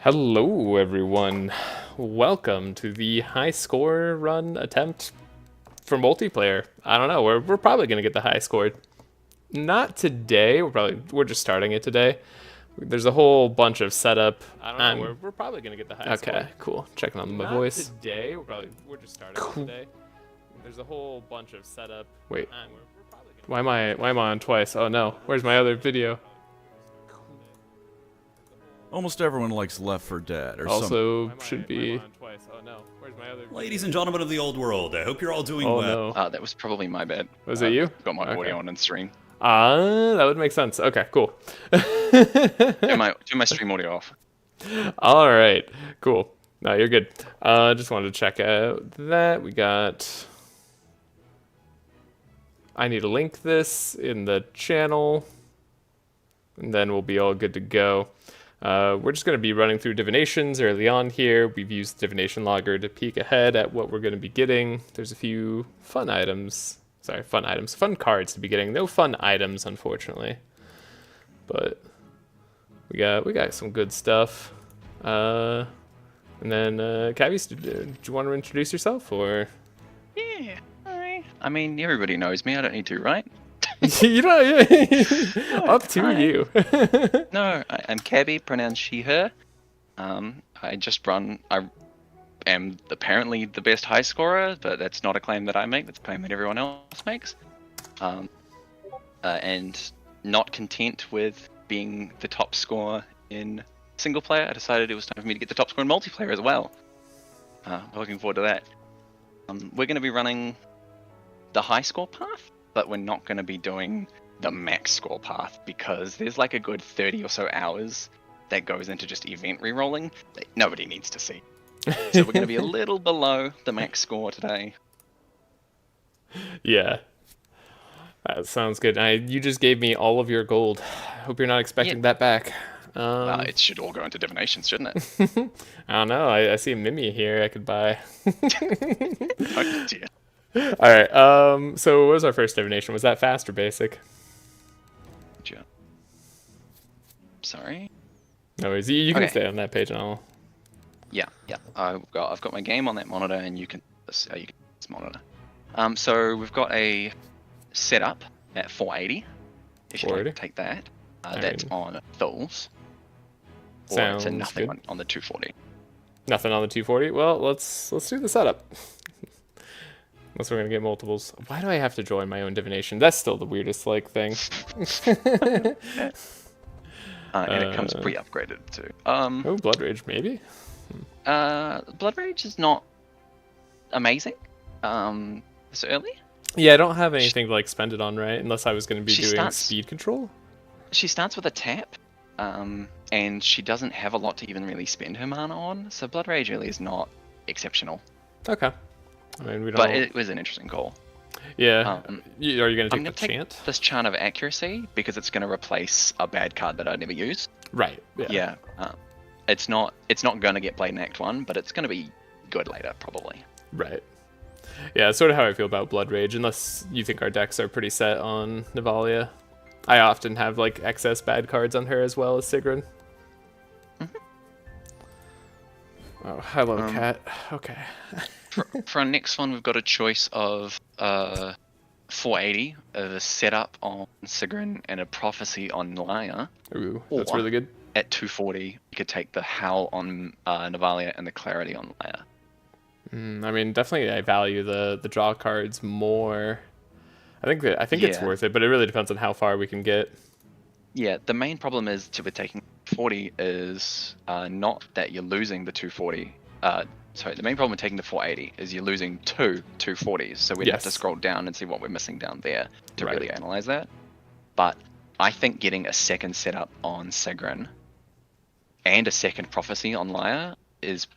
Hello everyone, welcome to the high score run attempt for multiplayer. I don't know, we're probably gonna get the high score. Not today, we're just starting it today. There's a whole bunch of setup. I don't know, we're probably gonna get the high score. Okay, cool. Checking on my voice. Today, we're just starting it today. There's a whole bunch of setup. Wait, why am I on twice? Oh no, where's my other video? Almost everyone likes Left 4 Dead, or also should be. Ladies and gentlemen of the old world, I hope you're all doing well. No. That was probably my bad. Was it you? Got my audio on and stream. That would make sense. Okay, cool. do my stream audio off. All right, cool. No, you're good. Just wanted to check out that we got. I need to link this in the channel, and then we'll be all good to go. We're just going to be running through divinations early on here. We've used Divination Logger to peek ahead at what we're going to be getting. There's a few fun cards to be getting. No fun items, unfortunately. But we got some good stuff. And then, Kabyyss, do you want to introduce yourself, or? Yeah, hi. I mean, everybody knows me. I don't need to, right? You know, up to you. No, I'm Kabby, pronounced she, her. I am apparently the best high scorer, but that's not a claim that I make, that's a claim that everyone else makes. And not content with being the top scorer in single player, I decided it was time for me to get the top score in multiplayer as well. Looking forward to that. We're going to be running the high score path, but we're not going to be doing the max score path because there's like a good 30 or so hours that goes into just event rerolling that nobody needs to see. So we're going to be a little below the max score today. Yeah. That sounds good. You just gave me all of your gold. Hope you're not expecting that back. It should all go into divinations, shouldn't it? I don't know. I see a Mimi here I could buy. Oh, dear. Alright, so what was our first divination? Was that fast or basic? Sorry? No worries. You can stay on that page and I'll... Yeah. I've got my game on that monitor and you can this monitor. So we've got a setup at 480. If you want to take that. That's on Thul's. Or it's a nothing on the 240. Nothing on the 240? Well, let's do the setup. Unless we're gonna get multiples. Why do I have to join my own divination? That's still the weirdest thing. And it comes pre-upgraded too. Oh, Blood Rage maybe. Blood Rage is not amazing. This early. Yeah, I don't have anything to spend it on, right? Unless I was gonna be doing speed control. She starts with a tap, and she doesn't have a lot to even really spend her mana on. So Blood Rage really is not exceptional. Okay. I mean, but it was an interesting call. Yeah. Are you going to take the chant? This Chant of Accuracy because it's going to replace a bad card that I'd never use. Right. Yeah. It's not going to get played in Act 1, but it's going to be good later, probably. Right. Yeah, that's sort of how I feel about Blood Rage, unless you think our decks are pretty set on Navalia. I often have excess bad cards on her as well as Sigrun. Oh, hello, cat. Okay. For our next one, we've got a choice of 480, a setup on Sigrun, and a prophecy on Laia. Ooh, that's really good. At 240, you could take the Howl on Navalia and the Clarity on Laia. I mean, definitely I value the draw cards more. I think it's worth it, but it really depends on how far we can get. Yeah, the main problem is with taking 40 is not that you're losing the 240. Sorry, the main problem with taking the 480 is you're losing two 240s, so we'd have to scroll down and see what we're missing down there to really analyze that. But I think getting a second setup on Sigrun and a second prophecy on Laia is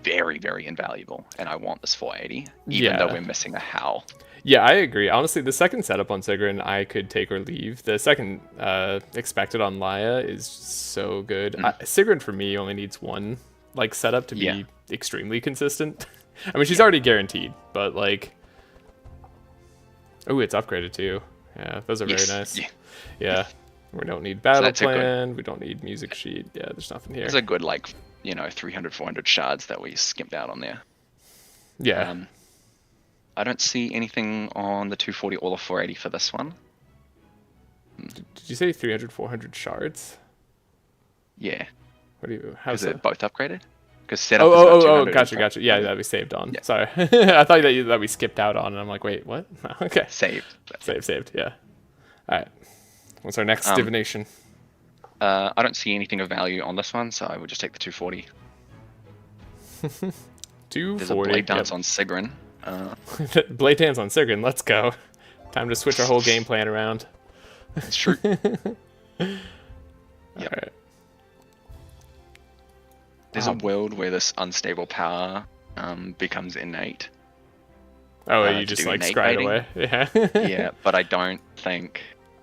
very, very invaluable, and I want this 480, even though we're missing a Howl. Yeah, I agree. Honestly, the second setup on Sigrun, I could take or leave. The second expected on Laia is so good. Sigrun, for me, only needs one setup to be extremely consistent. I mean, she's already guaranteed, but oh, it's upgraded too. Yeah, those are very nice. Yeah. We don't need battle that's a good- plan. We don't need music sheet. Yeah, there's nothing here. There's a good, like, 300, 400 shards that we skimped out on there. Yeah. I don't see anything on the 240 or the 480 for this one. Did you say 300, 400 shards? Yeah. What do you? How's Is it that? both upgraded? Because setup is about Oh, 200 gotcha. Yeah, that we saved on. Yeah. Sorry, I thought that we skipped out on, and I'm like, wait, what? Okay. Saved. Saved. Yeah. All right. What's our next divination? I don't see anything of value on this one, so I would just take the 240. 240. There's a blade dance on Sigrun. Blade dance on Sigrun. Let's go. Time to switch our whole game plan around. It's true. All right. There's a world where this unstable power becomes innate. Oh, you to just do like innate scry it baiting. away. Yeah. Yeah, but I don't think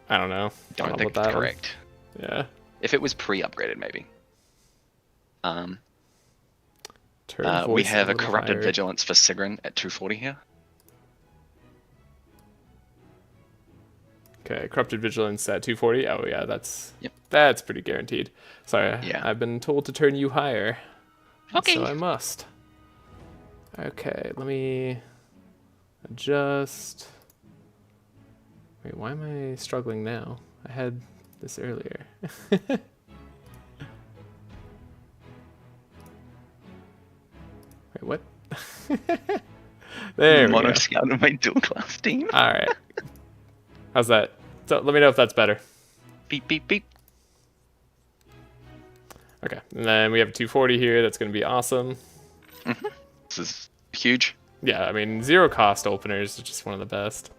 I don't know. don't think it's correct. Yeah. If it was pre-upgraded, maybe. Turn We voice have a little corrupted higher. vigilance for Sigrun at 240 here. Okay, corrupted vigilance at 240. Oh yeah, that's Yep. that's pretty guaranteed. Sorry, Yeah. I've been told to turn you higher. Okay. So I must. Okay, let me adjust. Wait, why am I struggling now? I had this earlier. Wait, what? There we Mono go. scout in my dual class team. All right. How's that? So let me know if that's better. Beep beep beep. Okay, and then we have a 240 here. That's going to be awesome. This is huge. Yeah, I mean, zero cost openers is just one of the best.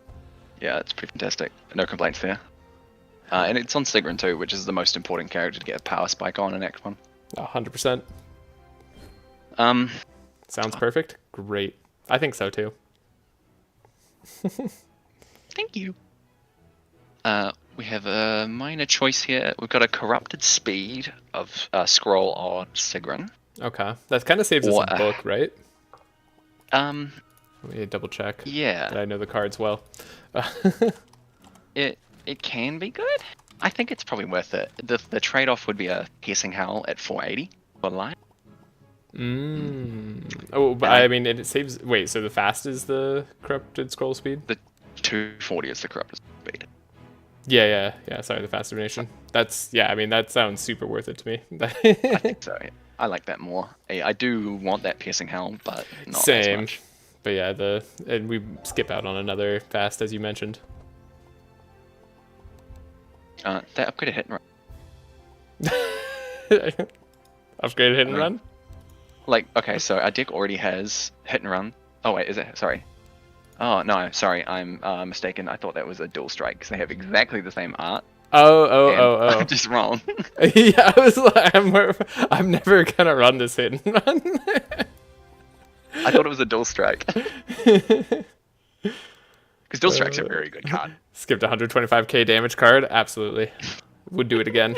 Yeah, it's pretty fantastic. No complaints there. And it's on Sigrun too, which is the most important character to get a power spike on in Act 1. 100%. Sounds perfect. Great. I think so too. Thank you. We have a minor choice here. We've got a corrupted speed of scroll on Sigrun. Okay, that kind of saves us Or, a book, right? Uh, Let me double check. yeah. That I know the cards well. It can be good. I think it's probably worth it. The trade-off would be a piercing howl at 480 for Laia. Oh, but I mean, it saves. Wait, so the fast is the corrupted scroll speed? The 240 is the corrupted speed. Yeah. Sorry, the fast divination. That's I mean, that sounds super worth it to me. I think so. I like that more. I do want that piercing howl, but not as Same. much. But yeah, and we skip out on another fast as you mentioned. That upgraded hit and run. Upgraded hit and run. Like, okay, so our deck already has hit and run. Oh wait, is it? Sorry. Oh no, sorry, I'm mistaken. I thought that was a dual strike because they have exactly the same art. Oh. I'm just wrong. Yeah, I was like, I'm never gonna run this hit and run. I thought it was a dual strike. Because dual strike's a very good card. Skipped 125k damage card. Absolutely, would do it again.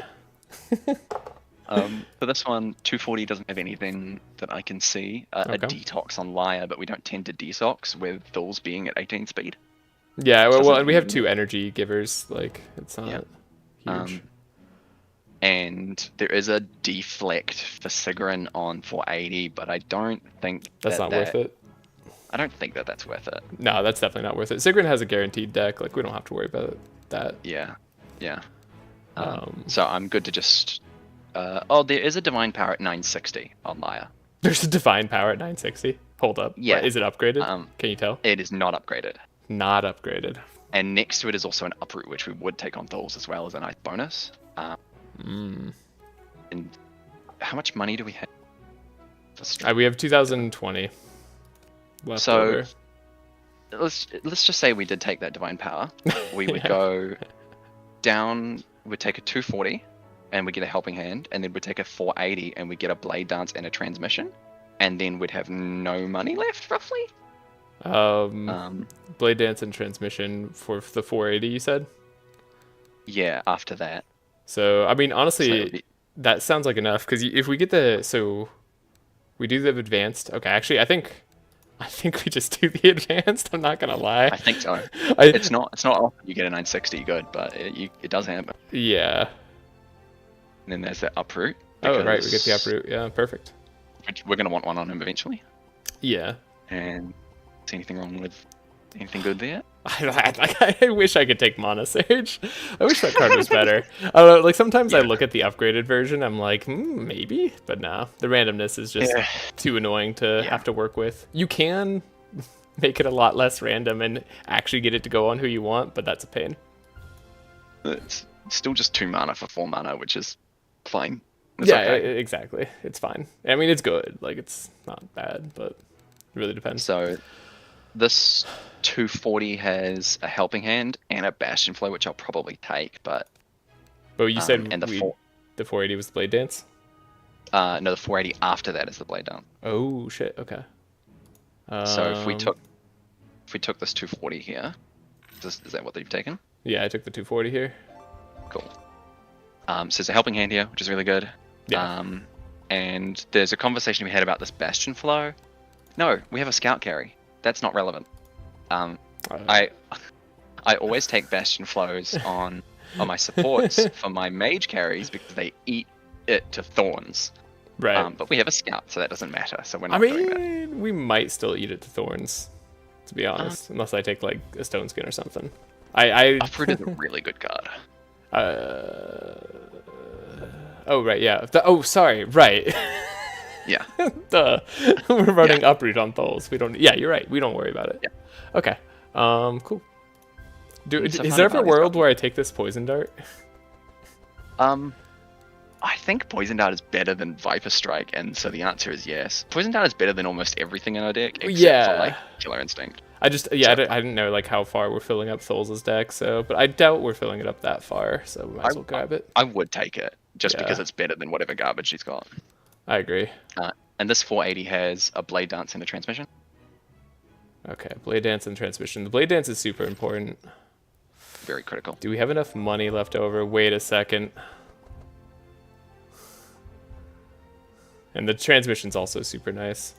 For this one, 240 doesn't have anything that I can see. A Okay. detox on Laia, but we don't tend to detox with Thul's being at 18 speed. Yeah, So well, and we have 2 energy givers. Like, it's not huge. And there is a deflect for Sigrun on 480, but I don't think That's not worth it. I don't think that that's worth it. No, that's definitely not worth it. Sigrun has a guaranteed deck. Like, we don't have to worry about that. Yeah. So I'm good to just. There is a divine power at 960 on Laia. There's a divine power at 960. Hold up. Yeah. Is it upgraded? Can you tell? It is not upgraded. Not upgraded. And next to it is also an uproot, which we would take on Thul's as well as a nice bonus. And how much money do we have? We have 2020 left So over. let's just say we did take that divine power. We would go down. We'd take a 240, and we get a helping hand, and then we'd take a 480, and we get a blade dance and a transmission, and then we'd have no money left, roughly. Blade dance and transmission for the 480. You said. Yeah. After that. So I mean, So honestly, it would be- that sounds like enough because if we get we do the advanced. Okay, actually, I think I think we just do the advanced. I'm not gonna lie. I think so. It's not often you get a 960 good, but it does happen. Yeah. And then there's the uproot. Oh right, we get the uproot. Yeah, perfect. We're gonna want one on him eventually. Yeah. And see anything wrong with anything good there? I wish I could take Mana Sage. I wish that card was better. Like sometimes I look at the upgraded version, I'm like, maybe, but no, the randomness is just too annoying to have to work with. You can make it a lot less random and actually get it to go on who you want, but that's a pain. It's still just 2 mana for 4 mana, which is fine. It's yeah, okay. exactly. It's fine. I mean, it's good. Like, it's not bad, but it really depends. So this 240 has a Helping Hand and a Bastion Flow, which I'll probably take, but... But you said and the 480 was the Blade Dance? No, the 480 after that is the Blade Down. Oh, shit. Okay. So if we took this 240 here, is that what you've taken? Yeah, I took the 240 here. Cool. So there's a Helping Hand here, which is really good. Yeah. And there's a conversation we had about this Bastion Flow. No, we have a Scout Carry. That's not relevant. I always take Bastion Flows on my supports for my mage carries because they eat it to thorns. Right. But we have a Scout, so that doesn't matter. So we're not doing that. We might still eat it to thorns, to be honest, unless I take like a Stone Skin or something. Uproot is a really good card. Oh right, yeah. Sorry, right. Yeah. Duh. We're running Uproot on Tholes. We don't. Yeah, you're right. We don't worry about it. Yeah. Okay. Cool. Is there ever a world where I take this Poison Dart? I think Poison Dart is better than Viper Strike, and so the answer is yes. Poison Dart is better than almost everything in our deck, except for like Killer Instinct. I didn't know like how far we're filling up Tholes' deck, but I doubt we're filling it up that far, so we might as well grab it. I would take it just because it's better than whatever garbage she's got. I agree. And this 480 has a Blade Dance and a Transmission. Okay, Blade Dance and Transmission. The Blade Dance is super important. Very critical. Do we have enough money left over? Wait a second. And the Transmission's also super nice.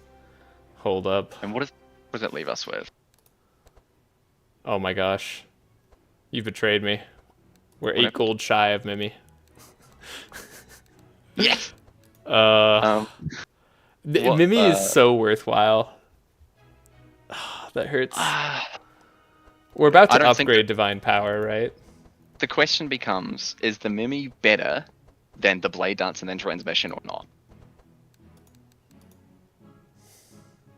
Hold up. And what does that leave us with? Oh my gosh. You betrayed me. We're 8 gold shy of Mimi. Yes! Mimi is so worthwhile. That hurts. We're about to upgrade Divine Power, right? The question becomes, is the Mimi better than the Blade Dance and then Transmission or not?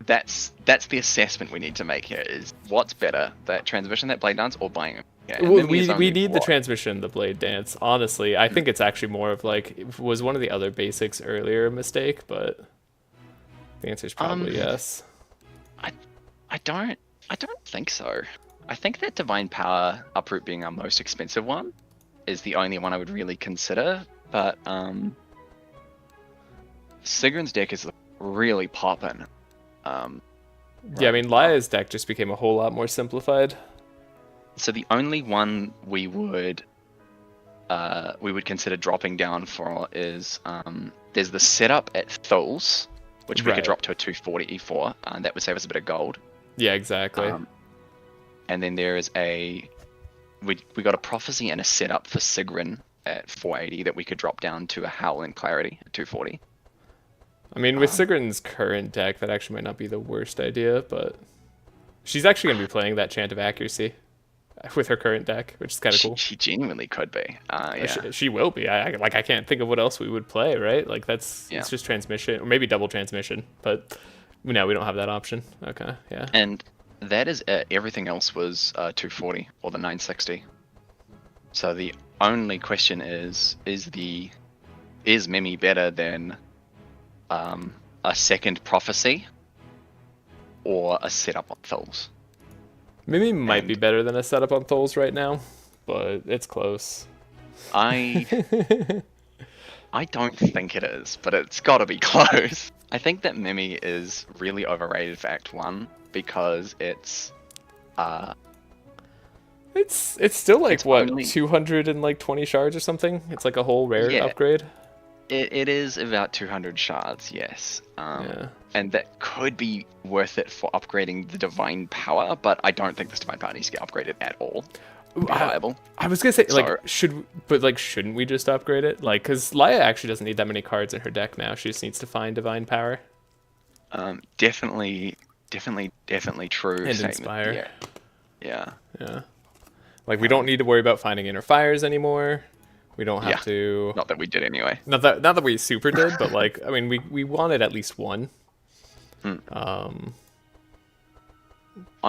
That's the assessment we need to make here, is what's better, that Transmission, that Blade Dance, or buying it? Yeah, well, we need the Transmission, the Blade Dance. Honestly, I think it's actually more of like, it was one of the other basics earlier a mistake, but the answer is probably yes. I don't think so. I think that Divine Power Uproot being our most expensive one is the only one I would really consider, but Sigrun's deck is really popping. Yeah, I mean, Laia's deck just became a whole lot more simplified. So the only one we would consider dropping down for is there's the setup at Tholes, which we could drop to a 240 for, and that would save us a bit of gold. Yeah, exactly. And then there is we got a Prophecy and a setup for Sigrun at 480 that we could drop down to a Howl and Clarity at 240. I mean, with Sigrun's current deck, that actually might not be the worst idea, but she's actually going to be playing that Chant of Accuracy with her current deck, which is kind of cool. She genuinely could be. Yeah. She will be. I can't think of what else we would play, right? Like, it's just Transmission, or maybe double Transmission, but no, we don't have that option. Okay, yeah. And that is it. Everything else was 240 or the 960. So the only question is Mimi better than a second Prophecy or a setup on Tholes? Mimi might be better than a setup on Tholes right now, but it's close. I don't think it is, but it's got to be close. I think that Mimi is really overrated for Act 1 because it's still like, what, 220 shards or something? It's like a whole rare upgrade. It is about 200 shards, yes. Yeah. And that could be worth it for upgrading the divine power, but I don't think this divine power needs to get upgraded at all. To be viable. I was gonna say, like, So- shouldn't we just upgrade it? Like, because Laia actually doesn't need that many cards in her deck now. She just needs to find divine power. Definitely true. And statement. inspire. Yeah. Yeah. Like, we don't need to worry about finding inner fires anymore. We don't have to. Not that we did anyway. Not that we super did, but like, I mean, we wanted at least one. I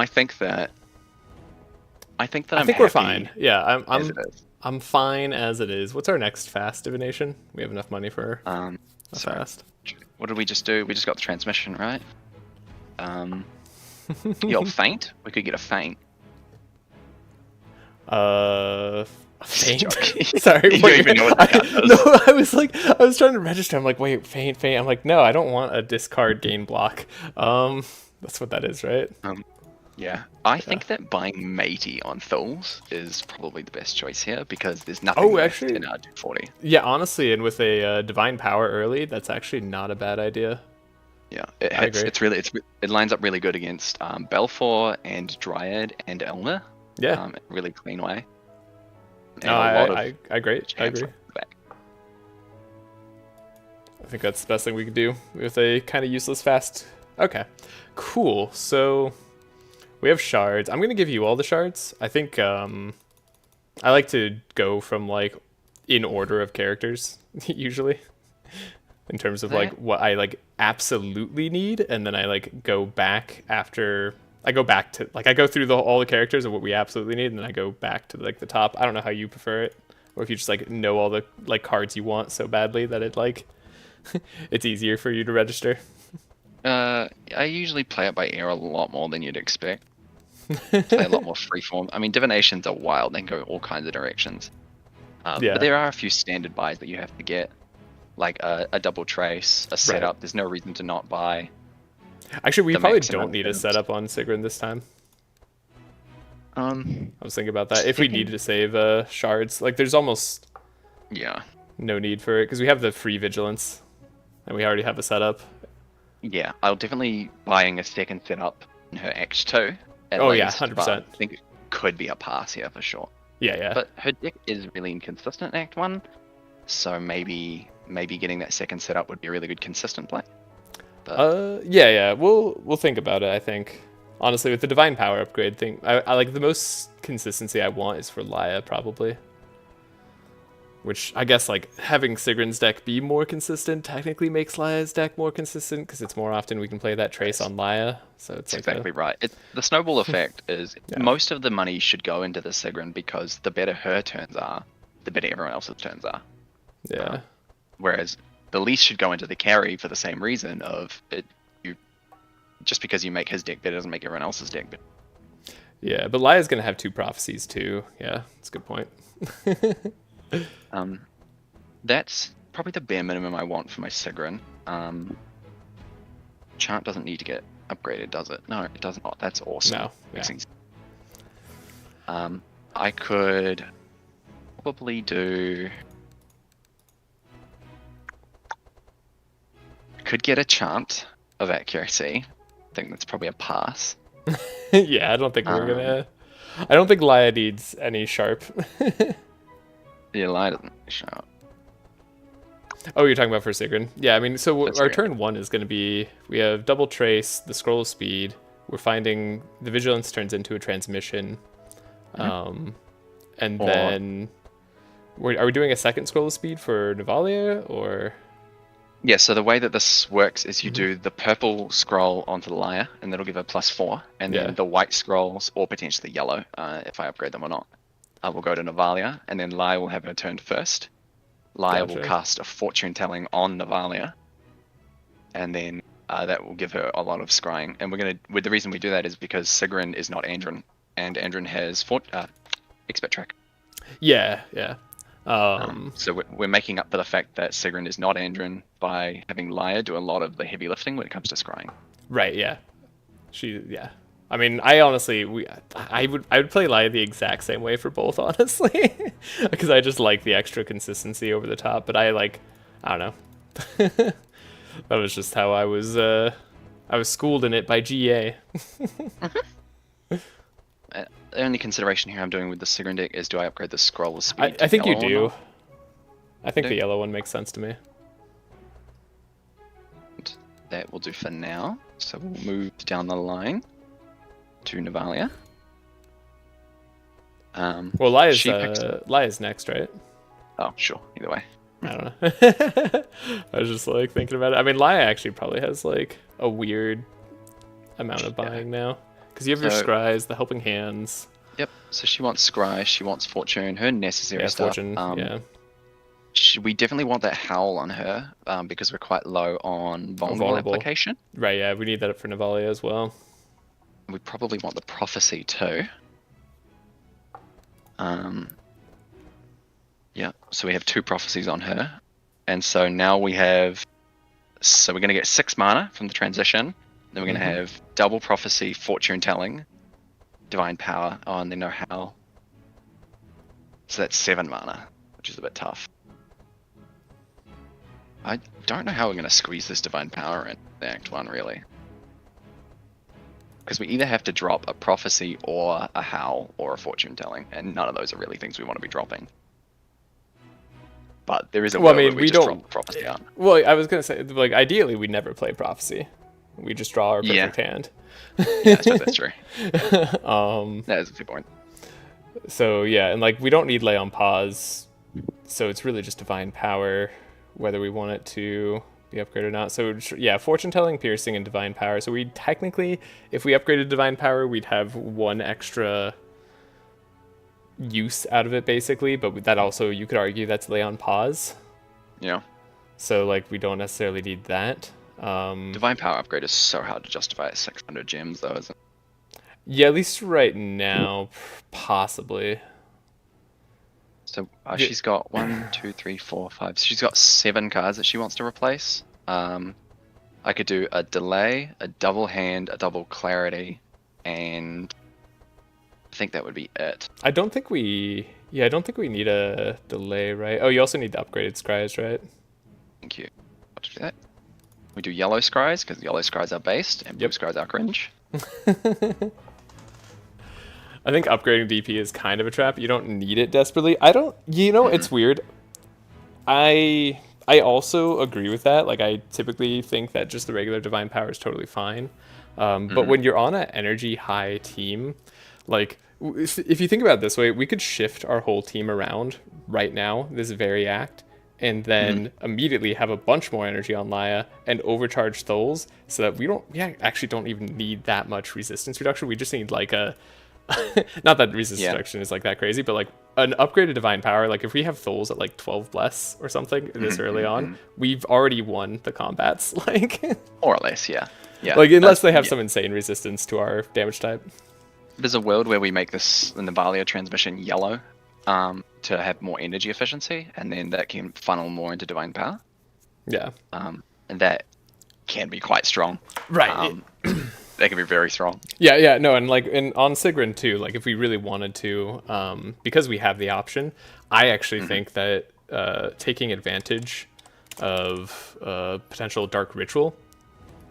think we're fine. Yeah, as it is. I'm fine as it is. What's our next fast divination? We have enough money for a Sorry. fast. What did we just do? We just got the transmission, right? Yo, feint? We could get a feint. Feint. Joking. Sorry. You don't even know what that does. No, I was trying to register. I'm like, wait, feint. I'm like, no, I don't want a discard gain block. That's what that is, right? Yeah. I think that buying matey on Thul's is probably the best choice here because there's nothing left actually, in our 240. Yeah, honestly, and with a divine power early, that's actually not a bad idea. Yeah, it hits. It lines up really good against Belfour and Dryad and Elmer. Yeah. In a really clean way. No, I agree. I agree. Back. I think that's the best thing we could do with a kind of useless fast. Okay, cool. So we have shards. I'm gonna give you all the shards. I think I like to go from like in order of characters usually, in terms of like what I like absolutely need, and then I like go back after. I go back to like I go through all the characters of what we absolutely need, and then I go back to like the top. I don't know how you prefer it, or if you just like know all the like cards you want so badly that it like it's easier for you to register. I usually play it by ear a lot more than you'd expect. Play a lot more freeform. I mean, divinations are wild; they can go all kinds of directions. But there are a few standard buys that you have to get, like a double trace, a setup. There's no reason to not buy. Actually, we probably don't need a setup on Sigrun this time. I was thinking about that. If we needed to save shards, like there's almost no need for it because we have the free vigilance, and we already have a setup. Yeah, I'll definitely buying a second setup in her X2. Oh least, yeah, 100%. I think it could be a pass here for sure. Yeah. But her deck is really inconsistent in Act 1, so maybe getting that second setup would be a really good consistent play. But... yeah, we'll think about it. I think honestly, with the divine power upgrade thing, I like the most consistency I want is for Laia probably. Which I guess like having Sigrun's deck be more consistent technically makes Laia's deck more consistent because it's more often we can play that trace on Laia. So it's like exactly right. The snowball effect is most of the money should go into the Sigrun because the better her turns are, the better everyone else's turns are. Yeah. Whereas the least should go into the carry for the same reason of it. Just because you make his deck better doesn't make everyone else's deck better. Yeah, but Laia's gonna have 2 prophecies too. Yeah, that's a good point. That's probably the bare minimum I want for my Sigrun. Chant doesn't need to get upgraded, does it? No, it does not. That's awesome. No. Yeah. I could probably do. Could get a chant of accuracy. I think that's probably a pass. Yeah, I don't think we're gonna. I don't think Laia needs any sharp. Yeah, Laia doesn't show up. Oh, you're talking about for Sigrun? Yeah, I mean, so our turn 1 is going to be we have double trace, the scroll of speed. We're finding the vigilance turns into a transmission, and then are we doing a second scroll of speed for Navalia or? Yeah, so the way that this works is you do the purple scroll onto the Laia, and that'll give her +4, and then the white scrolls, or potentially yellow, if I upgrade them or not, will go to Navalia, and then Laia will have her turn first. Laia will cast a fortune telling on Navalia, and then that will give her a lot of scrying. And the reason we do that is because Sigrun is not Andrin, and Andrin has expert track. Yeah. So we're making up for the fact that Sigrun is not Andrin by having Laia do a lot of the heavy lifting when it comes to scrying. Right. Yeah. I mean, I honestly, I would play Laia the exact same way for both, honestly, because I just like the extra consistency over the top. But I I don't know. That was just how I was schooled in it by GA. The only consideration here I'm doing with the Sigrun deck is, do I upgrade the scroll speed? I think you yellow or do. not? I think the yellow one makes sense to me. That will do for now. So we'll move down the line to Navalia. Well, Laia's next, right? Oh, sure. Either way. I don't know. I was just like thinking about it. I mean, Laia actually probably has like a weird amount of buying now. Because you have your scries, the helping hands. Yep. So she wants scry, she wants fortune, her necessary stuff. Fortune, yeah. We definitely want that howl on her because we're quite low on vulnerable application. Right, yeah, we need that for Navalia as well. We probably want the prophecy too. Yeah, so we have 2 prophecies on her. And so now we have... So we're going to get 6 mana from the transition. Then we're going to have double prophecy, fortune telling, divine power. Oh, and then no howl. So that's 7 mana, which is a bit tough. I don't know how we're going to squeeze this divine power in Act 1, really. Because we either have to drop a prophecy or a howl or a fortune telling, and none of those are really things we want to be dropping. But there is a way where we just drop the prophecy out. Well, I was going to say, like, ideally we never play prophecy. We just draw our perfect hand. Yeah, I suppose that's true. That is a good point. So, yeah, and, like, we don't need Lay on Pause, so it's really just divine power, whether we want it to be upgraded or not. So, yeah, fortune telling, piercing, and divine power. So we technically, if we upgraded divine power, we'd have 1 extra use out of it, basically. But that also, you could argue that's Lay on Pause. Yeah. So, like, we don't necessarily need that. Divine power upgrade is so hard to justify at 600 gems, though, isn't it? Yeah, at least right now, possibly. So she's got 1, 2, 3, 4, 5. So she's got 7 cards that she wants to replace. I could do a delay, a double hand, a double clarity, and I think that would be it. I don't think we need a delay, right? Oh, you also need the upgraded scries, right? Thank you. I'll do that. We do yellow scries because yellow scries are based and blue scries are cringe. I think upgrading DP is kind of a trap. You don't need it desperately. It's weird. I also agree with that. Like, I typically think that just the regular divine power is totally fine. But when you're on an energy high team, like, if you think about it this way, we could shift our whole team around right now, this very act, and then immediately have a bunch more energy on Laia and overcharge Tholes so that we actually don't even need that much resistance reduction. We just need like a, not that resistance reduction is like that crazy, but like an upgraded divine power. Like if we have Tholes at like 12 bless or something this early on, we've already won the combats. Like more or less, yeah. Like unless they have some insane resistance to our damage type. There's a world where we make this the Navalia transmission yellow. To have more energy efficiency, and then that can funnel more into divine power. Yeah. And that can be quite strong. Right. That can be very strong. Yeah, no, and like on Sigrun too, like if we really wanted to, because we have the option, I actually think that taking advantage of potential dark ritual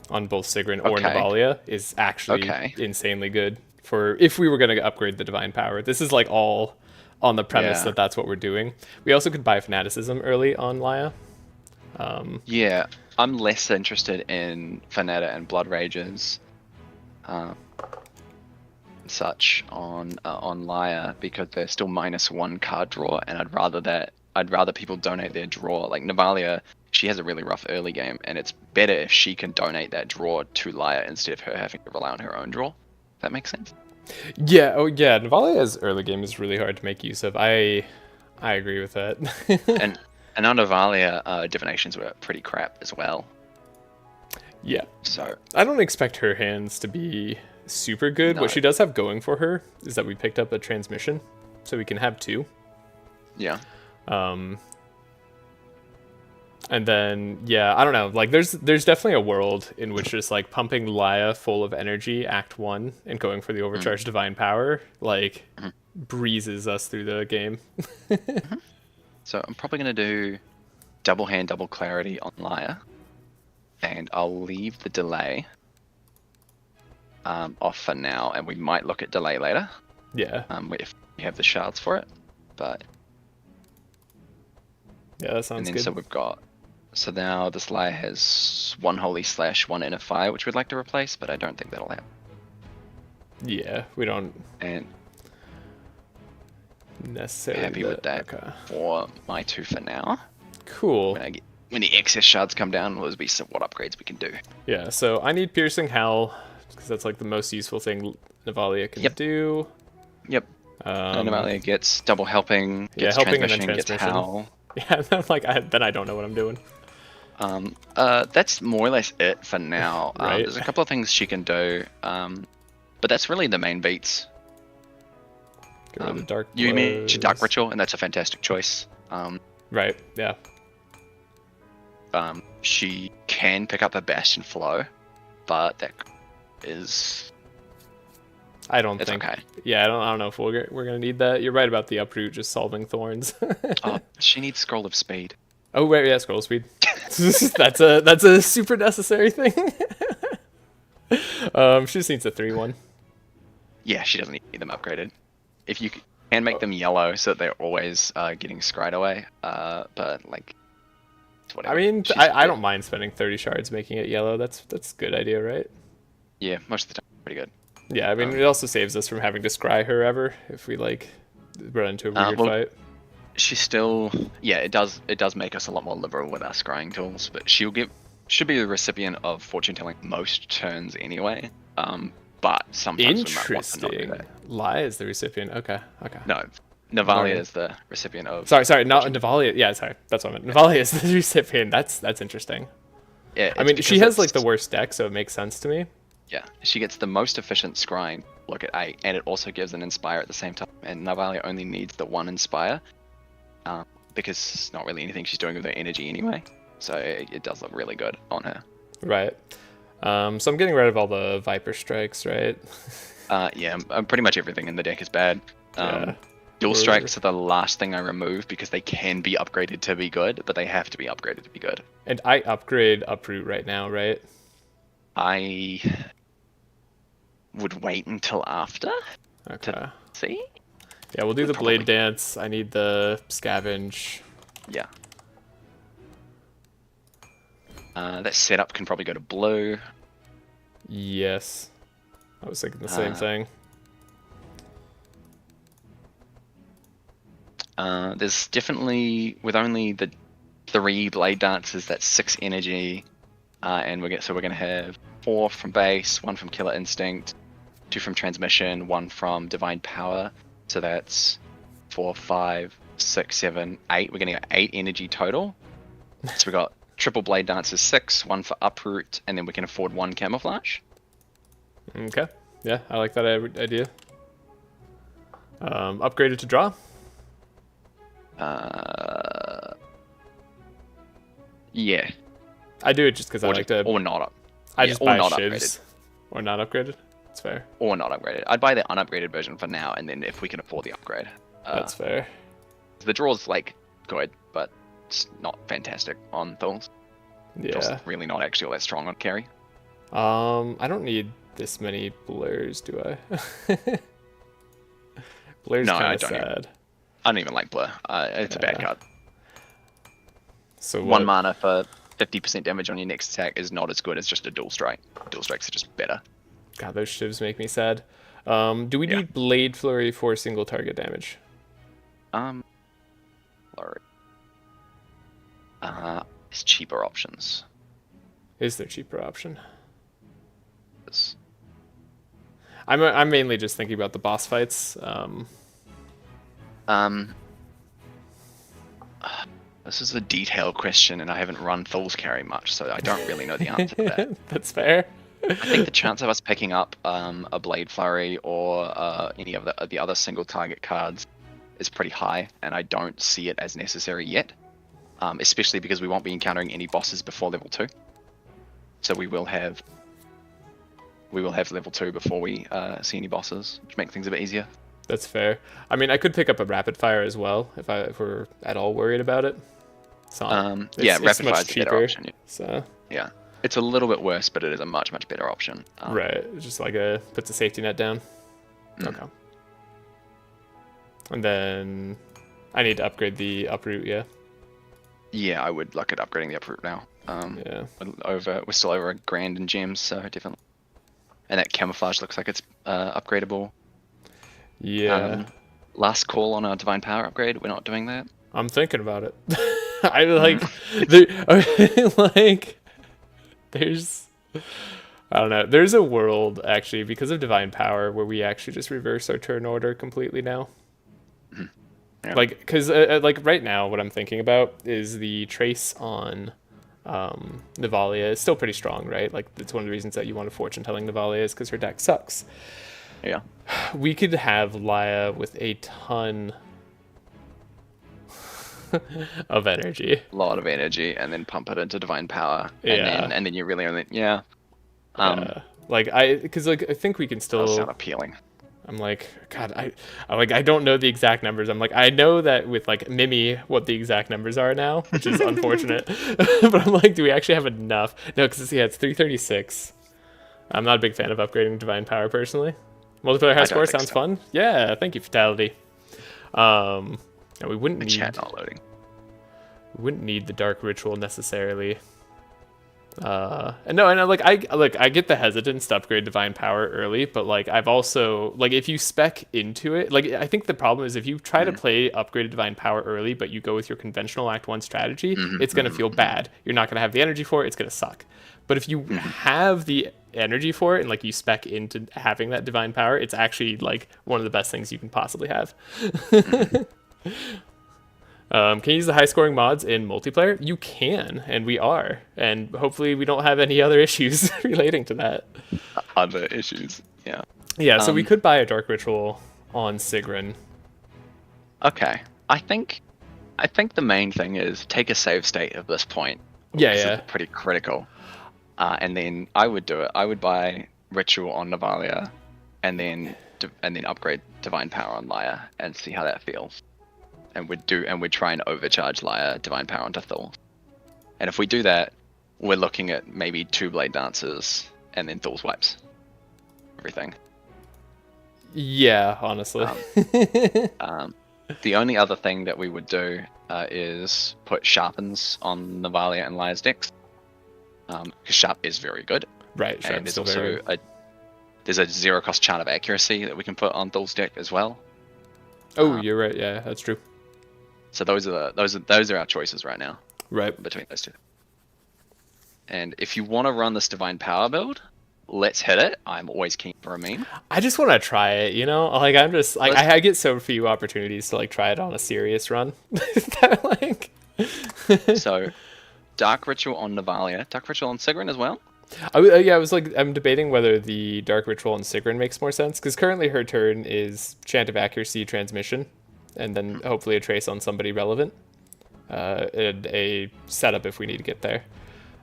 on both Sigrun or Navalia is actually insanely good for if we were going to upgrade the divine power. This is like all on the premise that that's what we're doing. We also could buy fanaticism early on Laia. Yeah, I'm less interested in Fanata and Blood Rages such on Laia because they're still -1 card draw, and I'd rather people donate their draw. Like Navalia, she has a really rough early game, and it's better if she can donate that draw to Laia instead of her having to rely on her own draw. That makes sense? Yeah, Navalia's early game is really hard to make use of. I agree with that. and on Navalia, divinations were pretty crap as well. Yeah. So I don't expect her hands to be super good. No. What she does have going for her is that we picked up a transmission, so we can have 2. Yeah. And then, yeah, I don't know. Like, there's definitely a world in which just, like, pumping Laia full of energy, Act 1, and going for the overcharged divine power, like, breezes us through the game. So I'm probably going to do double hand, double clarity on Laia, and I'll leave the delay off for now, and we might look at delay later. Yeah. If we have the shards for it, but yeah, that sounds and then good. so we've got. So now this Laia has 1 Holy Slash, 1 Inner Fire, which we'd like to replace, but I don't think that'll happen. Yeah, we don't And necessarily happy with that Okay. for my 2 for now. Cool. When the excess shards come down, will be what upgrades we can do. Yeah, so I need Piercing Hell because that's like the most useful thing Navalia can do. Yep. Navalia gets double helping, gets helping and then transmission, gets transmission. howl. Yeah, I'm like then I don't know what I'm doing. That's more or less it for now. Right. There's a couple of things she can do, but that's really the main beats. Get rid of the Dark You Blows. mentioned Dark Ritual, and that's a fantastic choice. Right. Yeah. She can pick up a Bastion Flow, but that is. I don't It's think. okay. Yeah, I don't know if we're gonna need that. You're right about the uproot just solving thorns. Oh, she needs Scroll of Speed. Oh right, yeah, scroll speed. that's a super necessary thing. She just needs a 3-1. Yeah, she doesn't need them upgraded. If you can make them yellow so that they're always getting scryed away, but like. It's whatever. I mean, She's I good. don't mind spending 30 shards making it yellow. That's a good idea, right? Yeah, most of the time, pretty good. Yeah, I mean, it also saves us from having to scry her ever if we like run into a weird well, fight. She's still, yeah, it does make us a lot more liberal with our scrying tools, but should be the recipient of fortune telling most turns anyway. But sometimes we might want to not do Interesting. that. Laia is the recipient. Okay. No, Navalia Okay. is the recipient of. Sorry, not Navalia. Yeah, sorry, that's what I meant. Navalia is the recipient. That's interesting. Yeah, I it's mean, because she has like it's- the worst deck, so it makes sense to me. Yeah, she gets the most efficient scrying. Look at 8, and it also gives an inspire at the same time. And Navalia only needs the 1 inspire, because it's not really anything she's doing with her energy anyway. So it does look really good on her. Right. So I'm getting rid of all the Viper Strikes, right? Yeah, pretty much everything in the deck is bad. Yeah. Dual strikes are the last thing I remove because they can be upgraded to be good, but they have to be upgraded to be good. And I upgrade Uproot right now, right? I would wait until after. Okay. See? Yeah, we'll do the Probably. Blade Dance. I need the Scavenge. Yeah. That setup can probably go to blue. Yes. I was thinking the same thing. There's definitely, with only the 3 blade dances, that's 6 energy, and we're gonna have 4 from base, 1 from Killer Instinct, 2 from Transmission, 1 from Divine Power. So that's 4, 5, 6, 7, 8. We're getting 8 energy total. So we got triple blade dances 6, 1 for Uproot, and then we can afford 1 Camouflage. Okay. Yeah, I like that idea. Upgraded to draw. Yeah. I do it just because I like to. Or not up. I yeah, just or buy not shivs. upgraded. Or not upgraded. It's fair. Or not upgraded. I'd buy the unupgraded version for now, and then if we can afford the upgrade. That's fair. The draw's like good, but it's not fantastic on thorns. It's also Yeah. really not actually all that strong on carry. I don't need this many blurs, do I? Blur's No, I kind of don't even- sad. I don't even like Blur. It's a bad Yeah. card. So 1 what? mana for 50% damage on your next attack is not as good as just a dual strike. Dual strikes are just better. God, those shivs make me sad. Do we Yeah. need Blade Flurry for single target damage? Blur. There's cheaper options. Is there cheaper option? There's- I'm mainly just thinking about the boss fights. This is a detailed question, and I haven't run Fool's Carry much, so I don't really know the answer to that. That's fair. I think the chance of us picking up a Blade Flurry or any of the other single target cards is pretty high, and I don't see it as necessary yet. Especially because we won't be encountering any bosses before level 2. So we will have level 2 before we see any bosses, which make things a bit easier. That's fair. I mean, I could pick up a rapid fire as well if we're at all worried about it. It's not, yeah, it's rapid much fire is a better cheaper. option. Yeah. So Yeah, it's a little bit worse, but it is a much better option. right, it's just like puts a safety net down. Okay. And then I need to upgrade the uproot. Yeah. Yeah, I would look at upgrading the uproot now. Yeah. We're still over $1,000 in gems, so definitely. And that camouflage looks like it's upgradable. Yeah. Last call on our divine power upgrade. We're not doing that. I'm thinking about it. I like, there, like, there's, I don't know. There's a world actually because of divine power where we actually just reverse our turn order completely now. Yeah. Like, because like right now, what I'm thinking about is the trace on Navalia is still pretty strong, right? Like, it's one of the reasons that you want a fortune telling Navalia is because her deck sucks. Yeah. We could have Laia with a ton of energy. A lot of energy, and then pump it into divine power. Yeah. And then you really only yeah. Like because like I think we can Does still. sound appealing. I'm like, God, I don't know the exact numbers. I'm like, I know that with like Mimi, what the exact numbers are now, which is unfortunate. But I'm like, do we actually have enough? No, because yeah, it's 336. I'm not a big fan of upgrading divine power personally. Multiplayer high score sounds fun. Yeah, thank you, Fatality. And we wouldn't need Chat not loading. we wouldn't need the dark ritual necessarily. And no, and I get the hesitance to upgrade divine power early, but like I've also like if you spec into it, like I think the problem is if you try to play upgraded divine power early, but you go with your conventional Act 1 strategy, it's gonna feel bad. You're not gonna have the energy for it. It's gonna suck. But if you have the energy for it and like you spec into having that divine power, it's actually like one of the best things you can possibly have. Can you use the high scoring mods in multiplayer? You can, and we are. And hopefully we don't have any other issues relating to that. Other issues, yeah. Yeah, so we could buy a Dark Ritual on Sigrun. Okay. I think the main thing is take a save state at this point. Yeah, This is yeah. pretty critical. And then I would do it. I would buy Ritual on Navalia, and then upgrade Divine Power on Laia, and see how that feels. And we'd try and overcharge Laia Divine Power onto Thul. And if we do that, we're looking at maybe 2 Blade Dances, and then Thul's wipes everything. Yeah, honestly. The only other thing that we would do is put Sharpens on Navalia and Laia's decks. Because Sharp is very good. Right, And Sharp's there's still also very... there's a 0 cost chart of accuracy that we can put on Thul's deck as well. Oh, you're right. Yeah, that's true. So those are our choices right now. Right. Between those two. And if you want to run this Divine Power build, let's hit it. I'm always keen for a meme. I just want to try it, you know? Like, I'm just... like I get so few opportunities to, like, try it on a serious run. That, like... So, Dark Ritual on Navalia. Dark Ritual on Sigrun as well? Yeah, I was like, I'm debating whether the Dark Ritual on Sigrun makes more sense, because currently her turn is Chant of Accuracy Transmission, and then hopefully a trace on somebody relevant. And a setup if we need to get there.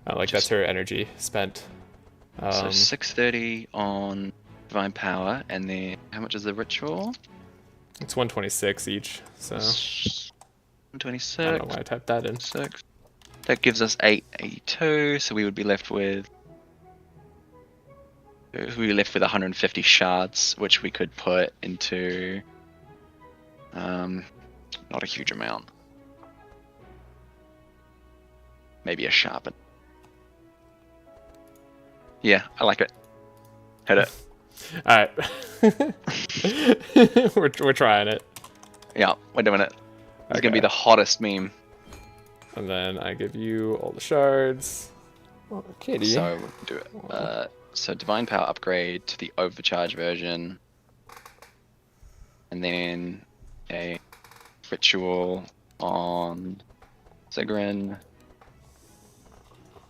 That's her energy spent. So 630 on Divine Power, and then how much is the Ritual? It's 126 each, so... 126. I don't know why I typed that in. 6. That gives us 882, so we would be left with... 150 shards, which we could put into... not a huge amount. Maybe a sharpen. Yeah, I like it. Hit it. Alright. we're trying it. Yeah, we're doing it. It's gonna be the hottest meme. And then I give you all the shards. Oh, kitty. So we'll do it. So Divine Power upgrade to the Overcharge version. And then a Ritual on Sigrun.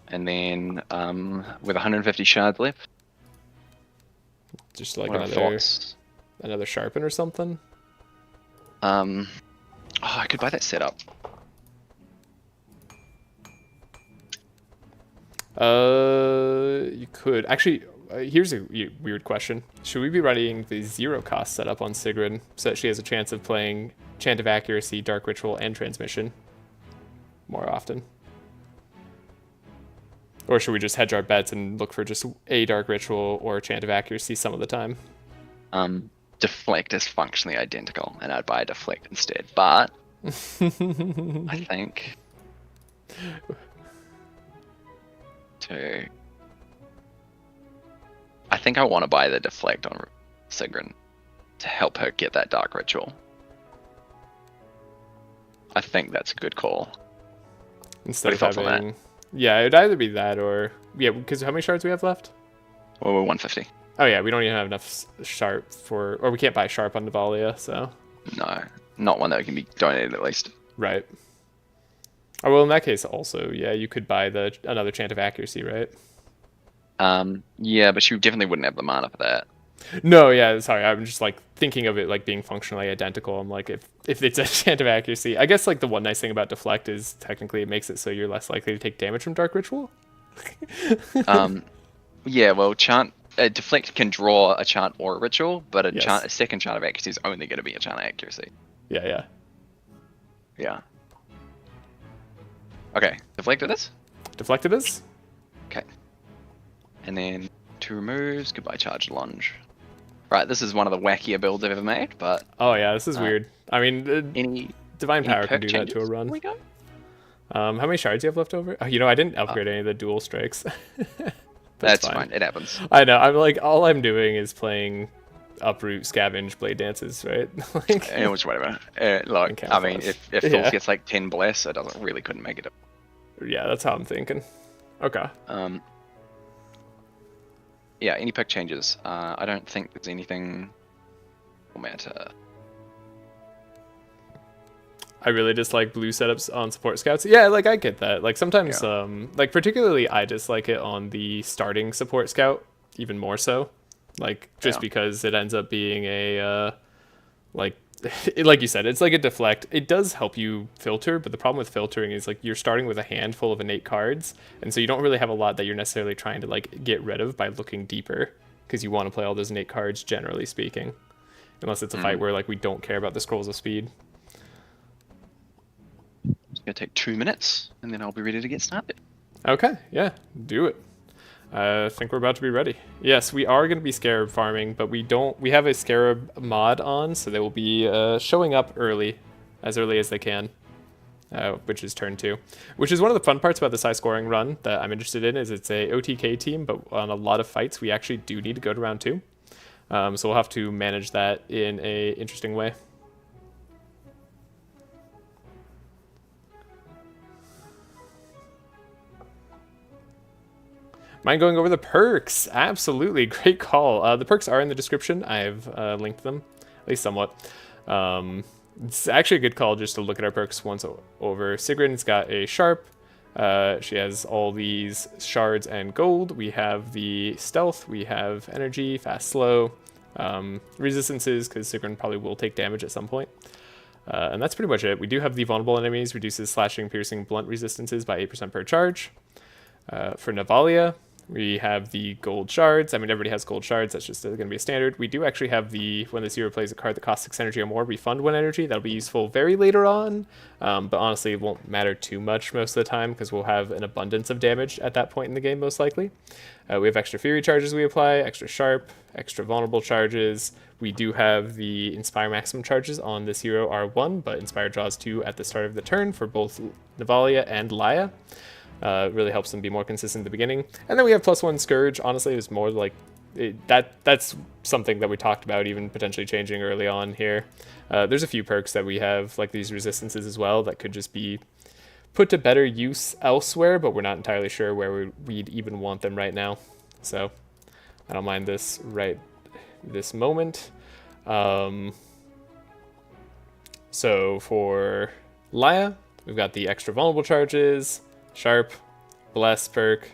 And then with 150 shards left. Just like what are thoughts? another sharpen or something. Oh, I could buy that setup. You could actually. Here's a weird question: should we be running the 0 cost setup on Sigrun so that she has a chance of playing Chant of Accuracy, Dark Ritual, and Transmission? more often. Or should we just hedge our bets and look for just a Dark Ritual or a Chant of Accuracy some of the time? Deflect is functionally identical, and I'd buy a Deflect instead. But I think I want to buy the Deflect on Sigrun to help her get that Dark Ritual. I think that's a good call. Instead of having... Yeah, it'd either be that or... Yeah, because how many shards do we have left? Well, we're 150. Oh yeah, we don't even have enough sharp for... Or we can't buy sharp on Navalia, so... No, not one that can be donated at least. Right. Oh, well, in that case also, yeah, you could buy another Chant of Accuracy, right? Yeah, but she definitely wouldn't have the mana for that. No, yeah, sorry, I'm just like thinking of it like being functionally identical. I'm like, if it's a Chant of Accuracy, I guess like the one nice thing about Deflect is technically it makes it so you're less likely to take damage from Dark Ritual. Yeah, well, Deflect can draw a chant or a ritual, but a second chant of accuracy is only going to be a chant of accuracy. Yeah. Okay, Deflect it is? Deflect it is? Okay. And then 2 removes, goodbye charge lunge. Right, this is one of the wackier builds I've ever made, but... Oh yeah, this is weird. I mean, any Divine Power can do that to a run. We go? How many shards do you have left over? Oh, I didn't upgrade any of the dual strikes. That's fine. It happens. I know. I'm like, all I'm doing is playing Uproot, Scavenge, Blade Dances, right? Which whatever. Look, I mean, if Fools gets like 10 Bless, it couldn't make it up. Yeah, that's how I'm thinking. Okay. Yeah, any pick changes. I don't think there's anything will matter. I really dislike blue setups on support scouts. Yeah, like I get that. Like sometimes, like particularly I dislike it on the starting support scout even more so. Like just because it ends up being a, like you said, it's like a deflect. It does help you filter, but the problem with filtering is like you're starting with a handful of innate cards, and so you don't really have a lot that you're necessarily trying to like get rid of by looking deeper, because you want to play all those innate cards generally speaking, unless it's a fight where like we don't care about the scrolls of speed. It's gonna take 2 minutes, and then I'll be ready to get started. Okay, yeah, do it. I think we're about to be ready. Yes, we are going to be Scarab farming, but we have a Scarab mod on, so they will be showing up early as they can, which is turn 2. Which is one of the fun parts about this high scoring run that I'm interested in, is it's a OTK team, but on a lot of fights we actually do need to go to round 2. So we'll have to manage that in a interesting way. Mind going over the perks? Absolutely, great call. The perks are in the description. I've linked them, at least somewhat. It's actually a good call just to look at our perks once over. Sigrun's got a Sharp. She has all these shards and gold. We have the Stealth. We have Energy, Fast, Slow, Resistances, because Sigrun probably will take damage at some point. And that's pretty much it. We do have the Vulnerable Enemies, reduces Slashing, Piercing, Blunt Resistances by 8% per charge. For Navalia, we have the gold shards. I mean, everybody has gold shards. That's just going to be a standard. We do actually have when this hero plays a card that costs 6 energy or more, refund 1 energy. That'll be useful very later on. But honestly, it won't matter too much most of the time because we'll have an abundance of damage at that point in the game, most likely. We have extra Fury charges we apply, extra Sharp, extra Vulnerable charges. We do have the Inspire maximum charges on this hero are 1, but Inspire draws 2 at the start of the turn for both Navalia and Laia. Really helps them be more consistent at the beginning. And then we have +1 Scourge. Honestly, it's more like that's something that we talked about even potentially changing early on here. There's a few perks that we have, like these resistances as well, that could just be put to better use elsewhere, but we're not entirely sure where we'd even want them right now. So I don't mind this right this moment. So for Laia, we've got the extra vulnerable charges, Sharp, Bless perk.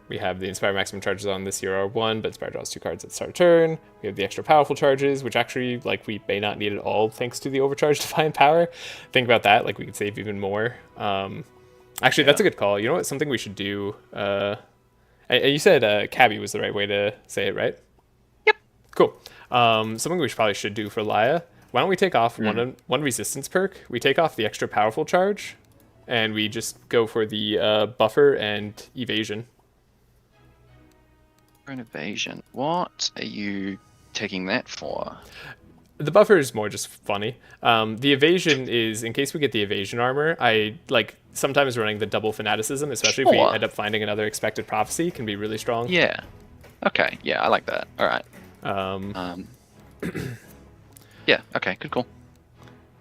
We have the Inspire maximum charges on this hero are 1, but Inspire draws 2 cards at the start of turn. We have the extra powerful charges, which actually, like, we may not need at all thanks to the overcharged Divine Power. Think about that, like, we could save even more. Actually, that's a good call. You know what, something we should do, and you said Kabbyss was the right way to say it, right? Yep. Cool. Something we probably should do for Laia. Why don't we take off one resistance perk? We take off the extra powerful charge, and we just go for the buffer and evasion. An evasion. What are you taking that for? The buffer is more just funny. The evasion is in case we get the evasion armor. I like sometimes running the double fanaticism, especially if we end up finding another expected prophecy, can be really strong. Yeah. Okay. Yeah, I like that. All right. Yeah. Okay. Good call.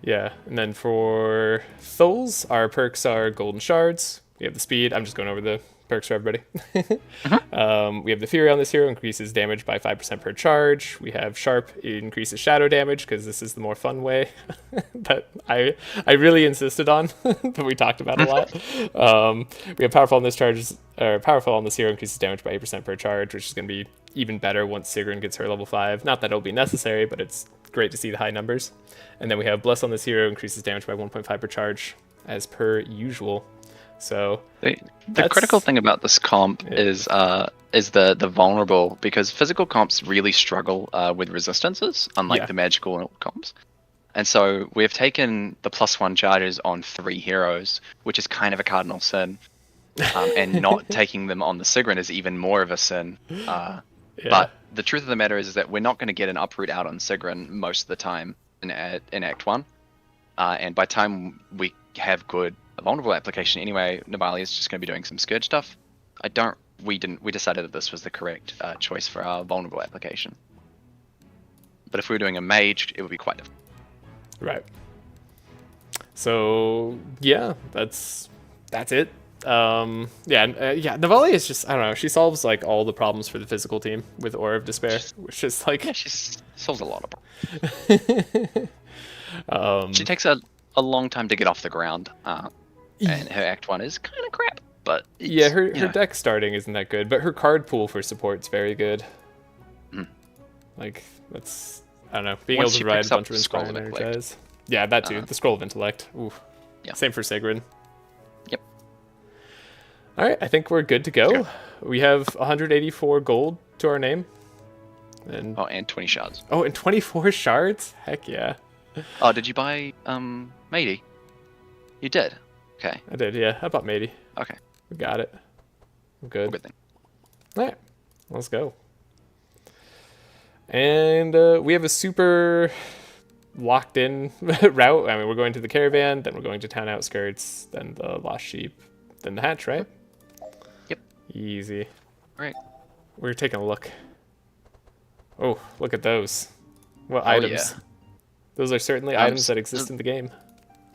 Yeah, and then for Thuls, our perks are golden shards. We have the speed. I'm just going over the perks for everybody. We have the Fury on this hero, increases damage by 5% per charge. We have Sharp, it increases shadow damage, because this is the more fun way that I really insisted on, that we talked about a lot. We have Powerful on this Powerful on this hero, increases damage by 8% per charge, which is going to be even better once Sigrun gets her level 5. Not that it'll be necessary, but it's great to see the high numbers. And then we have Bless on this hero, increases damage by 1.5 per charge, as per usual. So the critical thing about this comp is the vulnerable, because physical comps really struggle with resistances, unlike the magical comps. And so we've taken the +1 charges on 3 heroes, which is kind of a cardinal sin. And not taking them on the Sigrun is even more of a sin. But the truth of the matter is that we're not going to get an uproot out on Sigrun most of the time in Act 1. And by the time we have good vulnerable application anyway, Navalia is just going to be doing some Scourge stuff. We decided that this was the correct choice for our vulnerable application. But if we were doing a mage, it would be quite different. Right. So yeah, that's it. Navalia is just, I don't know, she solves like all the problems for the physical team with Aura of Despair, which is like she solves a lot of problems. She takes a long time to get off the ground, and her Act 1 is kind of crap, but her deck starting isn't that good, but her card pool for support's very good. Like, that's, I don't know, being able to provide a bunch of Inspire and Energize. Yeah, that too, the Scroll of Intellect. Ooh. Yeah. Same for Sigrun. Yep. Alright, I think we're good to go. We have 184 gold to our name. And 20 shards. Oh, and 24 shards? Heck yeah. Oh, did you buy Matey? You did? Okay. I did, yeah. I bought Matey. Okay. We got it. I'm good. Good thing. Alright, let's go. And we have a super locked in route. I mean, we're going to the caravan, then we're going to town outskirts, then the lost sheep, then the hatch, right? Yep. Easy. Alright. We're taking a look. Oh, look at those. What items? Yeah. Those are certainly items that exist in the game.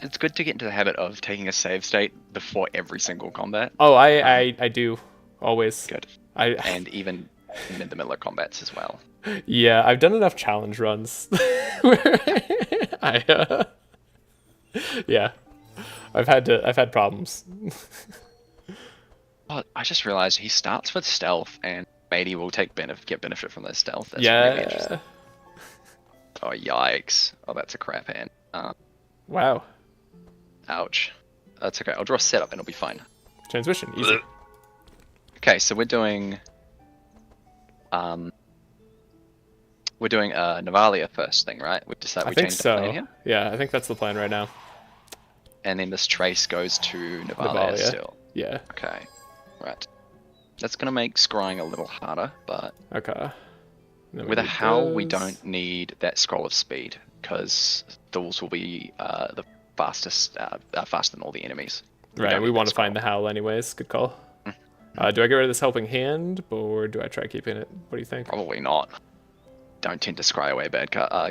It's good to get into the habit of taking a save state before every single combat. Oh, I do. Always. Good. And even in the middle of combats as well. Yeah, I've done enough challenge runs. Where I've had problems. Oh, I just realized he starts with stealth, and Matey will get benefit from that stealth. That's Yeah. really interesting. Oh, yikes. Oh, that's a crap hand. Wow. Ouch. That's okay. I'll draw setup and it'll be fine. Transmission, easy. Okay, so we're doing Navalia first thing, right? We've decided we changed the plan here? Yeah, I think that's the plan right now. And then this Trace goes to Navalia still. Yeah. Okay. Right. That's gonna make scrying a little harder, but okay. With a Howl, we don't need that Scroll of Speed, because Thouls will be the fastest, faster than all the enemies. Right, we want to find the Howl anyways. Good call. Do I get rid of this Helping Hand, or do I try keeping it? What do you think? Probably not. Don't tend to scry away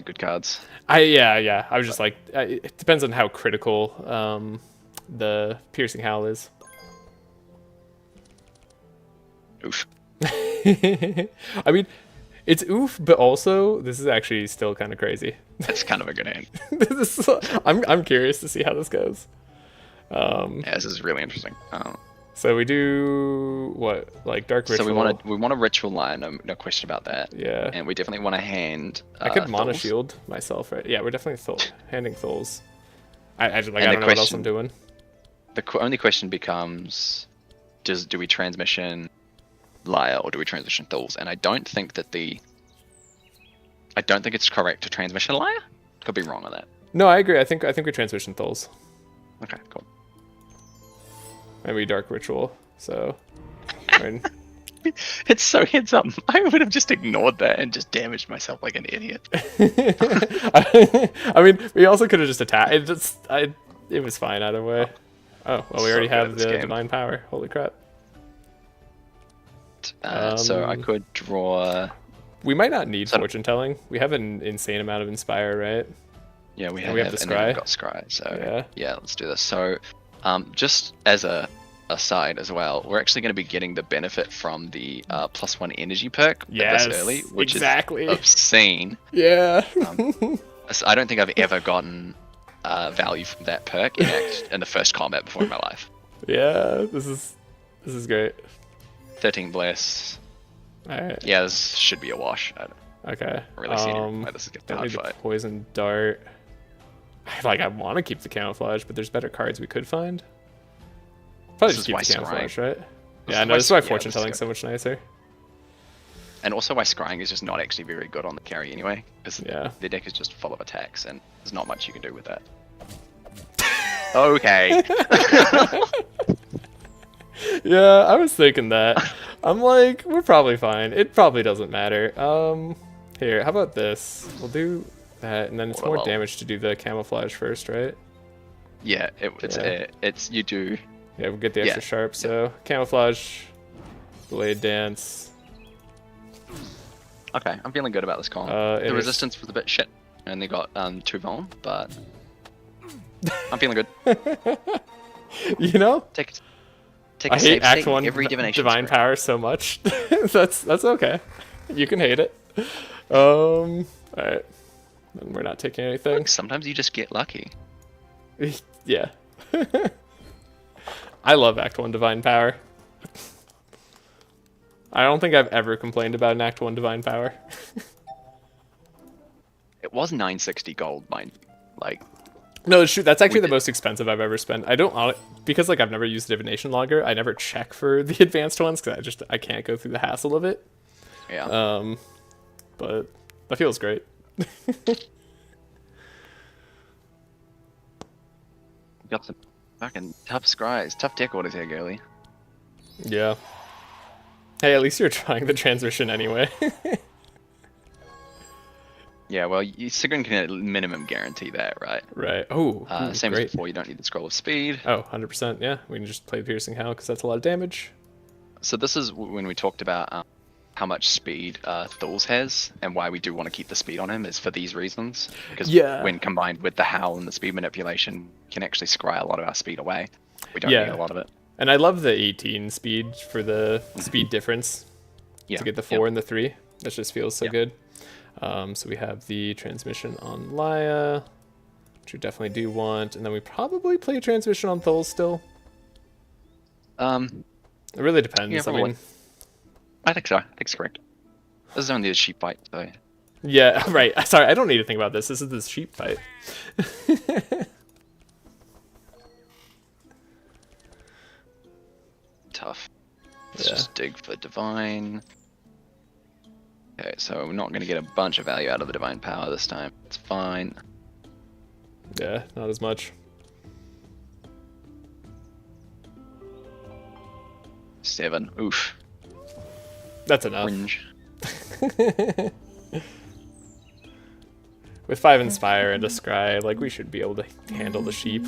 good cards. Yeah. I was just like, it depends on how critical the Piercing Howl is. Oof. I mean, it's oof, but also this is actually still kind of crazy. That's kind of a good hand. I'm curious to see how this goes. Yeah, this is really interesting. So we do what, like Dark Ritual? So we want a Ritual Laia, no question about that. Yeah. And we definitely want to hand. I could Mana Shield myself, right? Yeah, we're definitely handing Thuls. I don't know what else I'm doing. The only question becomes, do we transmission Laia or do we transition Thuls? And I don't think it's correct to transmission Laia. Could be wrong on that. No, I agree. I think we transition Thuls. Okay, cool. Maybe Dark Ritual. So, I mean, It's so heads up. I would have just ignored that and just damaged myself like an idiot. I mean, we also could have just attacked. It was fine either way. Oh, well, we So already good at have this the game. Divine Power. Holy crap. So I could draw. We might not need So- Fortune Telling. We have an insane amount of Inspire, right? Yeah, we And have, we have the and then we've Scry. got Scry. So Yeah. yeah, let's do this. So, just as a aside as well, we're actually going to be getting the benefit from the +1 energy perk Yes, this early, which exactly. is obscene. Yeah. So I don't think I've ever gotten value from that perk in the first combat before in my life. Yeah, this is great. 13 bless. Alright. Yeah, this should be a wash. I don't Okay. really see any why this is a Don't hard need the fight. Poison Dart. I want to keep the Camouflage, but there's better cards we could find. Probably This just is keep why the Camouflage, right? This Yeah, is no, why- this is why yeah, Fortune this is Telling good. so much nicer. And also why scrying is just not actually very good on the carry anyway, because Yeah. the deck is just full of attacks, and there's not much you can do with that. Okay. Yeah, I was thinking that. I'm like, we're probably fine. It probably doesn't matter. Here, how about this? We'll do that, and then it's more Well. damage to do the Camouflage first, right? Yeah, Yeah. it's you do. Yeah, we'll get the Yeah. extra sharp. So Camouflage, Blade Dance. Okay, I'm feeling good about this con. It The is- resistance was a bit shit, and they got 2 vuln, but I'm feeling good. You know, Take a I hate save Act state in 1 every divination. Divine square. Power so much. that's okay. You can hate it. Alright. And we're not taking anything. Look, sometimes you just get lucky. Yeah. I love Act 1 Divine Power. I don't think I've ever complained about an Act 1 Divine Power. It was 960 gold, mind you. Like, No, shoot, that's actually We the did- most expensive I've ever spent. I don't, because like I've never used Divination Logger, I never check for the advanced ones because I can't go through the hassle of it. yeah. But that feels great. Got some fucking tough scries, tough deck orders here, girly. Yeah. Hey, at least you're trying the transmission anyway. Yeah, well, Sigrun can at minimum guarantee that, right? Right. Oh, Same great. as before, you don't need the Scroll of Speed. Oh, 100%. Yeah, we can just play Piercing Howl because that's a lot of damage. So this is when we talked about how much speed Thul's has, and why we do want to keep the speed on him is for these reasons. Because Yeah. when combined with the Howl and the speed manipulation, can actually scry a lot of our speed away. We don't Yeah. need a lot of it. And I love the 18 speed for the speed difference Yeah. to get the 4 and the 3. That just feels so Yeah. good. So we have the transmission on Laia, which we definitely do want, and then we probably play transmission on Thul still. Yeah. It really depends. Yeah, I probably. mean, I think so. I think it's correct. This is only a sheep fight, so yeah, right. Sorry, I don't need to think about this. This is the sheep fight. tough. Let's Yeah. just dig for divine. Okay, so we're not going to get a bunch of value out of the divine power this time. It's fine. Yeah, not as much. 7. Oof. That's enough. Cringe. With 5 Inspire and a Scry, like, we should be able to handle the sheep.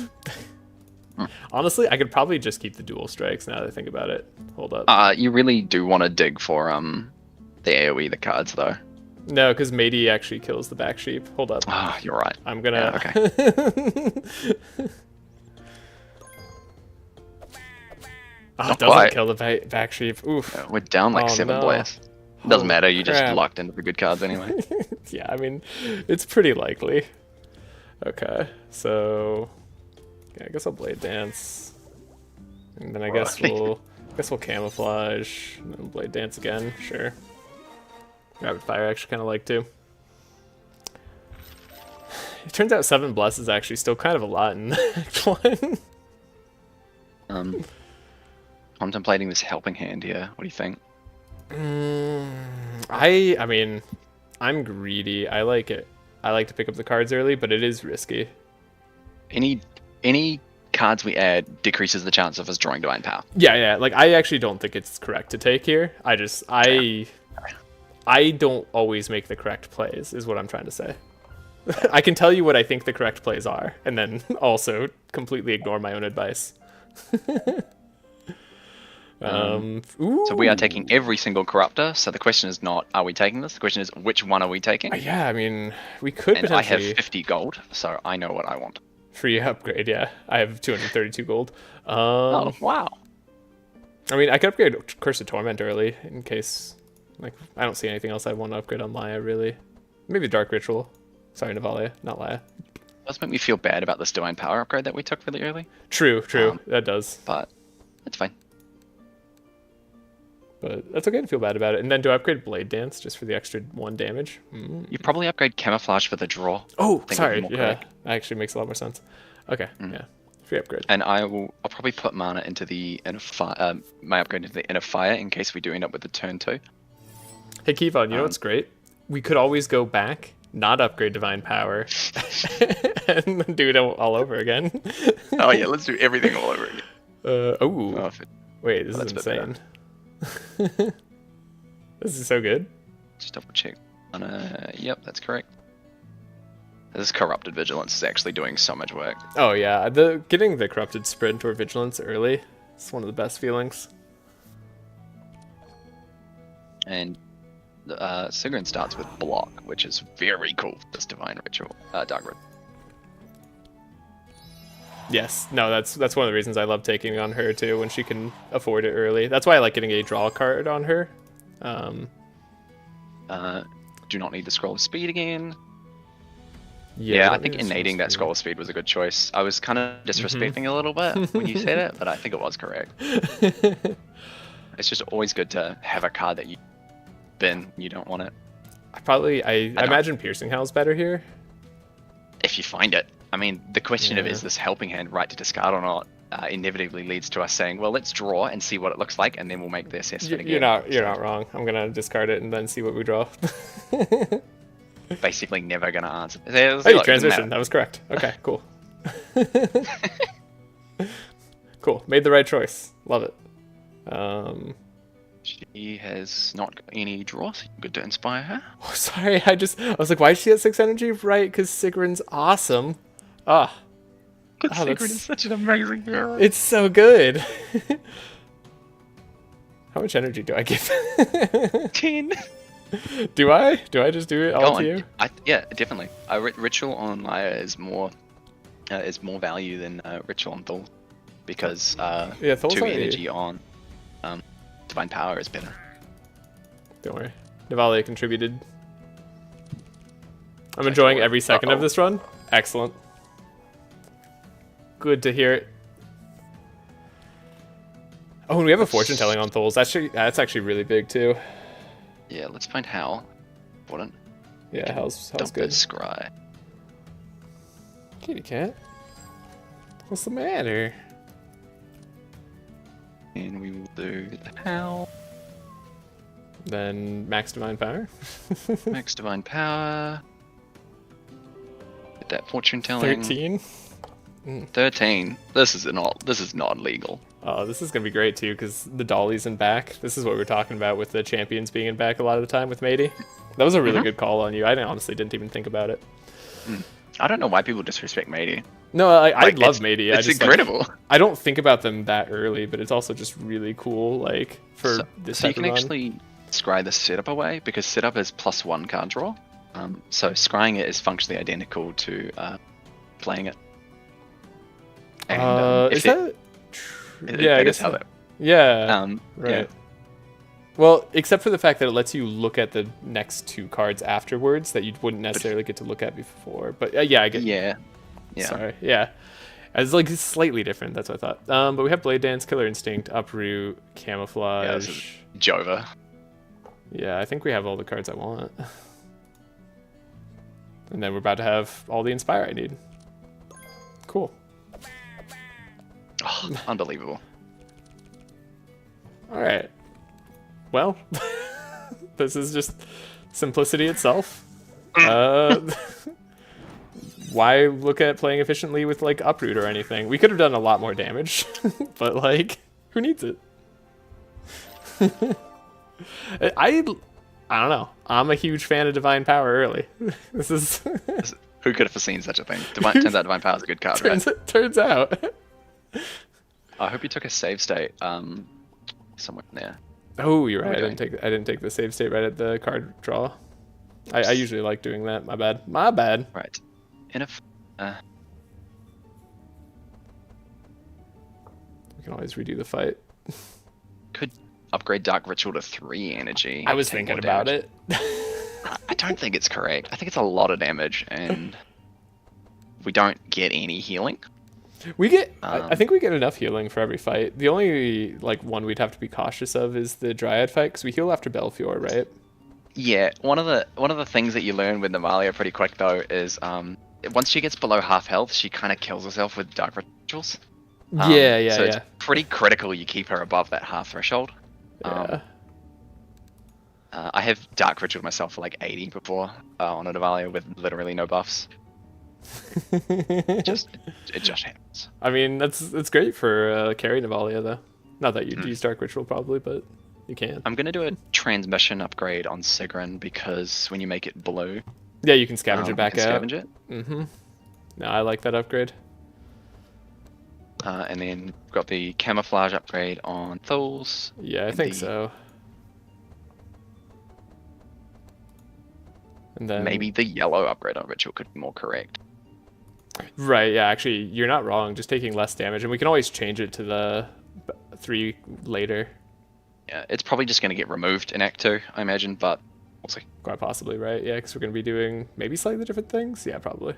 Honestly, I could probably just keep the dual strikes now that I think about it. Hold up. You really do want to dig for the AoE, the cards, though. No, because Matey actually kills the back sheep. Hold up. Ah, you're right. I'm gonna... Oh, it doesn't quite. kill the back sheep. Oof. We're down like Oh, 7 no. bless. Doesn't Holy matter, you just crap. locked into the good cards anyway. Yeah, I mean, it's pretty likely. Okay, so... Yeah, I guess I'll Blade Dance. And then I guess Right. we'll Camouflage. And then Blade Dance again, sure. Rapid Fire I actually kind of like too. It turns out 7 Bless is actually still kind of a lot in Act 1. Contemplating this helping hand here. What do you think? I mean, I'm greedy. I like it. I like to pick up the cards early, but it is risky. Any cards we add decreases the chance of us drawing Divine Power. Yeah. Like, I actually don't think it's correct to take here. I don't always make the correct plays, is what I'm trying to say. I can tell you what I think the correct plays are, and then also completely ignore my own advice. So we are taking every single Corruptor. So the question is not, are we taking this? The question is, which one are we taking? Yeah, I mean, we could And I potentially... have 50 gold, so I know what I want. Free upgrade, yeah. I have 232 gold. Oh, wow. I mean, I could upgrade Curse of Torment early, in case... Like, I don't see anything else I want to upgrade on Laia, really. Maybe Dark Ritual. Sorry, Nava, not Laia. It does make me feel bad about this Divine Power upgrade that we took really early. True. That does. But it's fine. But that's okay to feel bad about it. And then do I upgrade Blade Dance just for the extra 1 damage? You probably upgrade Camouflage for the draw. Oh, sorry. Yeah, that actually makes a lot more sense. Okay, yeah. Free upgrade. And I'll probably put mana into the inner fire, my upgrade into the inner fire in case we do end up with the turn 2. Hey, Kevon, you know what's great? We could always go back, not upgrade Divine Power, and do it all over again. Oh yeah, let's do everything all over again. Wait, this is insane. This is so good. Just double check. Yep, that's correct. This Corrupted Vigilance is actually doing so much work. Oh yeah, getting the Corrupted Sprint or Vigilance early is one of the best feelings. And Sigrun starts with Block, which is very cool for this Divine Ritual, Dark Ritual. Yes, no, that's one of the reasons I love taking on her too, when she can afford it early. That's why I like getting a draw card on her. Do not need the Scroll of Speed again. Yeah, I think innating that Scroll of Speed was a good choice. I was kind of disrespecting a little bit when you said it, but I think it was correct. It's just always good to have a card that you don't want it. I imagine Piercing Hell's better here. If you find it. I mean, the question of is this Helping Hand right to discard or not inevitably leads to us saying, well, let's draw and see what it looks like, and then we'll make the assessment again. You're not wrong. I'm gonna discard it and then see what we draw. Basically, never gonna answer. Hey, transition. That was correct. Okay, cool. Cool. Made the right choice. Love it. She has not got any draw, so good to inspire her. Oh, sorry, I was like, why is she at 6 energy? Right, because Sigrun's awesome. Sigrun is such an amazing hero. It's so good. How much energy do I give? 10. Do I? Do I just do it all to you? Yeah, definitely. Ritual on Laia is more value than Ritual on Thul, because 2 energy on Divine Power is better. Don't worry. Nava contributed. I'm enjoying every second of this run. Excellent. Good to hear it. Oh, and we have a fortune telling on Thul's. That's actually really big too. Yeah, let's find Hal. Important. Yeah, Hal's good. Scry. Kitty cat. What's the matter? And we will do the Hal. Then Max Divine Power. Max Divine Power. Get that fortune telling. 13. 13. This is not legal. Oh, this is gonna be great too, because the Dolly's in back. This is what we were talking about with the champions being in back a lot of the time with Matey. That was a really good call on you. I honestly didn't even think about it. I don't know why people disrespect Matey. No, I love Matey. It's incredible. I don't think about them that early, but it's also just really cool, like, for this type of run. So you can actually scry the setup away, because setup is +1 card draw. So scrying it is functionally identical to playing it. And, is that true? Yeah, I guess how that. Yeah. Right. Yeah. Well, except for the fact that it lets you look at the next 2 cards afterwards that you wouldn't necessarily get to look at before. But yeah, I get. Yeah. Sorry. Yeah. It's like slightly different. That's what I thought. But we have Blade Dance, Killer Instinct, Uproot, Camouflage. Yeah, this is Jova. Yeah, I think we have all the cards I want. And then we're about to have all the Inspire I need. Cool. Oh, unbelievable. All right. Well, this is just simplicity itself. why look at playing efficiently with like uproot or anything? We could have done a lot more damage, but like, who needs it? I don't know. I'm a huge fan of Divine Power early. This is Who could have foreseen such a thing? Turns out Divine Power is a good card, right? turns out. I hope you took a save state somewhere in there. Oh, you're right. Okay. I didn't take the save state right at the card draw. I usually like doing that. My bad. My bad. Right. In a We can always redo the fight. could upgrade Dark Ritual to 3 energy. I was take thinking more about damage. it. I don't think it's correct. I think it's a lot of damage, and we don't get any healing. We get, I think we get enough healing for every fight. The only like one we'd have to be cautious of is the Dryad fight, because we heal after Belfior, right? Yeah, one of the things that you learn with Navalia pretty quick though is once she gets below half health, she kind of kills herself with Dark Rituals. So it's pretty critical you keep her above that half threshold. Yeah. I have Dark Ritual myself for like 80 before on a Navalia with literally no buffs. it just happens. I mean, that's great for carry Navalia though. Not that you'd use Dark Ritual probably, but you can. I'm gonna do a transmission upgrade on Sigrun because when you make it blue, Yeah, you can scavenge it back out. Scavenge it. Mm-hmm. No, I like that upgrade. And then we've got the camouflage upgrade on Thuls. Yeah, I think so. And then Maybe the yellow upgrade on Ritual could be more correct. Right, yeah, actually, you're not wrong. Just taking less damage, and we can always change it to the 3 later. Yeah, it's probably just going to get removed in Act 2, I imagine, but we'll see. Quite possibly, right? Yeah, because we're going to be doing maybe slightly different things. Yeah, probably.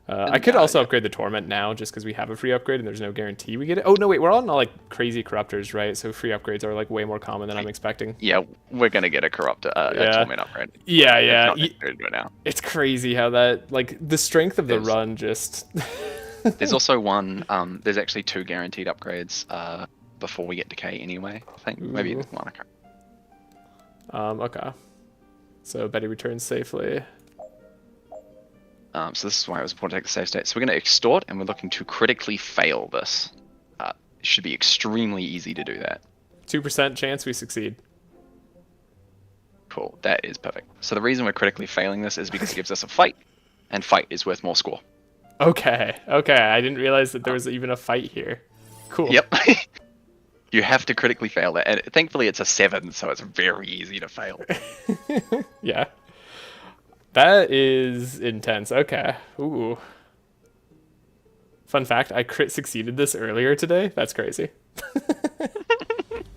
I could also upgrade the Torment now, just because we have a free upgrade and there's no guarantee we get it. Oh, no, wait, we're on like crazy Corruptors, right? So free upgrades are like way more common than I'm expecting. Yeah, we're going to get a Torment upgrade. Yeah, yeah. Right now. It's crazy how that, like, the strength of the run just... There's also one, there's actually 2 guaranteed upgrades before we get Decay anyway, I think. Maybe Ooh. one, I can't. Okay. So Betty returns safely. So this is why it was important to take the save state. So we're going to extort, and we're looking to critically fail this. It should be extremely easy to do that. 2% chance we succeed. Cool, that is perfect. So the reason we're critically failing this is because it gives us a fight, and fight is worth more score. Okay, I didn't realize that there was even a fight here. Cool. Yep. You have to critically fail that, and thankfully it's a 7, so it's very easy to fail. Yeah. That is intense. Okay. Ooh. Fun fact, I crit succeeded this earlier today. That's crazy.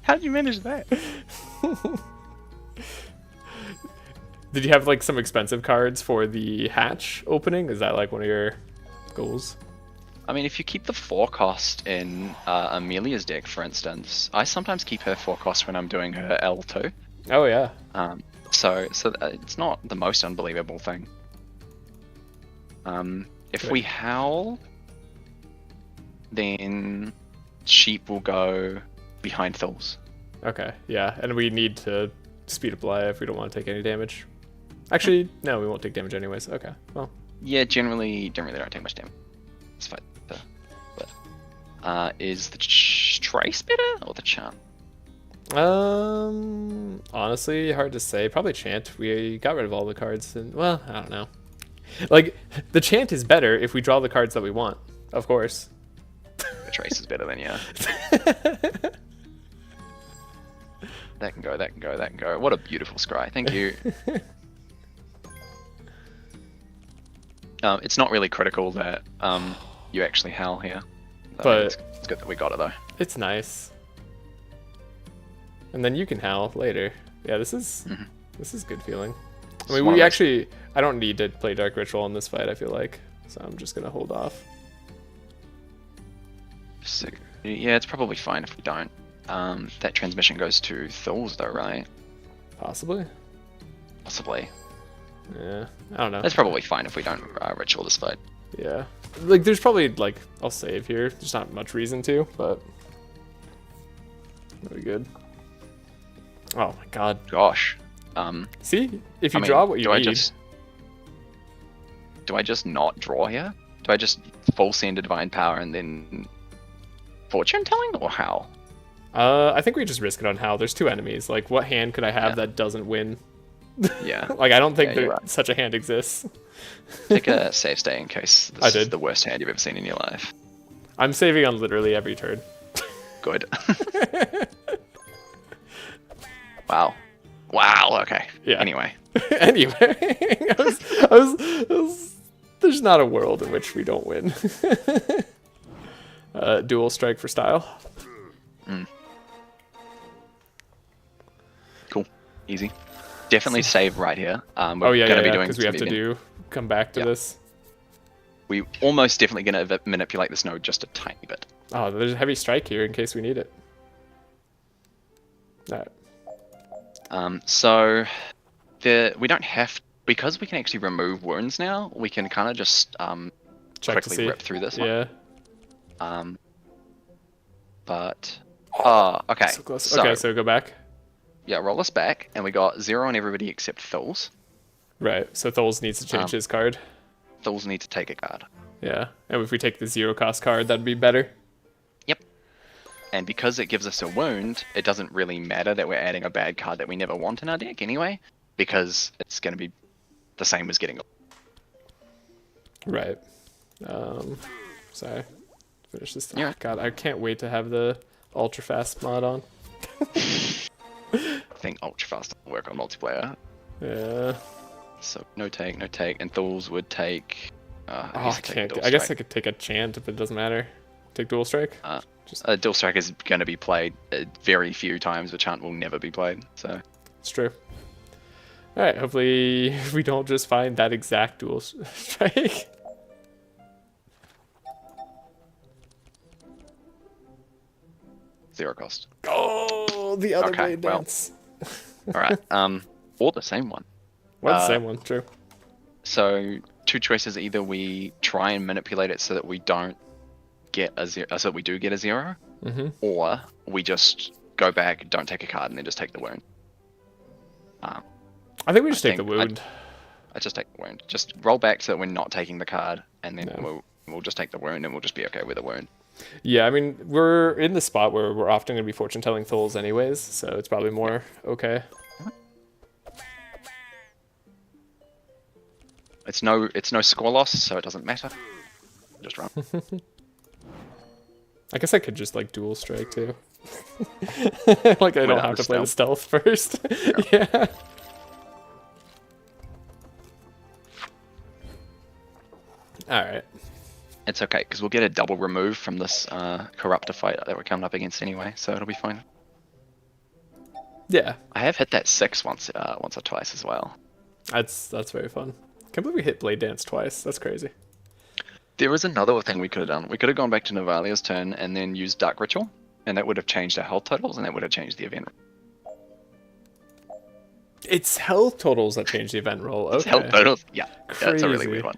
How did you manage that? Did you have like some expensive cards for the hatch opening? Is that like one of your goals? I mean, if you keep the 4 cost in Amelia's deck, for instance, I sometimes keep her 4 cost when I'm doing her L2. Oh, yeah. So it's not the most unbelievable thing. If we howl, then sheep will go behind Thuls. Okay, yeah. And we need to speed up Laia if we don't want to take any damage. Actually, no, we won't take damage anyways. Okay, well. Yeah, generally don't take much damage. It's fine. But is the Trace better or the Charm? Honestly, hard to say. Probably Chant. We got rid of all the cards, and well, I don't know. Like, the Chant is better if we draw the cards that we want, of course. The Trace is better than yeah. That can go. That can go. That can go. What a beautiful scry. Thank you. It's not really critical that you actually howl here. But it's good that we got it though. It's nice. And then you can howl later. Yeah, this is good feeling. I mean, we actually, I don't need to play Dark Ritual in this fight, I feel like. So I'm just gonna hold off. Yeah, it's probably fine if we don't. That transmission goes to Thuls though, right? Possibly. Possibly. Yeah, I don't know. That's probably fine if we don't ritual this fight. Yeah. Like, there's probably, like, I'll save here. There's not much reason to, but... That'll be good. Oh my god. Gosh. See? If you draw what you need... do I just not draw here? Do I just full send a Divine Power and then Fortune Telling, or how? I think we just risk it on how. There's 2 enemies. Like, what hand could I have that doesn't win? Yeah. Like, I don't think you're right. such a hand exists. Take a safe stay in case I this is did. the worst hand you've ever seen in your life. I'm saving on literally every turn. Good. Wow. Wow, okay. Yeah. Anyway. Anyway, there's not a world in which we don't win. Dual strike for style. Cool. Easy. Definitely save right here. We're gonna be doing because we have to come back to this. We almost definitely gonna manipulate this node just a tiny bit. Oh, there's a heavy strike here in case we need it. Alright. So we don't have, because we can actually remove wounds now. We can kind of just Check to quickly see. rip through this Yeah. one. But okay. So close. Okay, so go back. Yeah, roll us back, and we got 0 on everybody except Thul's. Right. So Tholes needs to change his card. Thul's need to take a card. Yeah. And if we take the 0 cost card, that'd be better. Yep. And because it gives us a wound, it doesn't really matter that we're adding a bad card that we never want in our deck anyway, because it's going to be the same as getting a... Right. Sorry. Finish this. Yeah. God, I can't wait to have the ultra fast mod on. I think ultra fast doesn't work on multiplayer. Yeah. So no take, and Thul's would take... I can't. I guess I could take a chant if it doesn't matter. Take dual strike. Dual strike is going to be played very few times. The chant will never be played. So It's true. All right. Hopefully we don't just find that exact dual strike. zero cost. Oh, the other Okay, blade well. dance. All right. Or the same one. Well, the same one. True. So 2 choices: either we try and manipulate it so that we don't get a 0, so that we do get a 0, or we just go back, don't take a card, and then just take the wound. I think we just take the wound. I just take the wound. Just roll back so that we're not taking the card, and then we'll just take the wound, and we'll just be okay with the wound. Yeah, I mean, we're in the spot where we're often going to be fortune telling Tholes anyways, so it's probably more okay. It's no score loss, so it doesn't matter. Just run. I guess I could just like dual strike too. Like I don't have to play the stealth first. Yeah. All right. It's okay because we'll get a double remove from this corruptor fight that we're coming up against anyway, so it'll be fine. Yeah. I have hit that 6 once or twice as well. That's very fun. Can't believe we hit blade dance twice. That's crazy. There was another thing we could have done. We could have gone back to Navalia's turn and then used Dark Ritual, and that would have changed our health totals, and that would have changed the event. It's health totals that change the event roll. Okay. It's health totals? Yeah. That's a really Crazy. weird one.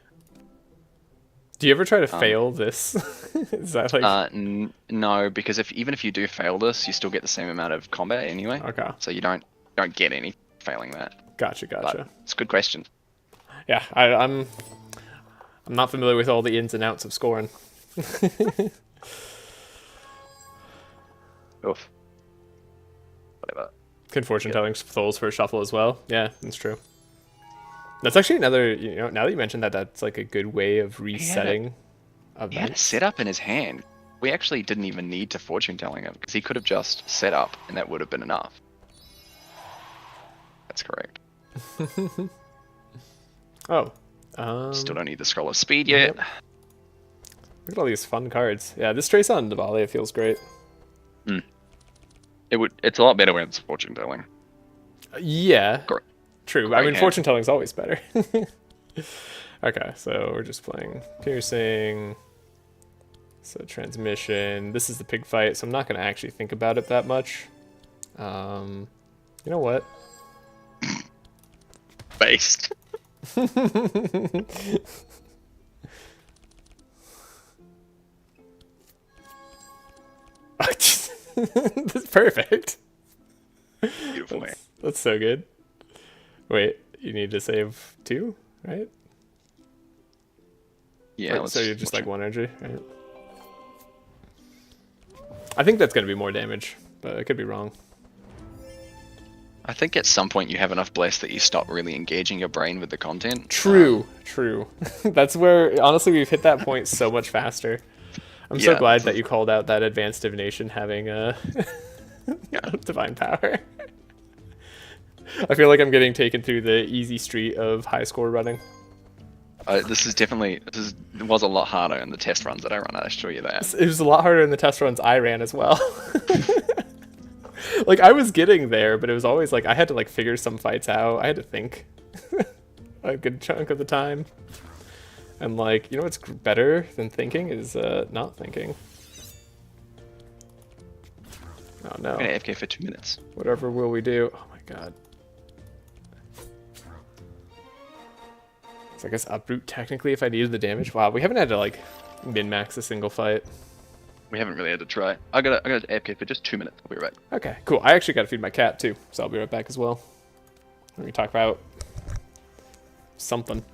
Do you ever try to fail this? Is that like... No, because even if you do fail this, you still get the same amount of combat anyway. Okay. So you don't get any failing that. Gotcha. But it's a good question. Yeah, I'm not familiar with all the ins and outs of scoring. Oof. Whatever. Can fortune telling Tholes for a shuffle as well. Yeah, that's true. That's actually another, now that you mentioned that, that's like a good way of resetting events. He had a setup in his hand. We actually didn't even need to fortune telling him, because he could have just set up, and that would have been enough. That's correct. Oh. Still don't need the Scroll of Speed yet. Yep. Look at all these fun cards. Yeah, this Trace on Navalia feels great. It's a lot better when it's fortune telling. Yeah. Correct. True. I mean, fortune telling is always better. Okay, so we're just playing piercing. So transmission. This is the pig fight, so I'm not going to actually think about it that much. You know what? Based. That's perfect. Beautiful man. That's so good. Wait, you need to save 2, right? Yeah. Right, so you're just like 1 energy. Right. I think that's gonna be more damage, but I could be wrong. I think at some point you have enough bless that you stop really engaging your brain with the content. True. That's where honestly we've hit that point so much faster. I'm so glad that you called out that advanced divination having divine power. I feel like I'm getting taken through the easy street of high score running. It was a lot harder in the test runs that I run, I assure you that. It was a lot harder in the test runs I ran as well. Like, I was getting there, but it was always like I had to like figure some fights out. I had to think a good chunk of the time. And like, you know what's better than thinking is not thinking. Oh no. I'm gonna AFK for 2 minutes. Whatever will we do? Oh my god. So I guess uproot technically if I needed the damage. Wow, we haven't had to like min-max a single fight. We haven't really had to try. I gotta AFK for just 2 minutes. I'll be right. Okay, cool. I actually gotta feed my cat too, so I'll be right back as well. Let me talk about something.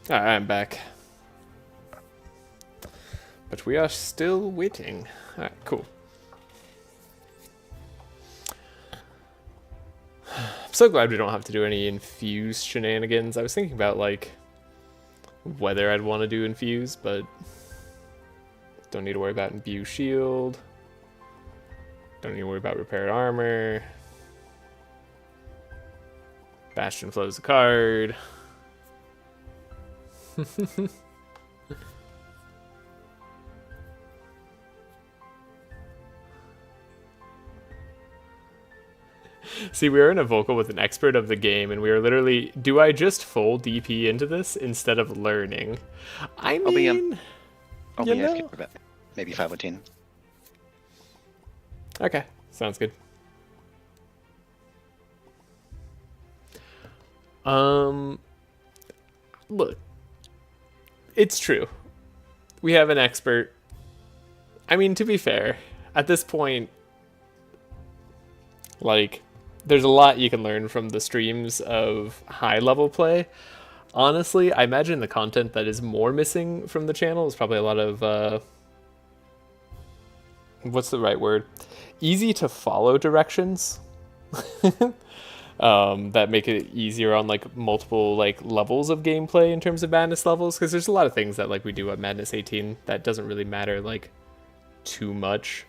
Alright, I'm back. But we are still waiting. Alright, cool. I'm so glad we don't have to do any infused shenanigans. I was thinking about, like, whether I'd want to do infuse, but don't need to worry about imbue shield. Don't need to worry about repaired armor. Bastion flows a card. See, we were in a vocal with an expert of the game, and we were literally, do I just full DP into this instead of learning? I mean, I'll be AFK for about maybe 5 or 10. Okay, sounds good. Look, it's true. We have an expert. I mean, to be fair, at this point, like, there's a lot you can learn from the streams of high-level play. Honestly, I imagine the content that is more missing from the channel is probably a lot of, what's the right word? Easy-to-follow directions. That make it easier on like multiple like levels of gameplay in terms of madness levels, because there's a lot of things that like we do at madness 18 that doesn't really matter like too much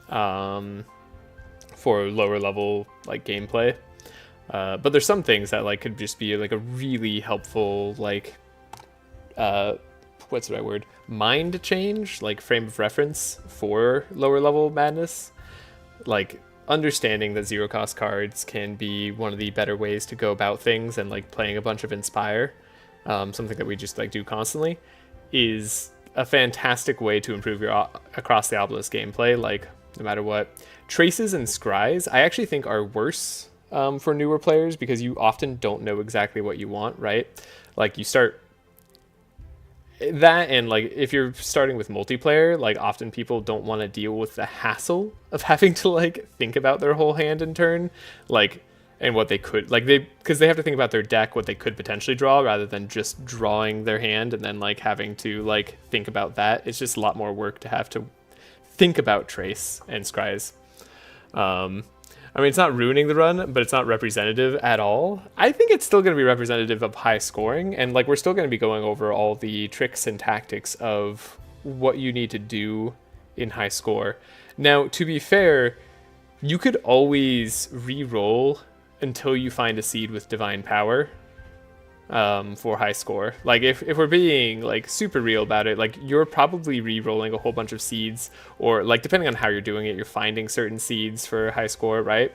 for lower level like gameplay, but there's some things that like could just be like a really helpful like what's the right word, mind change, like frame of reference for lower level madness. Like understanding that zero cost cards can be one of the better ways to go about things, and like playing a bunch of Inspire, something that we just like do constantly, is a fantastic way to improve your across the Obelisk gameplay. Like no matter what, traces and scries I actually think are worse for newer players, because you often don't know exactly what you want, right? Like you start that, and like if you're starting with multiplayer, like often people don't want to deal with the hassle of having to like think about their whole hand and turn. Like and what they could, like, because they have to think about their deck, what they could potentially draw, rather than just drawing their hand and then like having to like think about that. It's just a lot more work to have to think about Trace and Scries. I mean, it's not ruining the run, but it's not representative at all. I think it's still going to be representative of high scoring, and like we're still going to be going over all the tricks and tactics of what you need to do in high score. Now, to be fair, you could always re-roll until you find a seed with divine power for high score. Like if we're being like super real about it, like you're probably re-rolling a whole bunch of seeds, or like depending on how you're doing it, you're finding certain seeds for high score, right?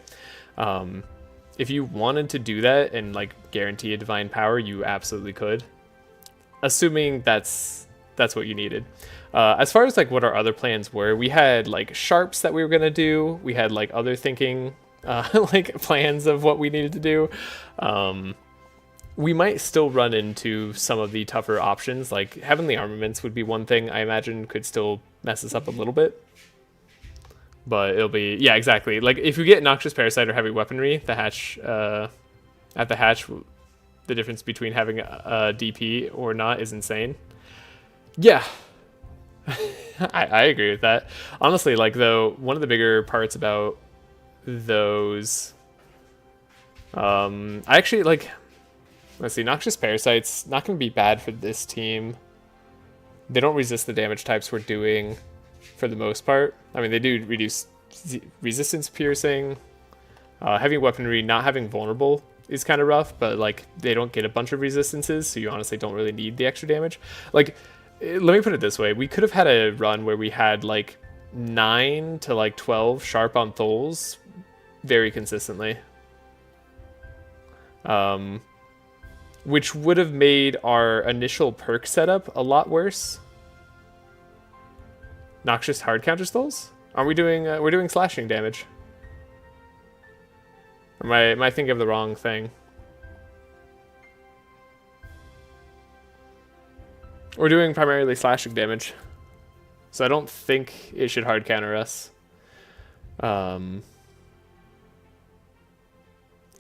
If you wanted to do that and like guarantee a divine power, you absolutely could, assuming that's what you needed. As far as like what our other plans were, we had like sharps that we were gonna do. We had like other thinking like plans of what we needed to do. We might still run into some of the tougher options, like Heavenly Armaments would be one thing I imagine could still mess us up a little bit. But it'll be, yeah, exactly. Like if you get Noxious Parasite or Heavy Weaponry, the hatch, at the hatch, the difference between having a DP or not is insane. Yeah, I agree with that. Honestly, like though, one of the bigger parts about those, I actually like, let's see, Noxious Parasite's not going to be bad for this team. They don't resist the damage types we're doing for the most part. I mean, they do reduce resistance piercing. Heavy Weaponry not having vulnerable is kind of rough, but like they don't get a bunch of resistances, so you honestly don't really need the extra damage. Like, let me put it this way. We could have had a run where we had like 9 to like 12 sharp on Tholes very consistently. Which would have made our initial perk setup a lot worse. Noxious hard counter Tholes? Are we doing? We're doing slashing damage. Or am I thinking of the wrong thing? We're doing primarily slashing damage, so I don't think it should hard counter us.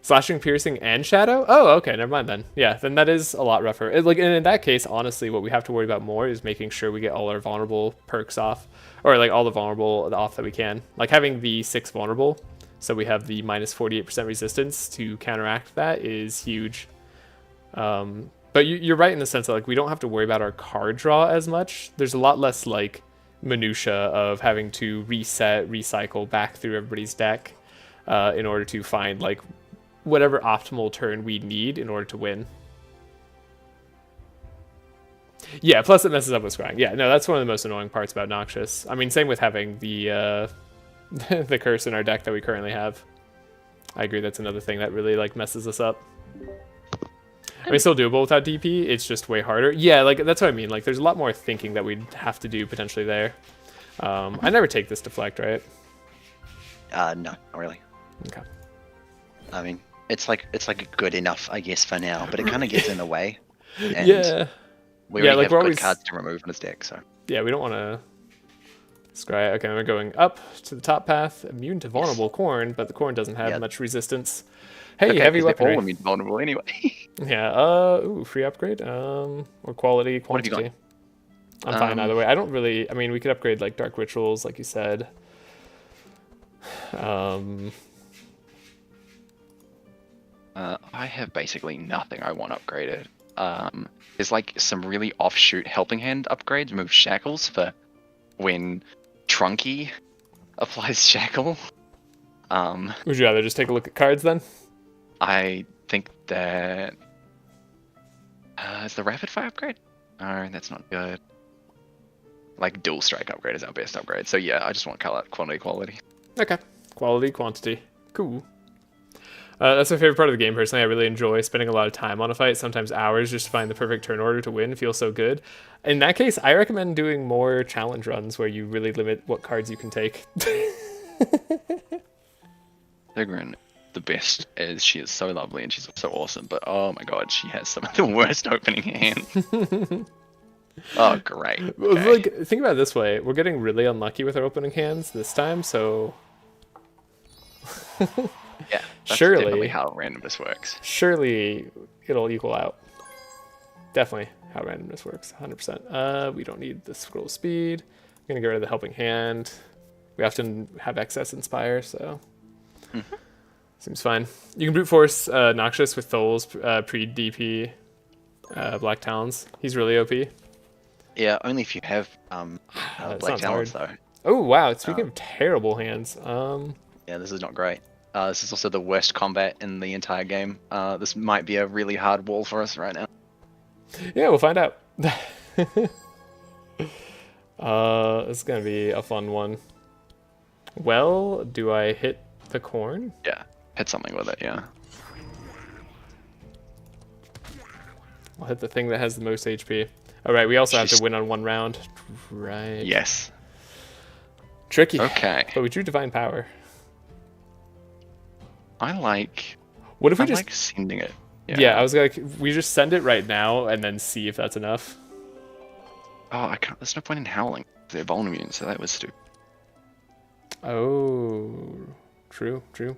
Slashing, piercing, and shadow? Oh, okay, never mind then. Yeah, then that is a lot rougher. And in that case, honestly, what we have to worry about more is making sure we get all our vulnerable perks off, or like all the vulnerable off that we can. Like having the 6 vulnerable, so we have the minus 48% resistance to counteract that is huge. But you're right in the sense that like we don't have to worry about our card draw as much. There's a lot less like minutia of having to reset, recycle back through everybody's deck in order to find like whatever optimal turn we need in order to win. Yeah, plus it messes up with scrying. Yeah, no, that's one of the most annoying parts about Noxious. I mean, same with having the the curse in our deck that we currently have. I agree, that's another thing that really like messes us up. I mean, still doable without DP, it's just way harder. Yeah, like that's what I mean. Like there's a lot more thinking that we'd have to do potentially there. I never take this deflect, right? No, not really. Okay. I mean, it's like good enough, I guess, for now, but it kind of gets in the way. And Yeah. we already have we're good always... cards to remove in his deck, so. Yeah, we don't want to scry. Okay, we're going up to the top path. Immune to vulnerable corn, but the corn doesn't have much resistance. Hey, Okay, They're heavy all weaponry. immune vulnerable anyway. Yeah. Ooh, free upgrade. Or quality, What have you quantity. I'm fine either way. I don't really. I mean, we could upgrade like dark rituals, like you said. I have basically nothing I want upgraded. There's like some really offshoot helping hand upgrades. Remove shackles for when Trunky applies shackle. Would you rather just take a look at cards then? I think that is the rapid fire upgrade. No, that's not good. Like dual strike upgrade is our best upgrade. So yeah, I just want color quality. Okay. Quality, quantity. Cool. That's my favorite part of the game, personally. I really enjoy spending a lot of time on a fight, sometimes hours, just to find the perfect turn order to win. It feels so good. In that case, I recommend doing more challenge runs where you really limit what cards you can take. Thigrin, the best, as she is so lovely and she's so awesome, but oh my god, she has some of the worst opening hands. Oh, great. Okay. Like, think about it this way. We're getting really unlucky with our opening hands this time, so... Yeah, that's Surely. definitely how randomness works. Surely it'll equal out. Definitely how randomness works, 100%. We don't need the scroll speed. I'm gonna get rid of the helping hand. We often have excess inspire, so seems fine. You can brute force Noxious with Thol's pre-DP Black Talons. He's really OP. Yeah, only if you have That Black sounds Talons, hard. though. Oh wow! Speaking of terrible hands, Yeah, this is not great. This is also the worst combat in the entire game. This might be a really hard wall for us right now. yeah, we'll find out. It's gonna be a fun one. Well, do I hit the corn? Yeah, hit something with it, yeah. I'll hit the thing that has the most HP. All right, we also have to Jeez. win on one round. Right. Yes. Tricky. Okay. But we drew divine power. I like What if we just? like sending it. Yeah, I was like, we just send it right now and then see if that's enough. Oh, I can't. There's no point in howling. They're vulnerable, so that was stupid. Oh, true, true.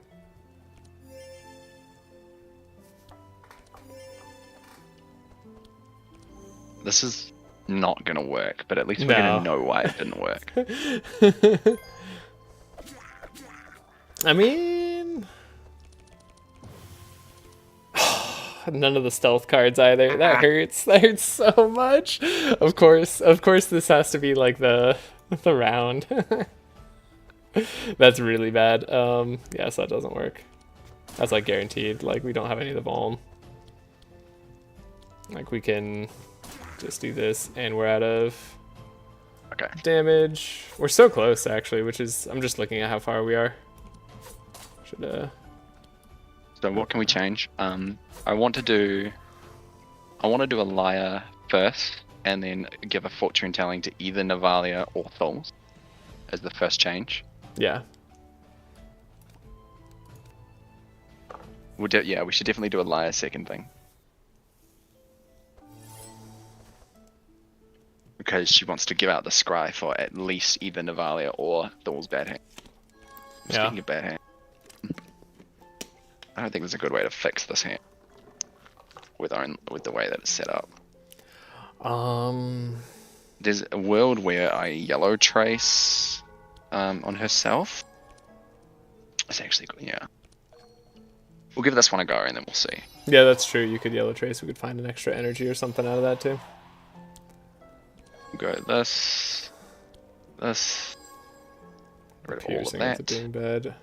This is not gonna work, but at least we're No. gonna know why it didn't work. I mean, none of the stealth cards either. That hurts. That hurts so much. Of course, this has to be like the round. That's really bad. Yeah, so that doesn't work. That's like guaranteed. Like we don't have any of the Vuln. Like we can just do this, and we're out of Okay. damage. We're so close actually, which is I'm just looking at how far we are. Should So what can we change? I want to do a Laia first, and then give a fortune telling to either Navalia or Thols as the first change. yeah. Yeah, we should definitely do a Laia second thing. Because she wants to give out the scry for at least either Navalia or Thor's bad hand. Yeah. Speaking of bad hand, I don't think there's a good way to fix this hand with the way that it's set up. There's a world where I yellow trace on herself. It's actually good, yeah. We'll give this one a go and then we'll see. Yeah, that's true. You could yellow trace. We could find an extra energy or something out of that too. Go this. Get rid of all of Piercing ends up that. being bad.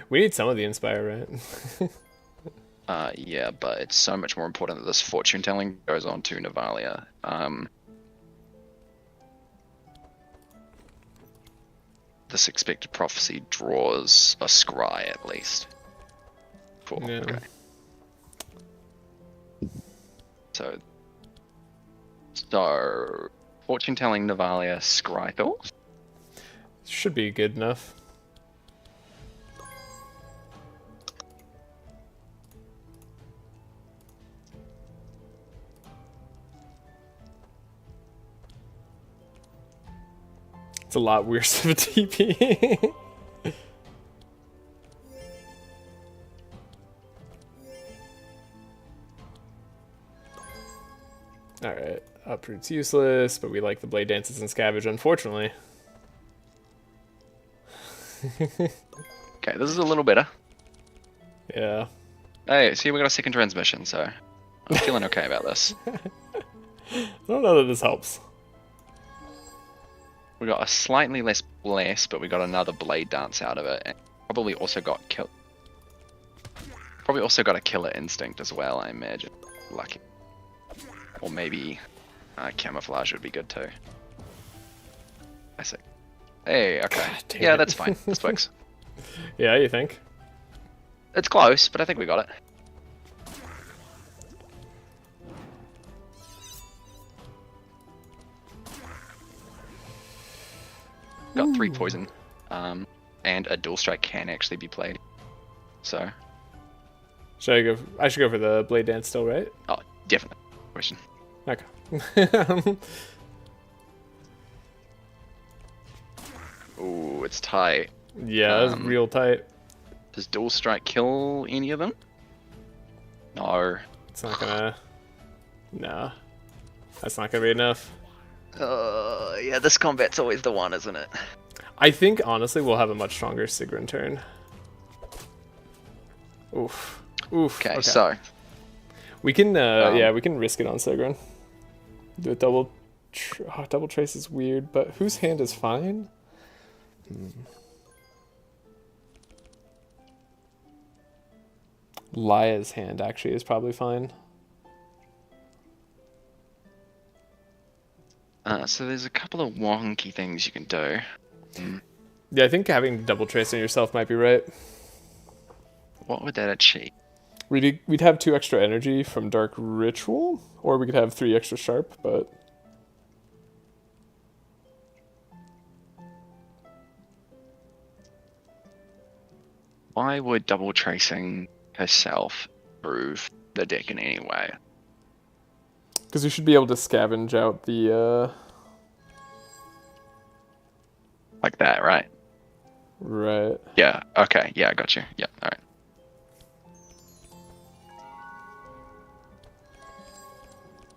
We need some of the inspire, right? Yeah, but it's so much more important that this fortune telling goes on to Navalia. This expected prophecy draws a scry at least. Cool. Yeah. Okay. So fortune telling Navalia scry thoughts. Should be good enough. It's a lot worse of a TP. Alright, uproot's useless, but we like the blade dances and scavenge, unfortunately. Okay, this is a little better. Yeah. Hey, see, we got a second transmission, so I'm feeling okay about this. I don't know that this helps. We got a slightly less bless, but we got another blade dance out of it, and probably also got Probably also got a killer instinct as well, I imagine. Lucky. Or maybe camouflage would be good too. I see. Hey, okay. damn Yeah, it. that's fine. This works. Yeah, you think? It's close, but I think we got it. Got 3 poison. And a dual strike can actually be played. So, Should I go? I should go for the blade dance still, right? oh, definitely. Question. Okay. Ooh, it's tight. Yeah, that's real tight. Does Dual Strike kill any of them? No. It's not gonna. Nah. That's not gonna be enough. Yeah, this combat's always the one, isn't it? I think, honestly, we'll have a much stronger Sigrun turn. Oof. Oof. Okay, so. We can, yeah, we can risk it on Sigrun. Do a double... double trace is weird, but whose hand is fine? Laia's hand, actually, is probably fine. So there's a couple of wonky things you can do. Yeah, I think having double trace on yourself might be right. What would that achieve? We'd have 2 extra energy from Dark Ritual, or we could have 3 extra sharp, but... Why would double tracing herself improve the deck in any way? Because we should be able to scavenge out the, Like that, right? Right. Yeah, okay, yeah, I got you. Yeah, alright.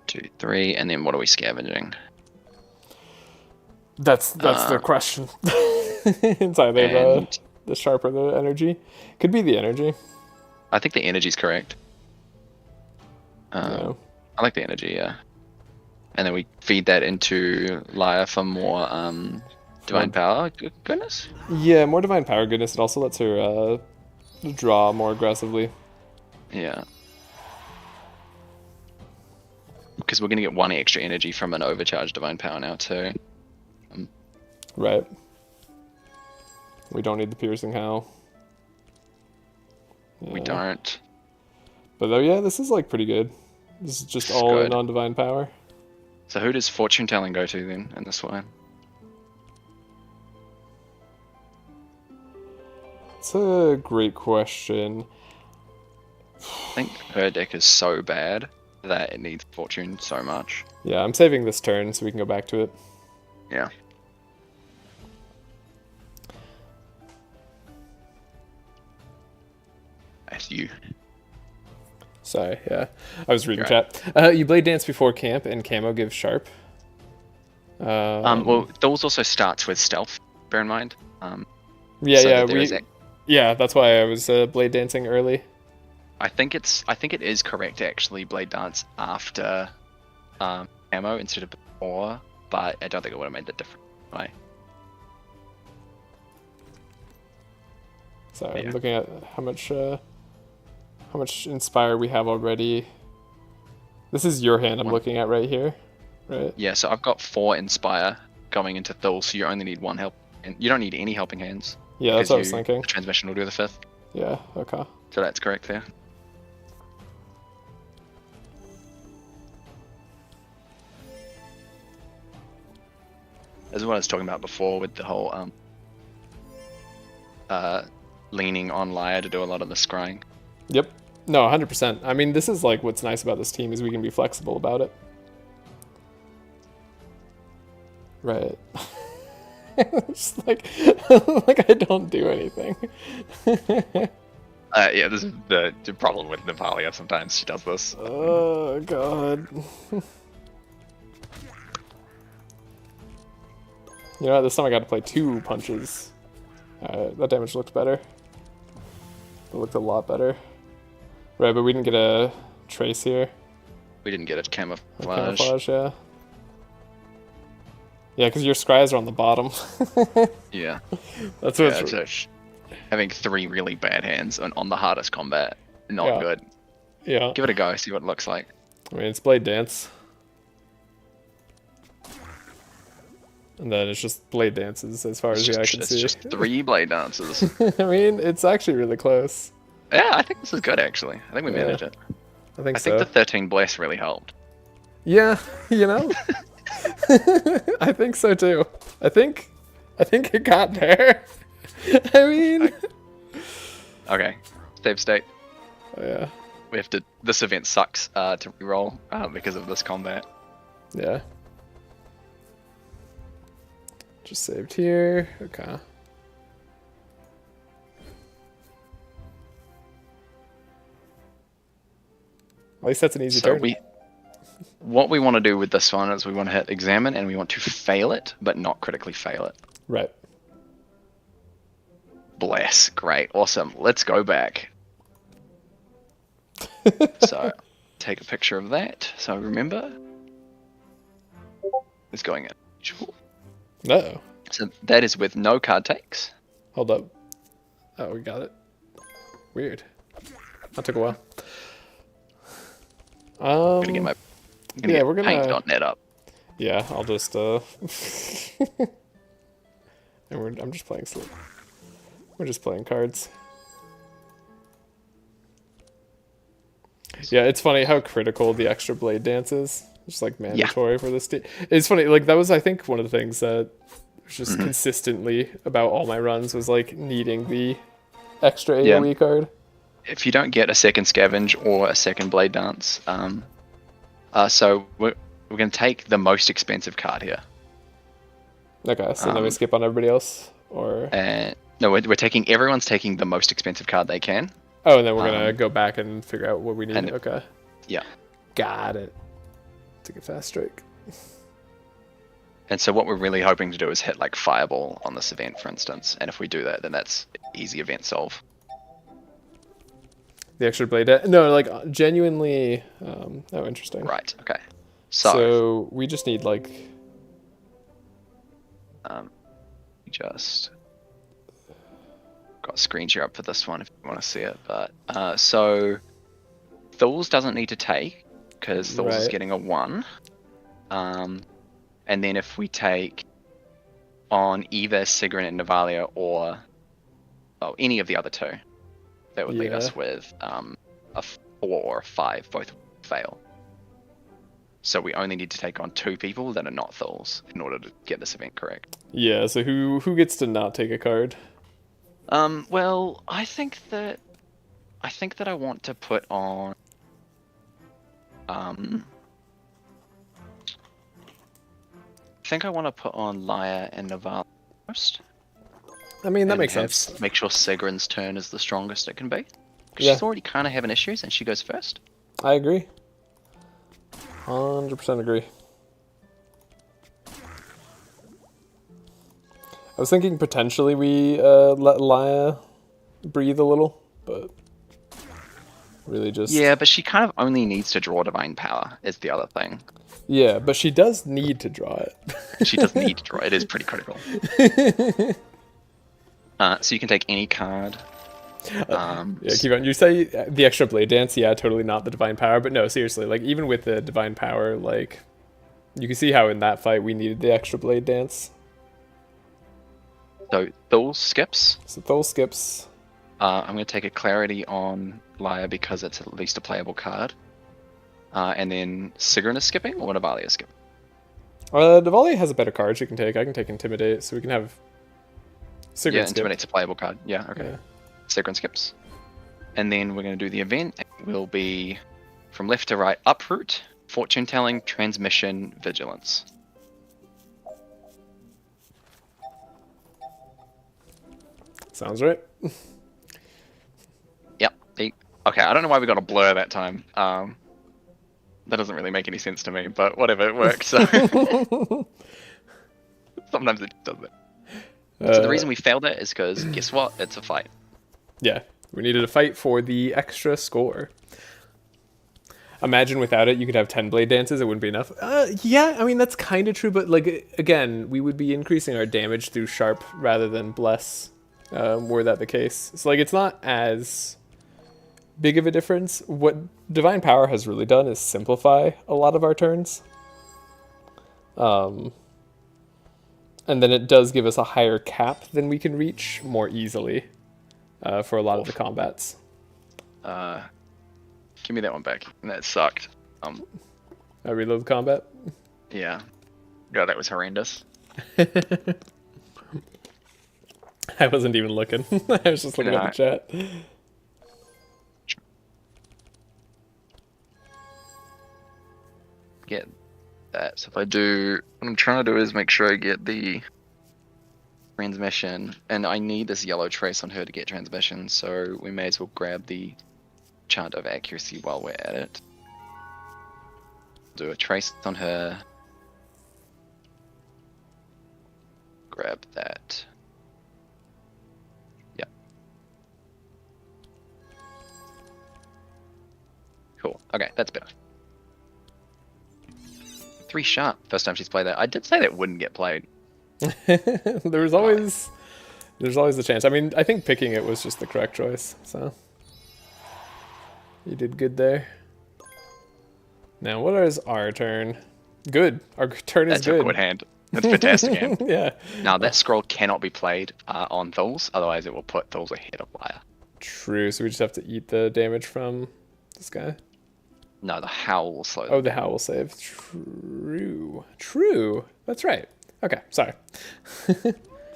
Two, three, and then what are we scavenging? That's the question. It's either the sharp or the energy. Could be the energy. I think the energy's correct. No. I like the energy, yeah. And then we feed that into Laia for more divine power goodness? Yeah, more divine power goodness. It also lets her draw more aggressively. Yeah. Because we're going to get 1 extra energy from an overcharged divine power now too. Right. We don't need the piercing howl. We don't. But though, yeah, this is like pretty good. This is just all in on divine power. So who does fortune telling go to then in this one? It's a great question. I think her deck is so bad that it needs fortune so much. Yeah, I'm saving this turn so we can go back to it. Yeah. That's you. Sorry, yeah. I was reading You're chat. You blade dance before camp and camo gives sharp. Well, those also starts with stealth, bear in mind. Yeah, so yeah, yeah, that's why I was blade dancing early. I think it is correct to actually blade dance after ammo instead of before, but I don't think it would have made that difference. Right. So Yeah. I'm looking at how much inspire we have already. This is your hand I'm looking at right here, right? Yeah, so I've got 4 inspire going into Thul, so you only need 1 help, and you don't need any helping hands. Yeah, that's what I was because thinking. The transmission will do the 5th, Yeah, okay. so that's correct there. This is what I was talking about before with the whole leaning on Laia to do a lot of the scrying. Yep. No, 100%. I mean, this is like what's nice about this team is we can be flexible about it. Right. It's like I don't do anything. Yeah, this is the problem with Navalia. Sometimes she does this. Oh god. You know what, this time I got to play 2 punches. That damage looked better. It looked a lot better. Right, but we didn't get a trace here. We didn't get a camouflage. Camouflage, yeah. Yeah, because your scries are on the bottom. Yeah. That's what having 3 really bad hands on the hardest combat. Not good. Yeah. Give it a go, see what it looks like. I mean, it's blade dance. And then it's just blade dances as far as I can see. It's just 3 blade dances. I mean, it's actually really close. Yeah, I think this is good actually. I think we managed it. I think I so. think the 13 bless really helped. Yeah, you know? I think so too. I think it got there. I mean... Okay, save state. Oh, yeah. We have to... This event sucks to reroll because of this combat. Yeah. Just saved here. Okay. At least that's an easy So turn. what we want to do with this one is we want to hit examine and we want to fail it, but not critically fail it. Right. Bless. Great. Awesome. Let's go back. So take a picture of that. So remember, it's going in. Uh-oh. So that is with no card takes. Hold up. Oh, we got it. Weird. That took a while. I'm gonna get my we're gonna paint.net up. Yeah, I'll just and I'm just playing slow. We're just playing cards. Yeah, it's funny how critical the extra blade dance is. It's like mandatory for this team. It's funny, like that was I think one of the things that was just consistently about all my runs was like needing the extra AoE card. If you don't get a second scavenge or a second blade dance, so we're gonna take the most expensive card here. Okay, so then we skip on everybody else, or no, everyone's taking the most expensive card they can. Oh, and then we're gonna go back and figure out what we need. Okay. Yeah. Got it. Take a fast strike. And so what we're really hoping to do is hit like Fireball on this event, for instance. And if we do that, then that's easy event solve. The extra blade. No, like genuinely. Oh, interesting. Right. Okay. So we just need like. Just got a screen share up for this one if you want to see it. But so Thul's doesn't need to take because Thul's is getting a 1. And then if we take on either Sigrun and Navalia or any of the other two, that would leave us with a 4 or a 5, both fail. So we only need to take on 2 people that are not Thuls in order to get this event correct. Yeah, so who gets to not take a card? Well, I think that I want to put on I think I want to put on Laia and Nava first. I mean, that makes sense. Make sure Sigrun's turn is the strongest it can be. Because she's already kind of having issues and she goes first. I agree. 100% agree. I was thinking potentially we let Laia breathe a little, but really just... Yeah, but she kind of only needs to draw Divine Power, is the other thing. Yeah, but she does need to draw it. She does need to draw it. It is pretty critical. So you can take any card. Yeah, keep on. You say the extra blade dance, yeah, totally not the Divine Power, but no, seriously, like even with the Divine Power, like you can see how in that fight we needed the extra blade dance. So Thul skips. So Thul skips. I'm going to take a Clarity on Laia because it's at least a playable card. And then Sigrun is skipping, or Navalia is skipping? Navalia has a better card she can take. I can take Intimidate, so we can have Sigrun skip. Intimidate's a playable card. Yeah, okay. Yeah. Sigrun skips. And then we're going to do the event. It will be from left to right, Uproot, Fortune Telling, Transmission, Vigilance. Sounds right. Yep. Okay, I don't know why we got a blur that time. That doesn't really make any sense to me, but whatever, it works. So. Sometimes it doesn't. So the reason we failed it is because, guess what? It's a fight. Yeah, we needed a fight for the extra score. Imagine without it, you could have 10 blade dances. It wouldn't be enough. Yeah, I mean, that's kind of true. But, like, again, we would be increasing our damage through Sharp rather than Bless, were that the case. So, like, it's not as big of a difference. What Divine Power has really done is simplify a lot of our turns. And then it does give us a higher cap than we can reach more easily for a lot of the combats. Give me that one back. That sucked. I reload the combat? Yeah. God, that was horrendous. I wasn't even looking. I was just looking at the chat. Get that. So if I do, what I'm trying to do is make sure I get the transmission, and I need this yellow trace on her to get transmission, so we may as well grab the chant of accuracy while we're at it. Do a trace on her. Grab that. Yep. Cool. Okay, that's better. 3 sharp. First time she's played that. I did say that wouldn't get played. there's always a chance. I mean, I think picking it was just the correct choice. So you did good there. Now, what is our turn? Good. Our turn is That's good. a good hand. That's a fantastic hand. Yeah. Now, that scroll cannot be played on Thuls, otherwise it will put Thuls ahead of Laia. True. So we just have to eat the damage from this guy. No, the Howl will slow them Oh, the down. Howl will save. True. True. That's right. Okay. Sorry.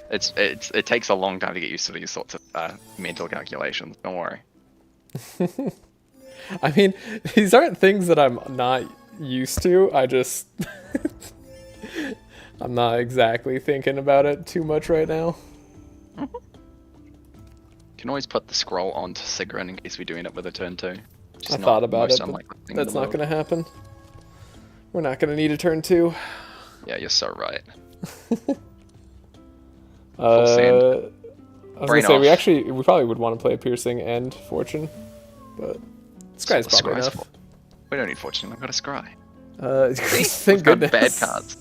It takes a long time to get used to these sorts of mental calculations. Don't worry. I mean, these aren't things that I'm not used to. I just... I'm not exactly thinking about it too much right now. You can always put the scroll onto Sigrun in case we do end up with a turn 2. I thought about it, but that's not going to happen. We're not going to need a turn 2. Yeah, you're so right. I was Brain going to say, off. we probably would want to play Piercing and Fortune, but Scry's probably Scry's enough. full. We don't need Fortune, I've got a Scry. Thank We've got goodness. bad cards.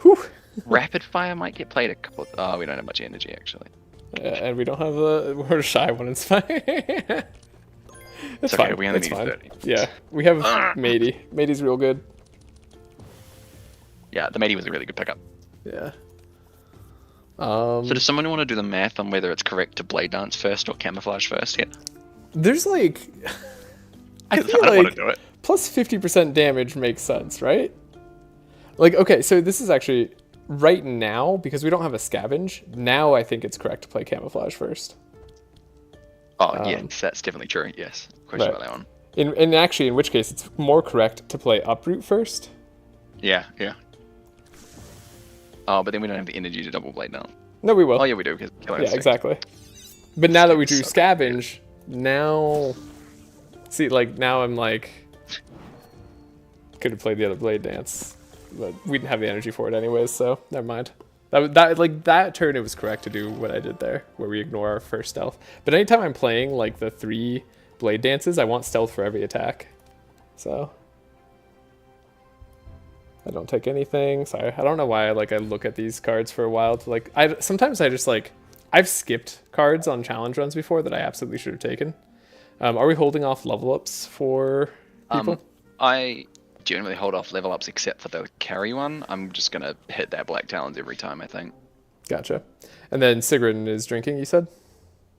Whew. Rapid Fire might get played a couple... Oh, we don't have much energy, actually. And we don't have we're shy one, it's fine. It's okay, fine. we only it's need fine. 30. Yeah, we have Matey. Matey's real good. Yeah, the Matey was a really good pickup. Yeah. So does someone want to do the math on whether it's correct to Blade Dance first or Camouflage first yet? There's like... I feel I don't want like to do it. plus 50% damage makes sense, right? Like, okay, so this is actually... Right now, because we don't have a scavenge, now I think it's correct to play Camouflage first. Oh, yes, that's definitely true, yes. Question about that one. And actually, in which case, it's more correct to play Uproot first. Yeah. Oh, but then we don't have the energy to double Blade Dance. No, we will. Oh, yeah, we do, because Killer Yeah, Instinct. exactly. But now that we do So scavenge, now... See, like, now I'm like... Could have played the other Blade Dance. But we didn't have the energy for it anyways, so never mind. That turn, it was correct to do what I did there, where we ignore our first stealth. But anytime I'm playing, like, the 3 Blade Dances, I want stealth for every attack. So... I don't take anything. Sorry, I don't know why I look at these cards for a while to sometimes I just I've skipped cards on challenge runs before that I absolutely should have taken. Are we holding off level ups for people? I generally hold off level ups except for the carry one. I'm just gonna hit that Black Talons every time, I think. Gotcha. And then Sigrun is drinking, you said?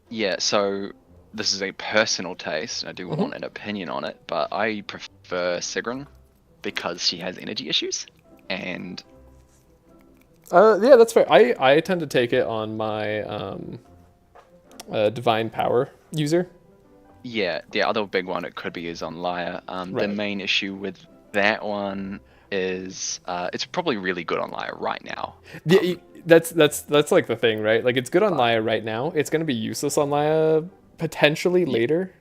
Yeah, so this is a personal taste. I do want an opinion on it, but I prefer Sigrun because she has energy issues, and yeah, that's fair. I tend to take it on my divine power user. yeah, the other big one it could be is on Laia. The Right. main issue with that one is it's probably really good on Laia right now. Yeah, that's like the thing, right? Like it's good on Laia right now. It's going to be useless on Laia potentially later.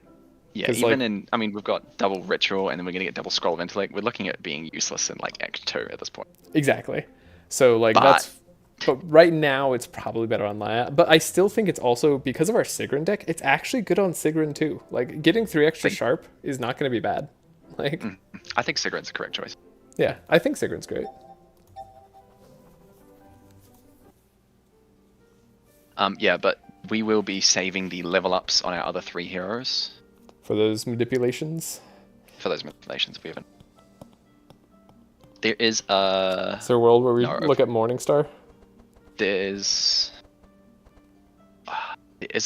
Yeah, 'Cause, even like- in, I mean, we've got double Ritual, and then we're going to get double Scroll of Intellect. We're looking at being useless in, like, Act 2 at this point. Exactly. So, like, But but right now, it's probably better on Laia. But I still think it's also, because of our Sigrun deck, it's actually good on Sigrun, too. Like, getting 3 extra sharp is not going to be bad. Like, I think Sigrun's the correct choice. yeah, I think Sigrun's great. Yeah, but we will be saving the level ups on our other 3 heroes For those manipulations. for those manipulations we haven't. There is a... Is there a world where we No, look at Morningstar? There's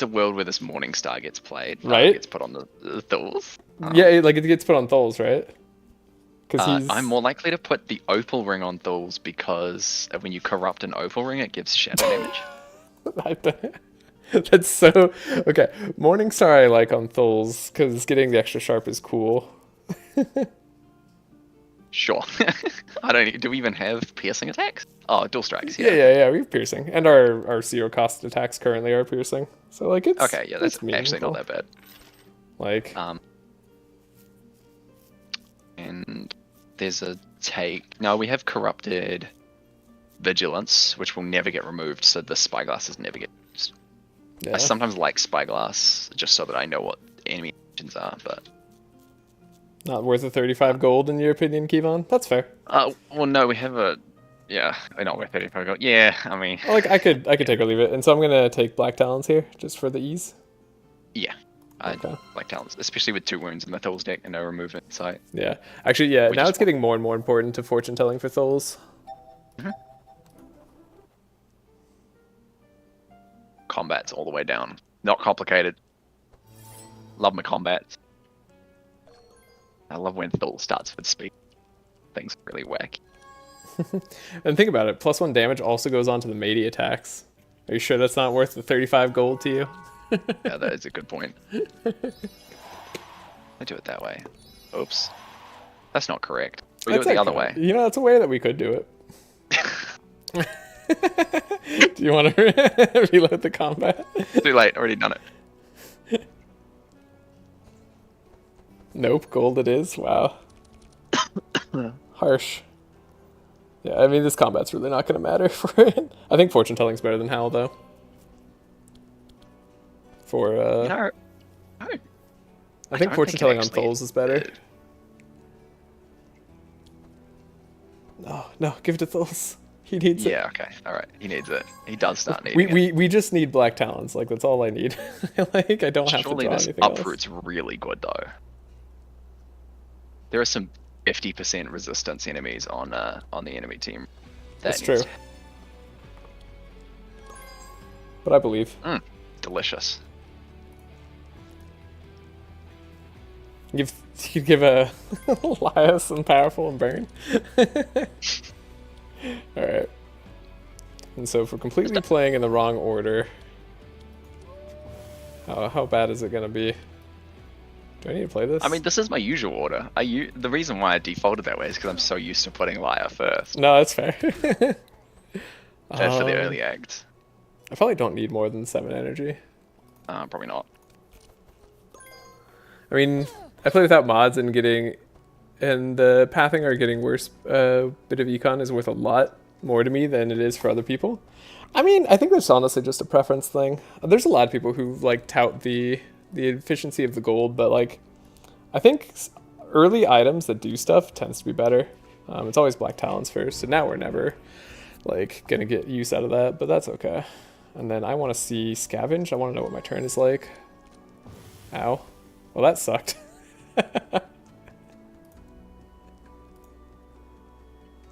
a world where this Morning Star gets played. Right. Gets put on the Thuls. Yeah, it gets put on Thuls, right? Because I'm more likely to put the Opal Ring on Thuls because when you corrupt an Opal Ring, it gives shadow damage. That's so... Okay, Morningstar I like on Thuls, because getting the extra sharp is cool. Sure. I don't. Do we even have piercing attacks? Oh, dual strikes. Yeah, we have piercing. And our zero cost attacks currently are piercing. So, like, it's... Okay, yeah, that's it's actually meaningful. not that bad. Like... And there's a take. No, we have corrupted vigilance, which will never get removed, so the spyglasses never get used. Yeah. I sometimes like spyglass just so that I know what enemy actions are, but Not worth a 35 gold in your opinion, Kevon? That's fair. well, no, we have a we're not worth 35 gold. Yeah, I mean, Like I could take or leave it, and so I'm gonna take Black Talons here just for the ease. yeah, I Okay. like talents, especially with 2 wounds in the Thul's deck and no removal in sight. Yeah, actually, yeah. We Now just it's getting more and more important to fortune telling for Thuls. Combat's all the way down. Not complicated. Love my combats. I love when Thul starts with speed. Things really whack. And think about it, +1 damage also goes on to the melee attacks. Are you sure that's not worth the 35 gold to you? Yeah, that is a good point. I do it that way. Oops. That's not correct. We do it That's the other okay. way. You know, that's a way that we could do it. Do you want to reload the combat? Too late, already done it. Nope, gold it is. Wow. Harsh. Yeah, I mean, this combat's really not going to matter for it. I think fortune telling's better than Howl, though. For, No, I I think don't fortune think it telling on actually Thuls is better. did. No, no, give it to Thuls. He needs it. Yeah, okay, alright. He needs it. He does start needing it. We just need Black Talons. Like, that's all I need. Like, I don't have Surely to draw this anything else. uproot's really good though. There are some 50% resistance enemies on the enemy team. That's needs true. But I believe. Delicious. You could give a Laia some powerful and burn. Alright. And so for completely playing in the wrong order, how bad is it going to be? Do I need to play this? I mean, this is my usual order. The reason why I defaulted that way is because I'm so used to putting Laia first. No, that's fair. For the early act. I probably don't need more than 7 energy. Probably not. I mean, I play without mods and the pathing are getting worse. Bit of econ is worth a lot more to me than it is for other people. I mean, I think that's honestly just a preference thing. There's a lot of people who like tout the efficiency of the gold, but like, I think early items that do stuff tends to be better. It's always Black Talons first, and now we're never like gonna get use out of that, but that's okay. And then I want to see Scavenge. I want to know what my turn is like. Ow. Well, that sucked.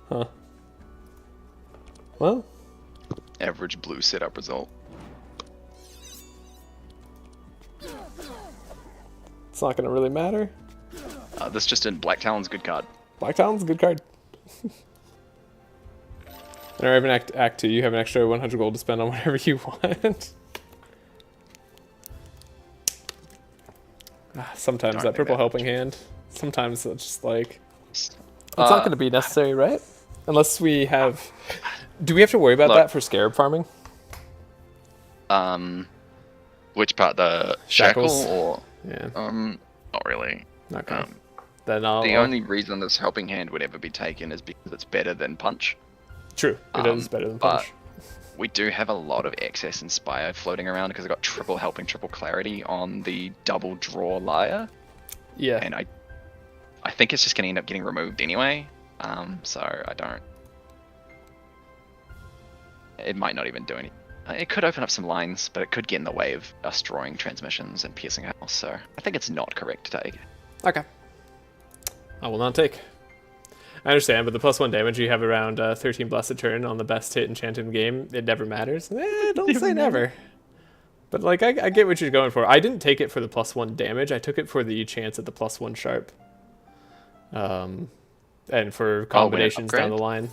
Huh. Well, Average blue setup result. it's not gonna really matter. This just in Black Talon's good card. Black Talon's a good card. And I have an act 2, you have an extra 100 gold to spend on whatever you want. Sometimes Don't that think purple that helping hand, sometimes it's just like, it's not going to be necessary, right? Unless we have... Do we have to worry about that for scarab farming? Which part? The Shackles. shackle or? Yeah. Not really. Okay. Then I'll... The only reason this helping hand would ever be taken is because it's better than punch. True, it is better than punch. We do have a lot of excess Inspire floating around because I got triple helping, triple clarity on the double draw Laia. Yeah. And I think it's just going to end up getting removed anyway. So I don't... It might not even do any... It could open up some lines, but it could get in the way of us drawing transmissions and piercing house. So I think it's not correct to take. Okay. I will not take. I understand, but the +1 damage you have around 13 Blessed Turn on the best hit enchanted in the game, it never matters. Don't say never. But like, I get what you're going for. I didn't take it for the +1 damage. I took it for the chance at the +1 sharp. And for combinations down the line.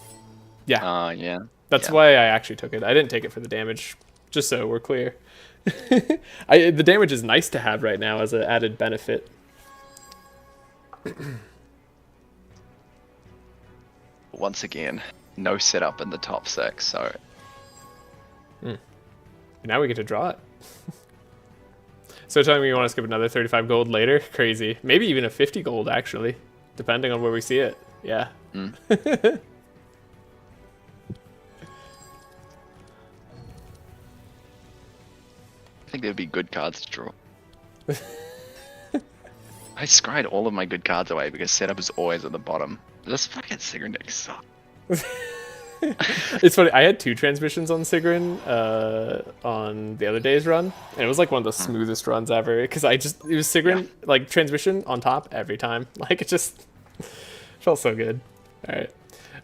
Yeah. Yeah. That's why I actually took it. I didn't take it for the damage, just so we're clear. The damage is nice to have right now as an added benefit. Once again, no setup in the top 6, so... Now we get to draw it. So telling me you want to skip another 35 gold later? Crazy. Maybe even a 50 gold, actually. depending on where we see it. Yeah. Mm. I think they'd be good cards to draw. I scried all of my good cards away because setup is always at the bottom. This fucking Sigrun deck sucks. It's funny. I had 2 transmissions on Sigrun on the other day's run, and it was like one of the smoothest runs ever. Because it was Sigrun like transmission on top every time. Like it just felt so good. All right,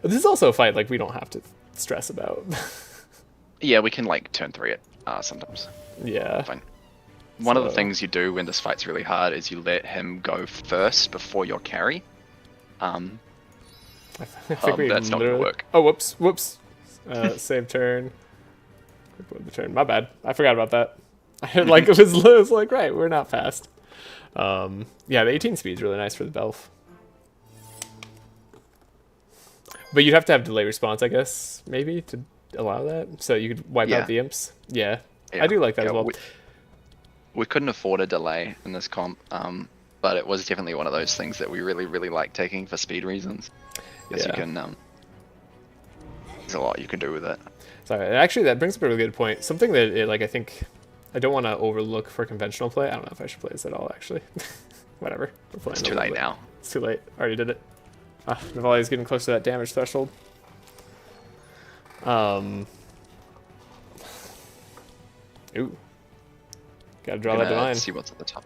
this is also a fight like we don't have to stress about. Yeah, we can like turn 3 it sometimes. Yeah. Fine. One of the things you do when this fight's really hard is you let him go first before your carry. I think that's not gonna work. Oh, whoops. Save turn. Quick the turn. My bad. I forgot about that. Like it was like right, we're not fast. Yeah, the 18 speed is really nice for the Belf. But you'd have to have delay response, I guess, maybe to allow that, so you could wipe out the imps. Yeah, I do like that as well. We couldn't afford a delay in this comp, but it was definitely one of those things that we really, really like taking for speed reasons. Because you can, there's a lot you can do with it. Sorry, actually, that brings up a really good point. Something that, I think, I don't want to overlook for conventional play. I don't know if I should play this at all, actually. Whatever. We're playing It's too late now. It's too late. Already did it. Navali's getting close to that damage threshold. Ooh. Gotta draw that divine. See what's at the top.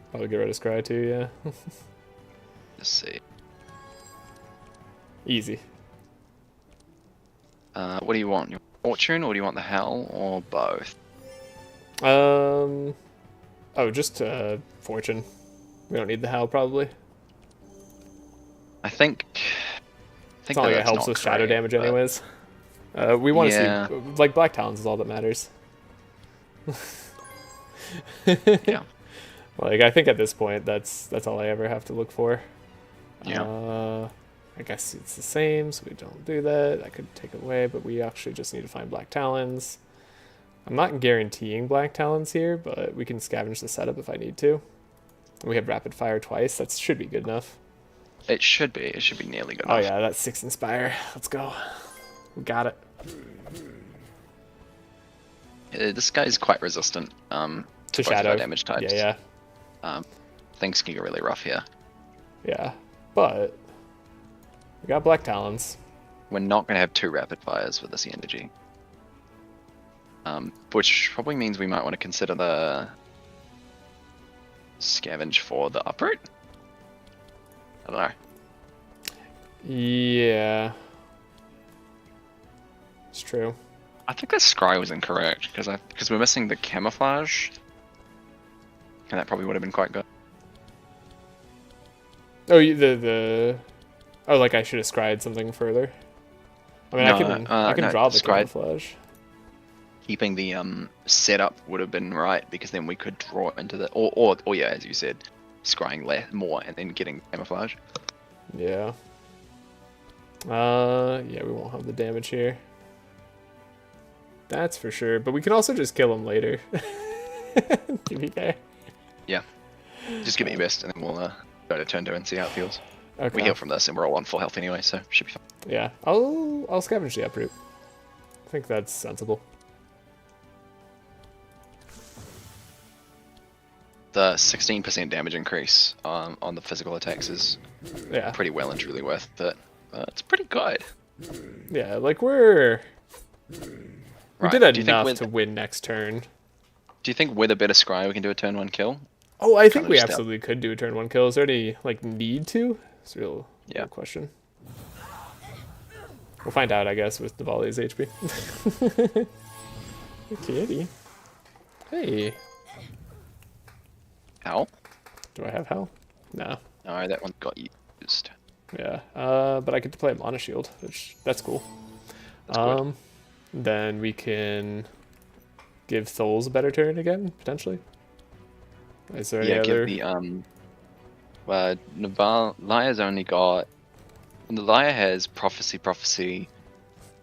Probably get rid of Scry too, yeah. Let's see. Easy. What do you want? Your fortune, or do you want the hell, or both? Oh, just fortune. We don't need the hell, probably. I think It's not like it helps with shadow damage anyways. We want to see, like, Black Talons is all that matters. Yeah. Like, I think at this point, that's all I ever have to look for. Yeah. I guess it's the same, so we don't do that. I could take it away, but we actually just need to find Black Talons. I'm not guaranteeing Black Talons here, but we can scavenge the setup if I need to. We have Rapid Fire twice. That should be good enough. It should be. It should be nearly good Oh enough. yeah, that's 6 Inspire. Let's go. We got it. This guy's quite resistant to both shadow our damage types. Yeah. Things can get really rough here. Yeah, but we got Black Talons. We're not going to have 2 rapid fires with this energy. Which probably means we might want to consider the scavenge for the uproot. I don't know. Yeah. It's true. I think that scry was incorrect because we're missing the camouflage. And that probably would have been quite good. Oh, oh, like I should have scried something further. I mean, I can draw the camouflage. Keeping the setup would have been right because then we could draw into the or yeah, as you said, scrying more and then getting camouflage. Yeah. Yeah, we won't have the damage here. That's for sure. But we can also just kill him later. TPK. Yeah. Just give it your best, and then we'll go to turn 2 and see how it feels. Okay. We heal from this, and we're all on full health anyway, so should be fine. Yeah, I'll scavenge the uproot. I think that's sensible. The 16% damage increase on the physical attacks is pretty well and truly worth it. It's pretty good. Yeah, like we did enough to win next turn. Do you think with a better scry we can do a turn 1 kill? Oh, I think we absolutely could do a turn 1 kill. Is there any need to? It's a real question. We'll find out, I guess, with Navali's HP. Kitty. Hey. How? Do I have hell? No. No, that one got used. Yeah. But I get to play a Mana Shield, which that's cool. That's good. Then we can give Souls a better turn again, potentially. Is there any other? Give the Laia's only got. The Laia has prophecy,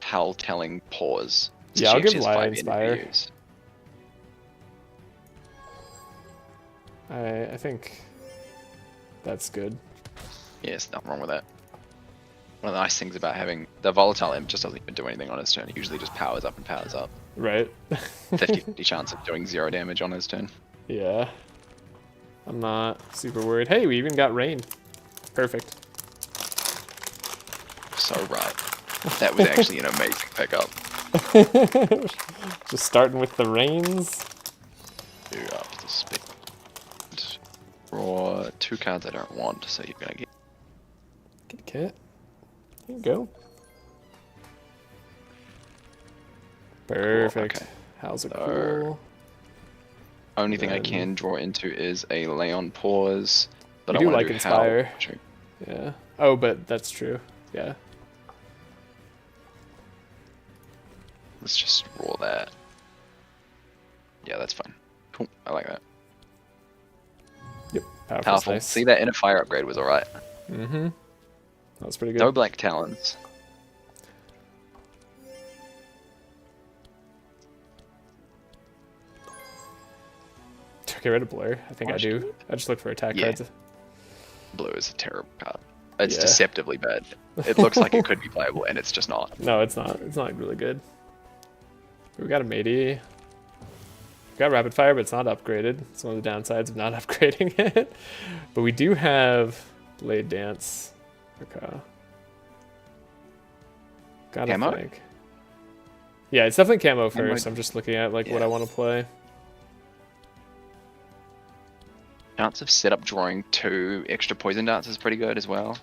howl telling, pause. So Yeah, she I'll give actually has Laia 5 Inspire. NPUs. I think that's good. Yeah, there's nothing wrong with that. One of the nice things about having the volatile imp just doesn't even do anything on his turn. It usually just powers up and powers up. Right. 50-50 chance of doing 0 damage on his turn. Yeah. I'm not super worried. Hey, we even got rain. Perfect. So right. That was actually an amazing pickup. Just starting with the rains. 2 up to speed. Draw 2 cards I don't want, so you're gonna get. Good cat. There you go. Perfect. okay. How's it So, cool? Only thing I Then- can draw into is a Lay on Pause. But We I do want like to do Inspire. Howl. True. Yeah. Oh, but that's true. Yeah. Let's just roll that. Yeah, that's fine. Cool. I like that. Yep. Powerful's Powerful. nice. See, that inner fire upgrade was alright. Mm-hmm. That was pretty good. No Black Talons. Get rid of Blur. I think I Watched do. I just look for attack Yeah. cards. Blue is a terrible card. It's Yeah. deceptively bad. It looks like it could be playable, and it's just not. No, it's not. It's not really good. We got a matey. We got Rapid Fire, but it's not upgraded. It's one of the downsides of not upgrading it. But we do have Blade Dance. Okay. Gotta Camo? think. Yeah, it's definitely camo Camo. first. I'm just looking at like what Yeah. I want to play. Chance of setup drawing 2 extra poison darts is pretty good as well.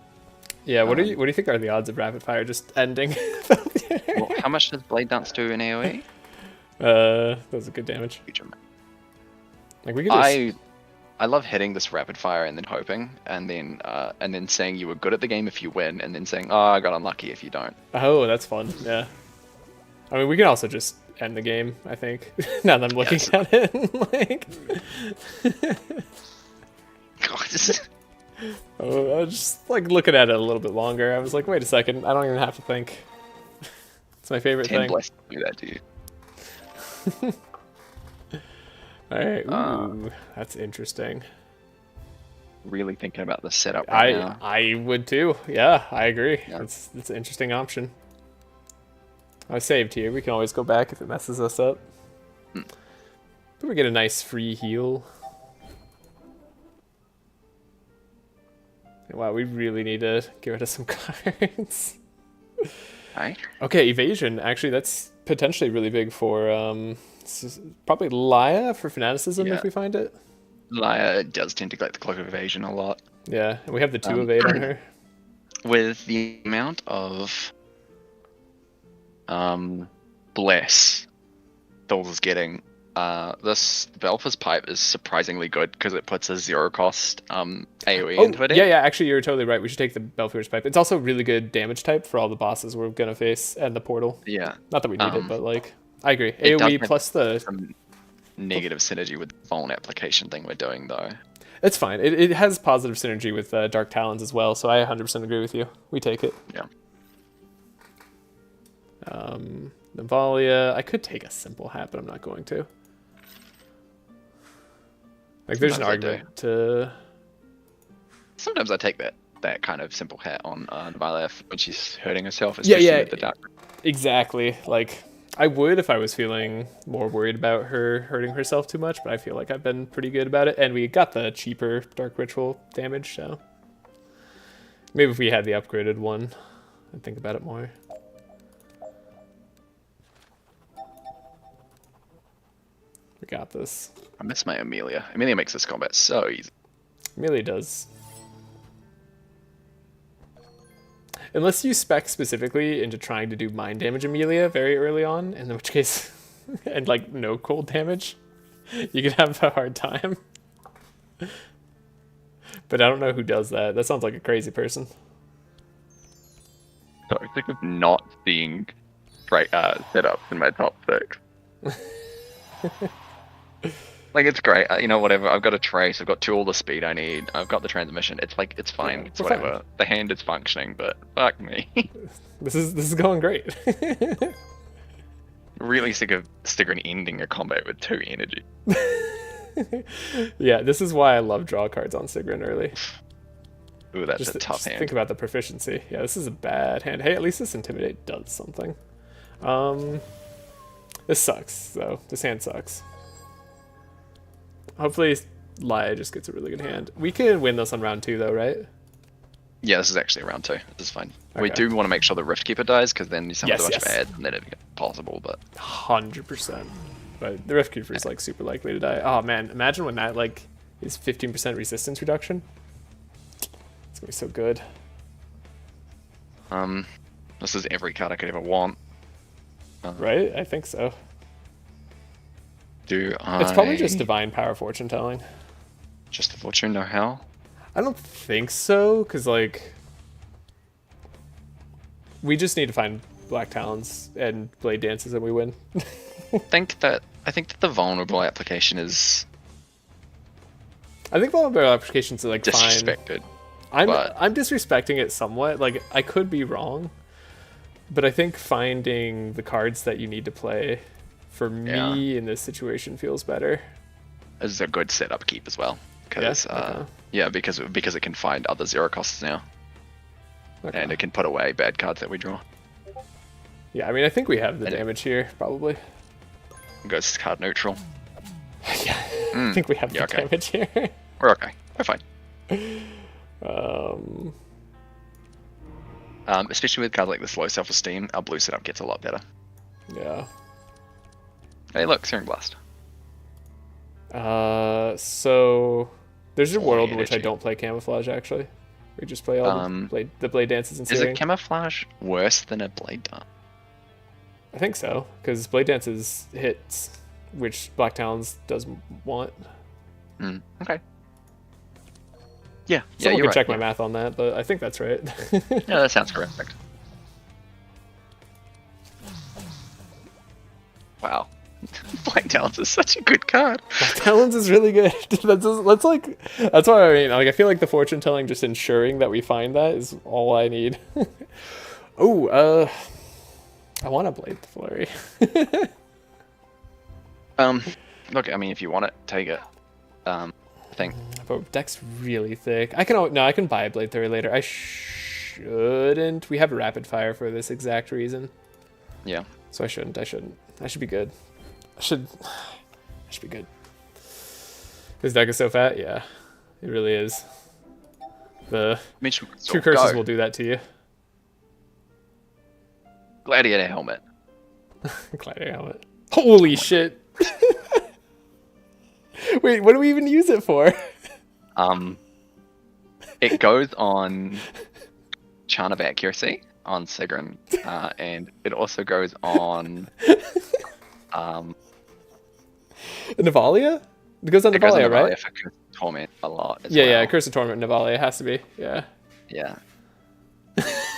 Yeah, what do you think are the odds of Rapid Fire just ending? Well, how much does Blade Dance do in AoE? That was a good damage. Huge amount. Like we could just I love hitting this rapid fire and then hoping, and then saying you were good at the game if you win, and then saying, oh, I got unlucky if you don't. Oh, that's fun. Yeah. I mean, we can also just end the game, I think. Now that I'm looking Yes. at it. Like, God, this is- oh, I was just like looking at it a little bit longer. I was like, wait a second, I don't even have to think. It's my favorite 10 thing. blessings do that to you. Alright, ooh, that's interesting. Really thinking about the setup right now. I would too. Yeah, I agree. Yeah. It's an interesting option. I saved here. We can always go back if it messes us up. But we get a nice free heal. Wow, we really need to get rid of some cards. Right? Okay, evasion. Actually, that's potentially really big for probably Laia for fanaticism Yeah. if we find it. Laia does tend to collect the Cloak of Evasion a lot. Yeah, and we have the 2 evade on her. With the amount of bless Thul's is getting, this Belfast Pipe is surprisingly good because it puts a 0 cost AoE into it. Yeah, yeah, actually, you're totally right. We should take the Belfier's Pipe. It's also really good damage type for all the bosses we're going to face and the portal. Yeah. Not that we need it, but like, I agree. it does AoE have plus the... Some negative synergy with the phone application thing we're doing, though. It's fine. It has positive synergy with Dark Talons as well, so I 100% agree with you. We take it. Yeah. Navalia. I could take a simple hat, but I'm not going to. Like, there's an Sometimes I do. argument to... Sometimes I take that kind of simple hat on Nava when she's hurting herself, Yeah, especially yeah. with the dark. Exactly. Like, I would if I was feeling more worried about her hurting herself too much, but I feel like I've been pretty good about it. And we got the cheaper Dark Ritual damage, so... Maybe if we had the upgraded one, I'd think about it more. We got this. I miss my Amelia. Amelia makes this combat so easy. Amelia does. Unless you spec specifically into trying to do mind damage Amelia very early on, in which case, and like no cold damage, you could have a hard time. But I don't know who does that. That sounds like a crazy person. So I think of not seeing setups in my top 6. Like, it's great. You know, whatever. I've got a trace. I've got all the speed I need. I've got the transmission. It's like, it's fine. Yeah, it's we're whatever. fine. The hand is functioning, but fuck me. This is going great. Really sick of Stigrin ending a combat with 2 energy. Yeah, this is why I love draw cards on Sigrun early. Ooh, that's Just, a tough just hand. think about the proficiency. Yeah, this is a bad hand. Hey, at least this Intimidate does something. This sucks, though. This hand sucks. Hopefully, Laia just gets a really good hand. We can win this on round 2, though, right? Yeah, this is actually round 2. This is fine. We Okay. do want to make sure the Rift Keeper dies, because then some of the Yes, bunch of ads, and then it becomes possible, but... 100%. But the Rift Keeper is, like, super likely to die. Oh, man. Imagine when that, like, is 15% resistance reduction. It's gonna be so good. This is every card I could ever want. Right? I think so. Do I... It's probably just Divine Power Fortune Telling. Just a Fortune, no how? I don't think so, because, like... We just need to find Black Talons and Blade Dances and we win. I think that the vulnerable application is I think vulnerable applications are, like, fine. disrespected. I'm disrespecting it somewhat. Like, I could be wrong, but I think finding the cards that you need to play for me in this situation feels better. This is a good setup keep as well, because okay. because it can find other 0 costs now, Okay. and it can put away bad cards that we draw. Yeah, I mean, I think we have the And it- damage here, probably. It goes card neutral. Yeah, I think we have the okay. damage here. We're okay. We're fine. Especially with cards like this low self-esteem, our blue setup gets a lot better. Yeah. Hey, look, Searing Blast. So there's a world in which I energy. don't play Camouflage, actually. We just play all the blade dances and Is Searing. it camouflage worse than a blade dance? I think so, because Blade Dances hits, which Black Talons does want. Okay. Yeah, Someone you're can right. check my math on that, but I think that's right. Yeah, that sounds correct. Wow. Black Talons is such a good card. Black Talons is really good. That's what I mean. Like, I feel like the fortune telling, just ensuring that we find that, is all I need. Oh, I want to Blade the Flurry. Look, I mean, if you want it, take it. I think. But deck's really thick. I can buy a Blade Flurry later. I shouldn't. We have a rapid fire for this exact reason. Yeah. So I shouldn't. I should be good. I should be good. This deck is so fat. Yeah, it really is. The True Curses will do that to you. Gladiator Helmet. Gladiator Helmet. Holy shit! Wait, what do we even use it for? It goes on Charm of Accuracy on Sigrun, and it also goes on Navalia? It goes on it goes on Navalia, right? Navalia for Curse of Torment a lot. As Yeah, well. yeah. Curse of Torment, Navalia has to be. Yeah. Yeah.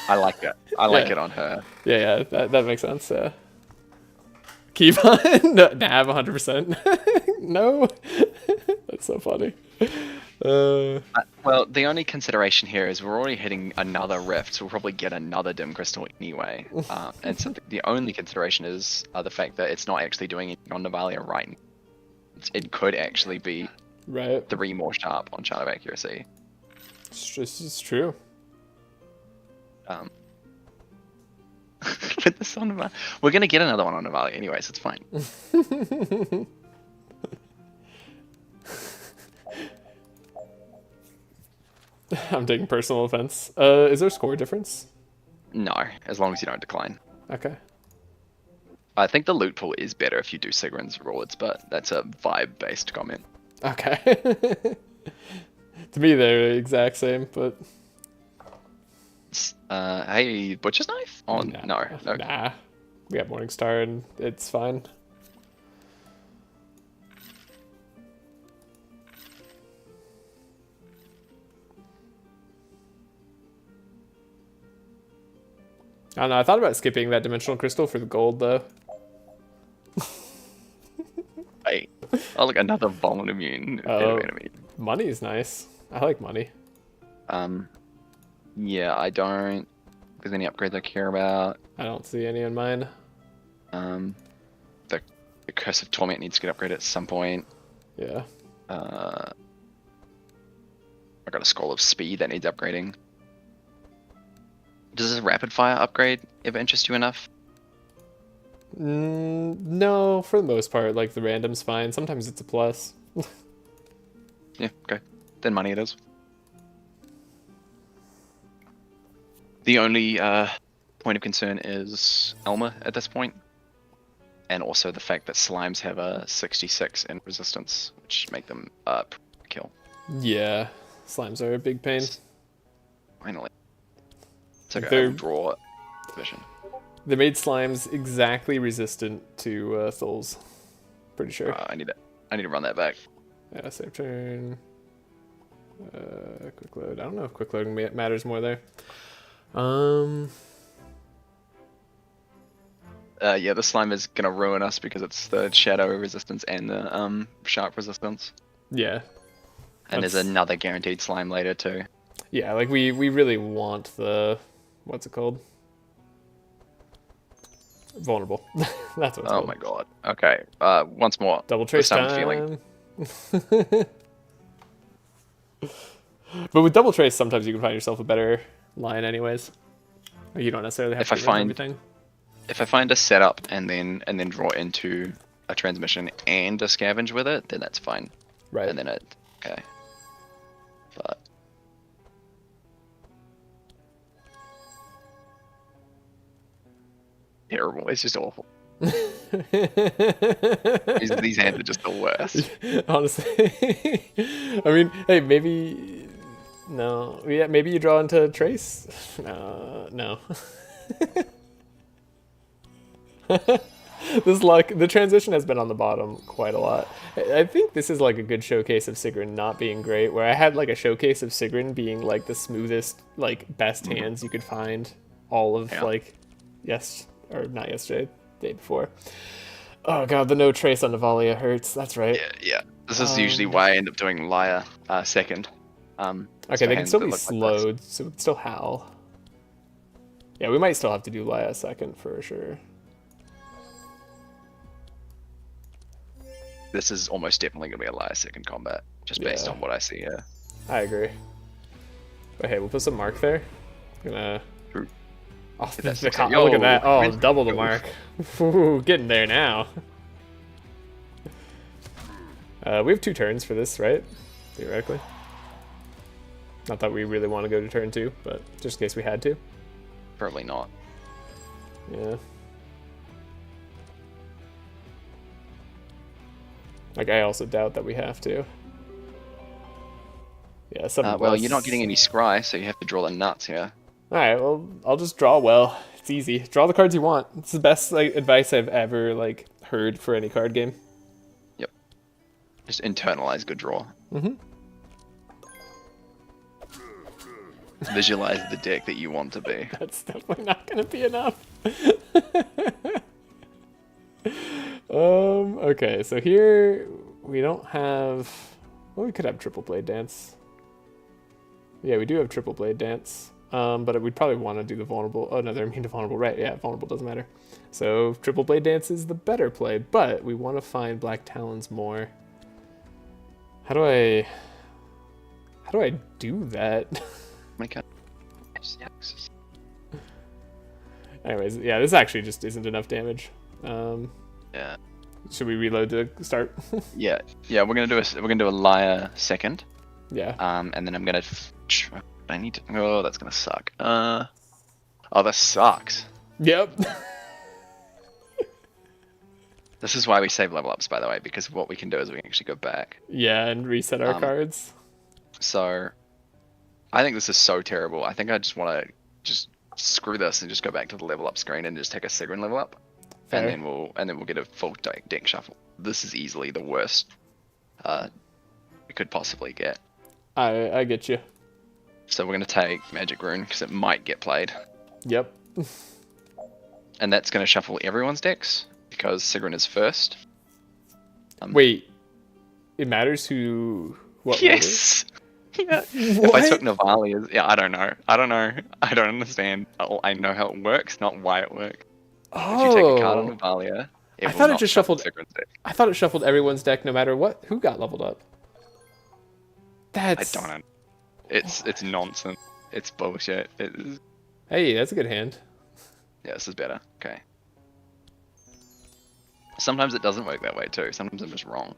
I like that. I like Yeah. it on her. Yeah, that makes sense. Yeah. Keep on. No, Nav 100%. No. That's so funny. Well, the only consideration here is we're already hitting another rift, so we'll probably get another dim crystal anyway. And so the only consideration is the fact that it's not actually doing anything on Navalia right now. It could actually be Right. 3 more sharp on Chart of Accuracy. It's true. With this on Navalia. We're going to get another one on Navalia anyway, so it's fine. I'm taking personal offense. Is there a score difference? No, as long as you don't decline. Okay. I think the loot pool is better if you do Sigrun's rewards, but that's a vibe-based comment. Okay. To me, they're the exact same, but... Hey, Butcher's Knife? Oh, no. Nah. We have Morningstar and it's fine. I don't know, I thought about skipping that Dimensional Crystal for the gold, though. Hey, oh, look, another Vuln immune enemy. Money is nice. I like money. Yeah, I don't... There's any upgrades I care about. I don't see any in mine. The Curse of Torment needs to get upgraded at some point. Yeah. I got a Scroll of Speed that needs upgrading. Does a Rapid Fire upgrade ever interest you enough? No, for the most part, like the random's fine. Sometimes it's a plus. Yeah, okay. Then money it is. The only point of concern is Elmer at this point. And also the fact that slimes have a 66 in resistance, which make them kill. Yeah, slimes are a big pain. Finally. It's like They're- a draw vision. They made slimes exactly resistant to Thuls. Pretty sure. I need to run that back. Yeah, save turn. Quick load. I don't know if quick loading matters more there. Yeah, the slime is gonna ruin us because it's the shadow resistance and the sharp resistance. Yeah. And there's That's- another guaranteed slime later too. Yeah, like we really want the what's it called? Vulnerable. That's what it's Oh called. my god. Okay. Once more. Double trace This time time. I'm feeling. But with double trace, sometimes you can find yourself a better line, anyways. You don't necessarily have If to I res find- everything. If I find a setup and then draw into a transmission and a scavenge with it, then that's fine. Right. And then okay. But terrible. It's just awful. These hands are just the worst. Honestly. I mean, hey, maybe no. Yeah, maybe you draw into trace. No. This luck, the transition has been on the bottom quite a lot. I think this is like a good showcase of Sigrun not being great, where I had like a showcase of Sigrun being like the smoothest, like best hands you could find all of like not yesterday, day before. Oh god, the no trace on Navalia hurts. That's right. Yeah. This is usually why I end up doing Laia second. Okay, so they can hands still that be look like this. slowed, so we can still howl. Yeah, we might still have to do Laia second for sure. This is almost definitely going to be a Laia second combat, just based Yeah. on what I see here. I agree. But hey, we'll put some mark there. Gonna. True. Oh, That's look okay. at that! Oh, Yo, double the yo. mark. Ooh, getting there now. We have 2 turns for this, right? Theoretically. Not that we really want to go to turn 2, but just in case we had to. Probably not. Yeah. Like, I also doubt that we have to. Yeah, Well, you're not getting any scry, so you have to draw the nuts here. Alright, well, I'll just draw well. It's easy. Draw the cards you want. It's the best like advice I've ever like heard for any card game. Yep. Just internalize good draw. Mm-hmm. Visualize the deck that you want to be. That's definitely not gonna be enough. Okay, so here we don't have. Well, we could have Triple Blade Dance. Yeah, we do have Triple Blade Dance. But we'd probably want to do the vulnerable. Oh no, they're immune to vulnerable, right? Yeah, vulnerable doesn't matter. So Triple Blade Dance is the better play, but we want to find Black Talons more. How do I do that? Anyways, yeah, this actually just isn't enough damage. Yeah. Should we reload to start? Yeah. We're gonna do a Laia second. Yeah. And then I'm gonna. I need to. Oh, that's gonna suck. Oh, that sucks. Yep. This is why we save level ups, by the way, because what we can do is we can actually go back. Yeah, and reset our cards. So, I think this is so terrible. I think I just want to just screw this and just go back to the level up screen and just take a Sigrun level up, Fair. and then we'll get a full deck shuffle. This is easily the worst we could possibly get. I get you. So we're gonna take Magic Rune because it might get played, Yep. and that's gonna shuffle everyone's decks because Sigrun is first. Wait. It matters who. What? Yes. Yeah. If I took Navalia's, yeah, I don't know. I don't understand. I know how it works, not why it works. Oh. If you take a card on Navalia, It I will thought it not just shuffle shuffled. Sigrid's deck. I thought it shuffled everyone's deck no matter what who got leveled up. I That's. don't know. It's nonsense. It's bullshit. Hey, that's a good hand. Yeah, this is better. Okay. Sometimes it doesn't work that way too. Sometimes I'm just wrong.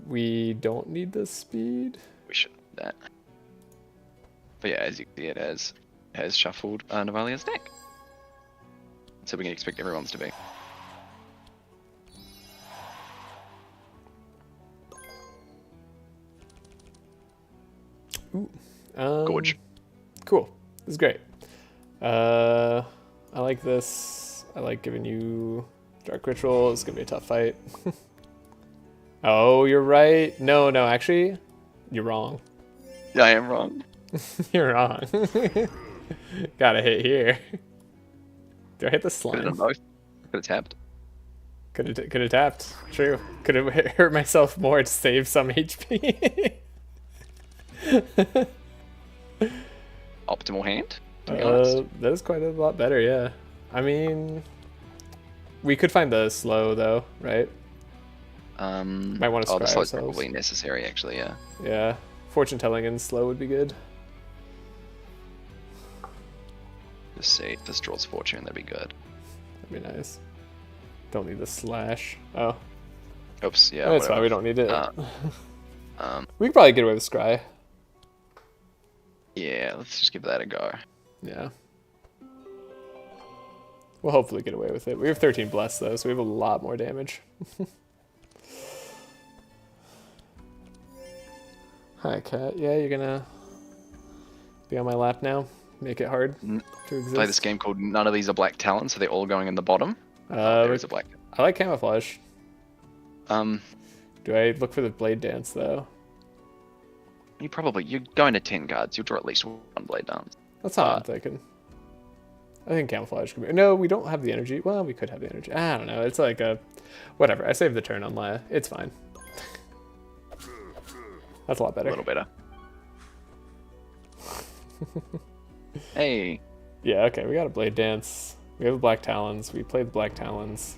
We don't need the speed. We should do that. But yeah, as you can see, it has shuffled Navalia's deck. So we can expect everyone's to be. Gorge. Cool. This is great. I like this. I like giving you Dark Ritual. It's gonna be a tough fight. Oh, you're right. No, actually, you're wrong. Yeah, I am wrong. You're wrong. Got a hit here. Do I hit the Could have slime? done both. Could have tapped. Could have tapped. True. Could have hurt myself more to save some HP. Optimal hand, to be honest. That is quite a lot better, yeah. I mean, we could find the slow though, right? Might want to Oh, the scry slow's ourselves. probably necessary, actually, yeah. Yeah, fortune telling and slow would be good. Just see if this draws fortune, that'd be good. That'd be nice. Don't need the slash. Oh, Oops, yeah. that's fine. whatever. We don't need it. Um, We could probably get away with scry. yeah, let's just give that a go. Yeah. We'll hopefully get away with it. We have 13 bless though, so we have a lot more damage. Hi, cat. Yeah, you're gonna be on my lap now. Make it hard to exist. Play this game called None of These Are Black Talons, so they're all going in the bottom. There is a black. I like camouflage. Um, Do I look for the blade dance though? you're going to 10 cards. You'll draw at least one blade dance. That's how I'm thinking. I think camouflage could be. No, we don't have the energy. Well, we could have the energy. I don't know. It's like a whatever. I saved the turn on Laia. It's fine. That's a lot better. A little better. Hey. Yeah, okay, we got a blade dance. We have the black talons. We played the black talons.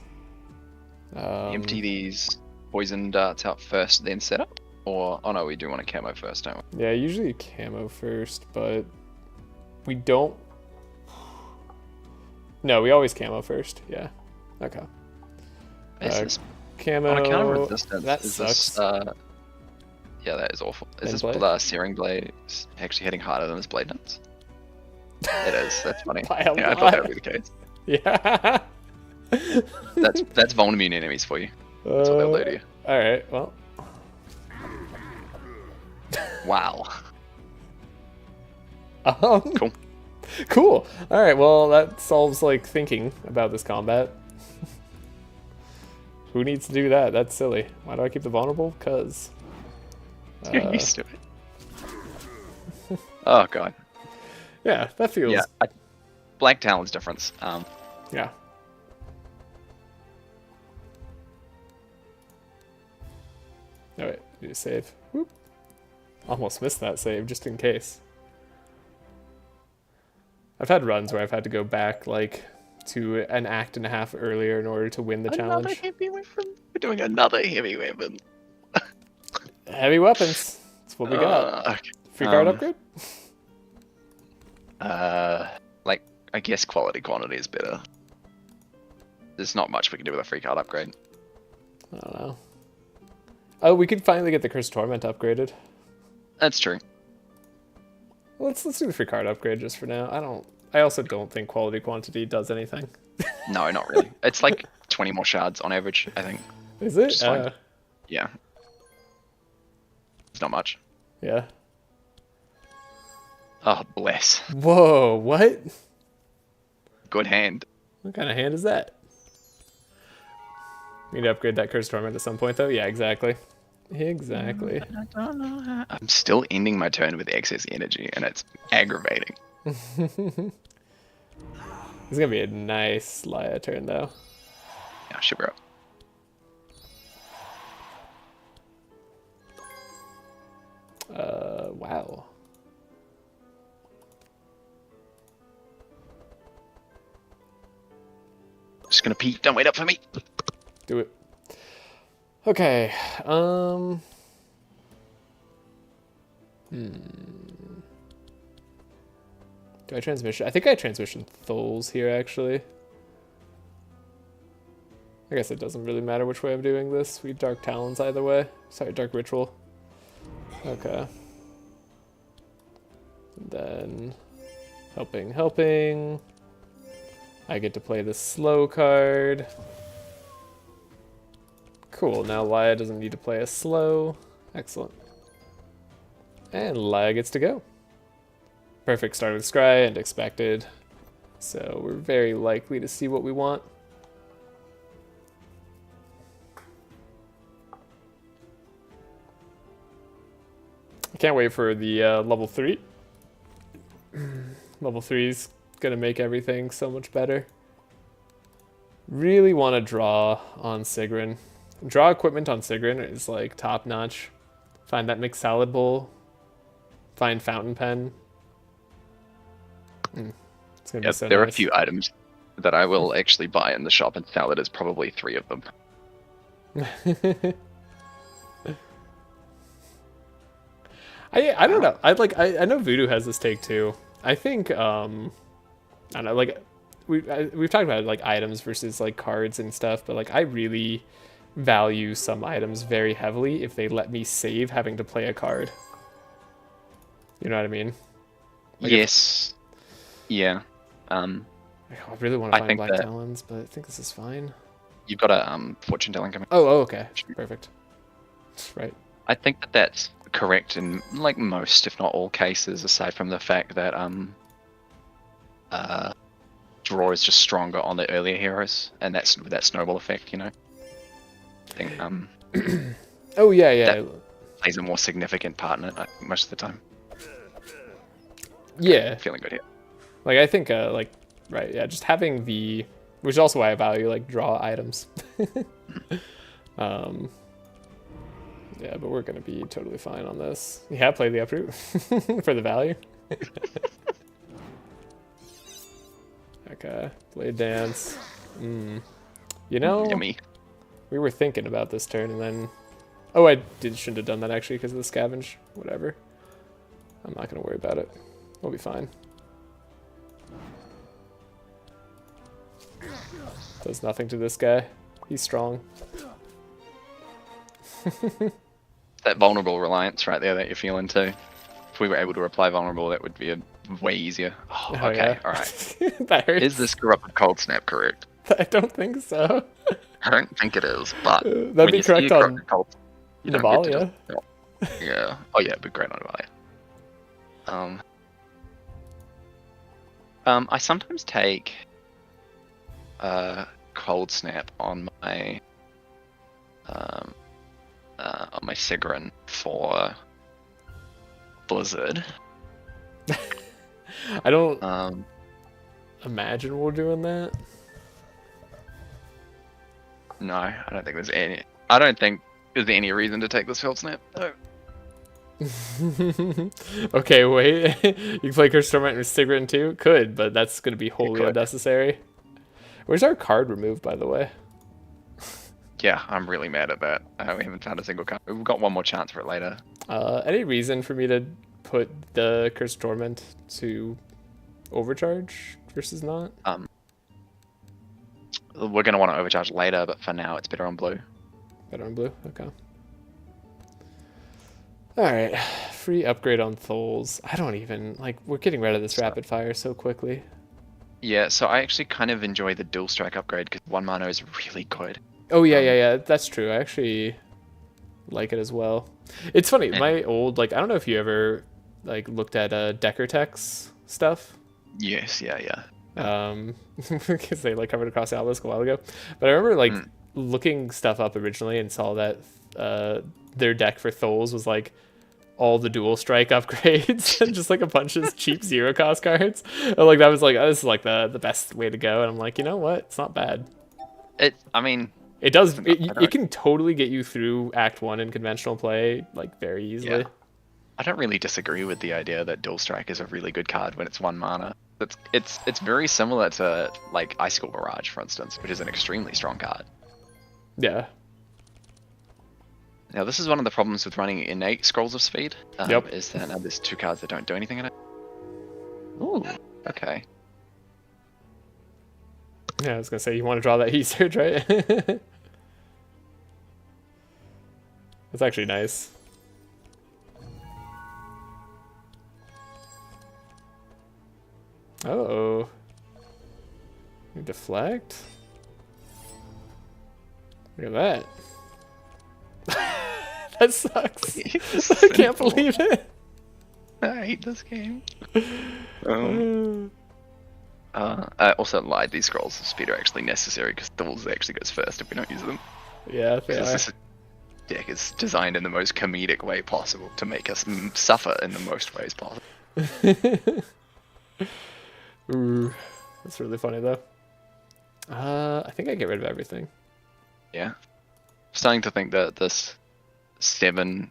Empty these poison darts out first, then set up? Or, oh no, we do want a camo first, don't we? Yeah, usually camo first, but we don't. No, we always camo first. Yeah. Okay. Is this, Camo. on account of resistance, That is sucks. this, yeah, that is awful. Is And this Searing Blade actually hitting harder than this Blade Dance? It is, that's funny. By a Yeah, I lot. thought that would be the case. Yeah. That's vulnerable enemies for you. That's what they'll do to you. All right. Well. Wow. Cool. Cool. All right. Well, that solves like thinking about this combat. Who needs to do that? That's silly. Why do I keep the vulnerable? Cause. You're used to it. Oh god. Yeah, that feels. Yeah. Black Talon's difference. Yeah. Oh wait, need to save. Whoop. Almost missed that save just in case. I've had runs where I've had to go back like to an act and a half earlier in order to win the Another challenge. heavy weapon. We're doing another heavy weapon. Heavy weapons. That's what we got. Okay. Free card upgrade? Like I guess quality quantity is better. There's not much we can do with a free card upgrade. I don't know. Oh, we could finally get the Cursed Torment upgraded. That's true. Let's do the free card upgrade just for now. I also don't think quality quantity does anything. No, not really. It's like 20 more shards on average, I think. Is it? Just fine. Yeah. It's not much. Yeah. Oh, bless. Whoa, what? Good hand. What kind of hand is that? We need to upgrade that Cursed Torment at some point, though? Yeah, exactly. Exactly. I don't know how. I'm still ending my turn with excess energy, and it's aggravating. It's gonna be a nice Laia turn, though. Yeah, should be right. Wow. gonna pee. Don't wait up for me. Do it. Okay. Do I transmission? I think I transmission Tholes here, actually. I guess it doesn't really matter which way I'm doing this. We Dark Talons either way. Sorry, Dark Ritual. Okay. And then helping. I get to play the slow card. Cool, now Laia doesn't need to play a slow. Excellent. And Laia gets to go. Perfect start with Scry and expected. So we're very likely to see what we want. I can't wait for the level 3. Level 3 is going to make everything so much better. Really want to draw on Sigrun. Draw equipment on Sigrun is like top notch. Find that mixed salad bowl. Find fountain pen. It's gonna be so there are a nice. few items that I will actually buy in the shop, and salad is probably 3 of them. I don't know. I know Voodoo has this take too. I think I don't know, like we've talked about like items versus like cards and stuff, but like I really value some items very heavily if they let me save having to play a card. You know what I mean? Like Yes. Yeah. I really want to find think Black that- Talons, but I think this is fine. You've got a fortune telling coming. Oh, okay. Perfect. Right. I think that that's correct in like most, if not all, cases, aside from the fact that draw is just stronger on the earlier heroes, and that's with that snowball effect, you know. I think Oh, yeah. plays a more significant part in it most of the time. Yeah. Feeling good here. Like, I think, right, yeah, just having the... Which is also why I value, like, draw items. Yeah, but we're going to be totally fine on this. Yeah, play the uproot for the value. Okay, Blade Dance. You know, Yummy. we were thinking about this turn, and then... Oh, shouldn't have done that, actually, because of the scavenge. Whatever. I'm not going to worry about it. We'll be fine. Does nothing to this guy. He's strong. That vulnerable reliance right there that you're feeling too. If we were able to reply vulnerable, that would be a way easier. Oh, Oh, okay, yeah. alright. That hurts. Is this corrupted cold snap correct? I don't think so. I don't think it is, but That'd when be you see correct a on corrupted cold, you don't get to Navalia. just- yeah. Oh yeah, it'd be great on Navalia. I sometimes take cold snap on my Sigrun for Blizzard. I don't imagine we're doing that. No, I don't think there's any. I don't think there's any reason to take this cold snap. No. Okay, wait. You can play Curse Torment with Sigrun too? Could, but that's going to be wholly could. unnecessary. Where's our card removed, by the way? Yeah, I'm really mad at that. We haven't found a single card. We've got one more chance for it later. Any reason for me to put the Curse Torment to overcharge versus not? We're going to want to overcharge later, but for now it's better on blue. Better on blue? Okay. Alright. Free upgrade on Tholes. I don't even... Like, we're getting rid of this rapid fire so quickly. Yeah, so I actually kind of enjoy the dual strike upgrade because 1 mana is really good. Oh, yeah. That's true. I actually like it as well. It's funny. My old... Like, I don't know if you ever, like, looked at Decker Tech's stuff. Yes, yeah. Because they like covered across the Obelisk a while ago. But I remember like looking stuff up originally and saw that their deck for Tholes was like all the dual strike upgrades and just like a bunch of cheap 0 cost cards. And like that was like, oh, this is like the best way to go. And I'm like, you know what? It's not bad. I mean, It does. It can totally get you through Act 1 in conventional play like very easily. Yeah. I don't really disagree with the idea that dual strike is a really good card when it's 1 mana. It's very similar to like Icicle Barrage, for instance, which is an extremely strong card. Yeah. Now this is one of the problems with running innate Scrolls of Speed. Yep. Is that there's 2 cards that don't do anything in it. Ooh. Okay. Yeah, I was gonna say you want to draw that heat surge, right? That's actually nice. Oh. You deflect? Look at that. That sucks. I can't believe it. I hate this game. I also lied. These Scrolls of Speed are actually necessary because Duels actually goes first if we don't use them. Yeah, they are. This deck is designed in the most comedic way possible to make us suffer in the most ways possible. Ooh, that's really funny though. I think I get rid of everything. Yeah. Starting to think that this 7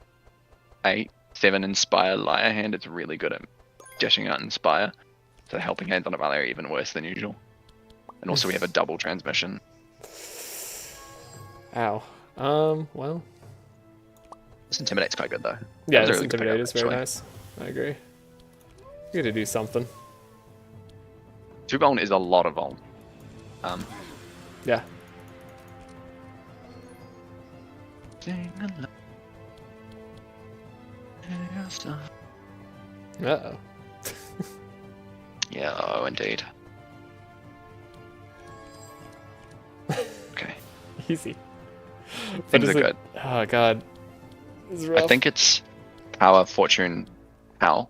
Inspire Laia hand is really good at dishing out Inspire. So helping hands on a Valor are even worse than usual. And also we have a double transmission. Ow. Well. This Intimidate's quite good though. Yeah, That was this a really good Intimidate pickup, is very actually. nice. I agree. You gotta do something. 2 Vuln is a lot of Vuln. Yeah. Uh-oh. Yeah, oh indeed. Okay. Easy. But Things is are it- good. Oh god. This is rough. I think it's Power, Fortune, Howl.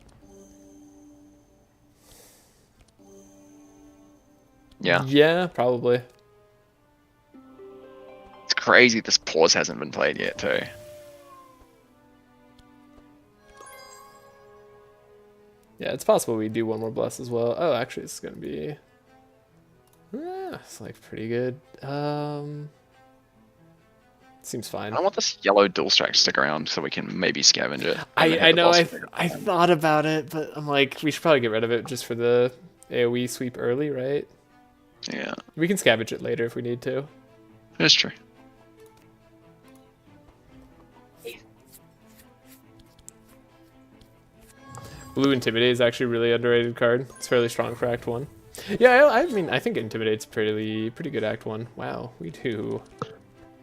Yeah. Yeah, probably. It's crazy this pause hasn't been played yet too. Yeah, it's possible we do one more bless as well. Oh, actually, it's gonna be. It's like pretty good. Seems fine. I want this yellow dual strike to stick around so we can maybe scavenge it. and then I have the know boss I figure I it out. thought about it, but I'm like we should probably get rid of it just for the AoE sweep early, right? Yeah, We can scavenge it later if we need to. that's true. Blue Intimidate is actually a really underrated card. It's fairly strong for Act 1. Yeah, I mean, I think Intimidate's pretty good Act 1. Wow, we do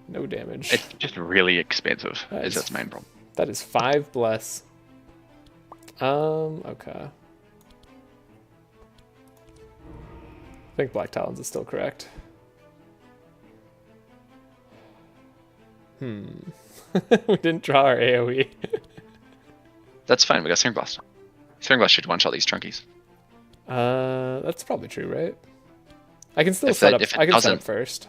no damage. It's just really expensive. That Is is- its main problem. That is 5 bless. Okay. I think Black Talons is still correct. We didn't draw our AoE. That's fine. We got Searing Blast. Searing Blast should one-shot these trunkies. That's probably true, right? I can still If set that- up. if it I can set up doesn't- first.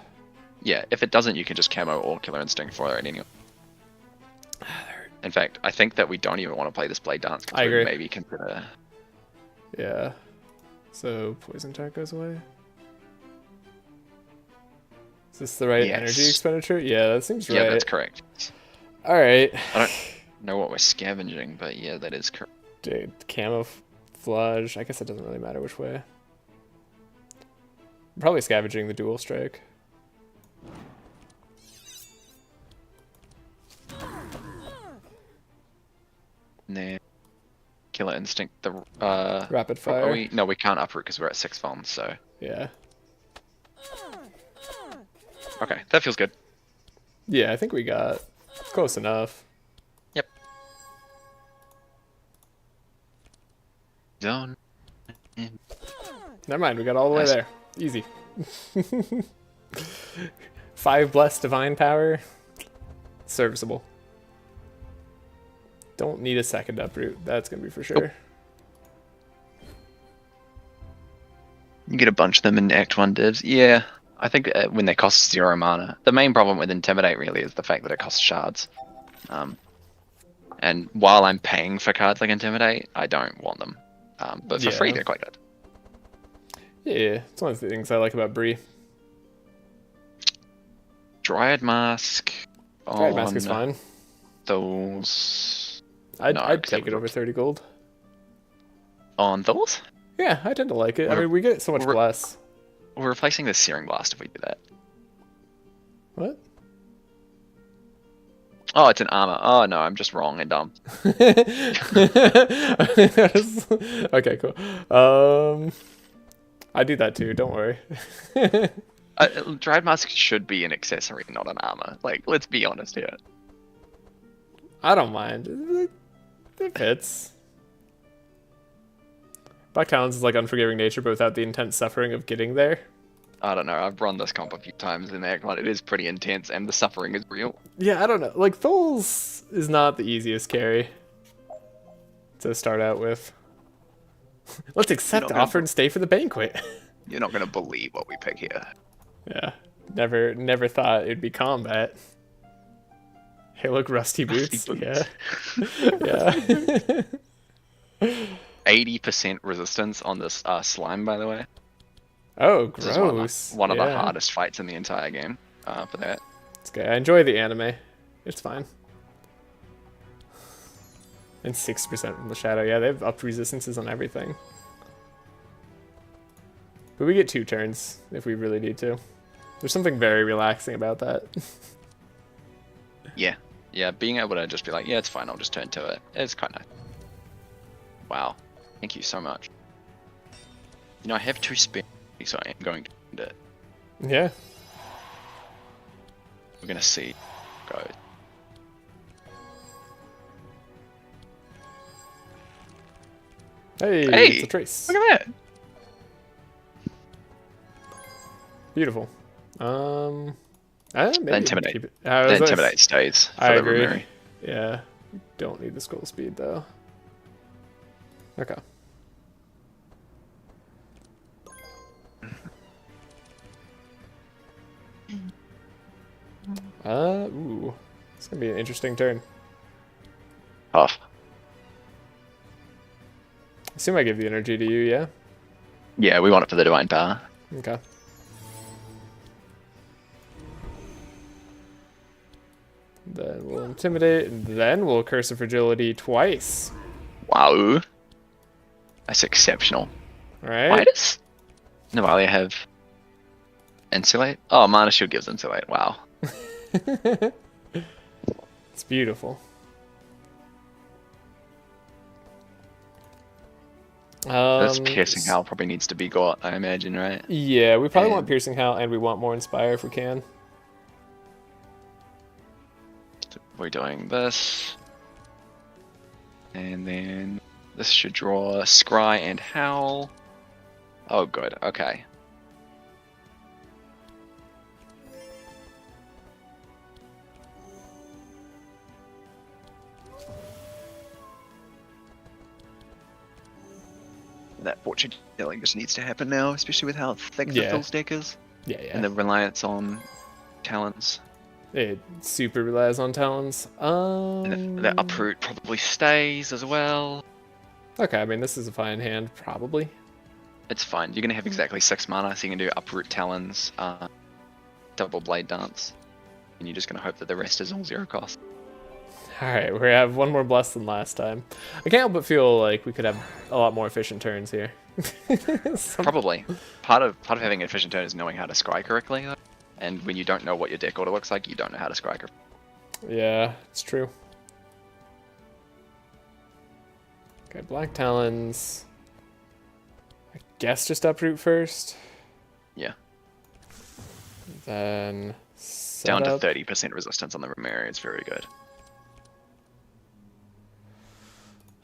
Yeah, if it doesn't, you can just camo or Killer Instinct for it anyway. In fact, I think that we don't even want to play this Blade Dance. 'Cause I we agree. Maybe consider. Yeah. So poison tart goes away. Is this the right energy Yes. expenditure? Yeah, that seems right. Yeah, that's correct. All right. I don't know what we're scavenging, but yeah, that is correct. Dude, camouflage. I guess it doesn't really matter which way. Probably scavenging the dual strike. Nah. Killer Instinct. The Rapid oh, fire. no, we can't uproot because we're at 6 Vuln. So Yeah. okay, that feels good. Yeah, I think we got close enough. Yep. Zone. Never mind, we got all the way Nice. there. Easy. 5 blessed divine power. Serviceable. Don't need a second uproot. That's gonna be for sure. You get a bunch of them in Act 1 divs. Yeah, I think when they cost 0 mana. The main problem with Intimidate really is the fact that it costs shards. And while I'm paying for cards like Intimidate, I don't want them. But for free, Yeah. they're quite good. Yeah, it's one of the things I like about Bree. Dryad Mask. Dryad Mask is on fine. Those. I'd, No, I'd except take it for- over 30 gold. On those? Yeah, I tend to like it. I mean, we get so much bless. We're replacing the Searing Blast if we do that. What? Oh, it's an armor. Oh no, I'm just wrong and dumb. Okay, cool. I do that too. Don't worry. Dried Musk should be an accessory, not an armor. Like, let's be honest here. I don't mind. It fits. Black Talons is like unforgiving nature, but without the intense suffering of getting there. I don't know. I've run this comp a few times in Act 1. It is pretty intense, and the suffering is real. Yeah, I don't know. Like, Tholes is not the easiest carry to start out with. Let's accept the offer and stay for the banquet. You're not going to believe what we pick here. Yeah. Never thought it'd be combat. Hey, look, rusty boots. Yeah. Yeah. 80% resistance on this slime, by the way. Oh, This is gross. one of the hardest fights in the entire game for that. It's good. I enjoy the anime. It's fine. And 6% from the shadow. Yeah, they've upped resistances on everything. But we get 2 turns if we really need to. There's something very relaxing about that. Yeah. Yeah, being able to just be like, yeah, it's fine, I'll just turn to it. It's quite nice. Wow. Thank you so much. You know, I have 2 spare, so I am going to end it. Yeah. We're going to see how it goes. Hey, Hey, it's a trace. Look at that. Beautiful. The Maybe Intimidate. keep it. The Intimidate stays for I the agree. Remary. Yeah. We don't need the scroll speed though. Okay. Ooh. It's gonna be an interesting turn. Tough. I assume I give the energy to you, yeah? Yeah, we want it for the Divine Power. Okay. Then we'll Intimidate, and then we'll Curse of Fragility twice. Wow. That's exceptional. Alright? Why does Navalia have Insulate? Oh, Mana Shield gives Insulate. Wow. It's beautiful. This Piercing Howl probably needs to be got, I imagine, right? Yeah, we probably And- want Piercing Howl, and we want more Inspire if we can. We're doing this. And then this should draw Scry and Howl. Oh, good. Okay. That fortune telling just needs to happen now, especially with how thick the Yeah. Phil's deck is. Yeah, yeah. And the reliance on talents. It super relies on Talons. And the uproot probably stays as well. Okay, I mean, this is a fine hand, probably. It's fine. You're going to have exactly 6 mana, so you can do uproot talons, double blade dance. And you're just going to hope that the rest is all 0 cost. Alright, we have one more bless than last time. I can't help but feel like we could have a lot more efficient turns here. Probably. Part of having an efficient turn is knowing how to scry correctly, though. And when you don't know what your deck order looks like, you don't know how to scry correctly. Yeah, it's true. Okay, Black Talons. I guess just uproot first. Yeah. Then Down to setup. 30% resistance on the Remary is very good.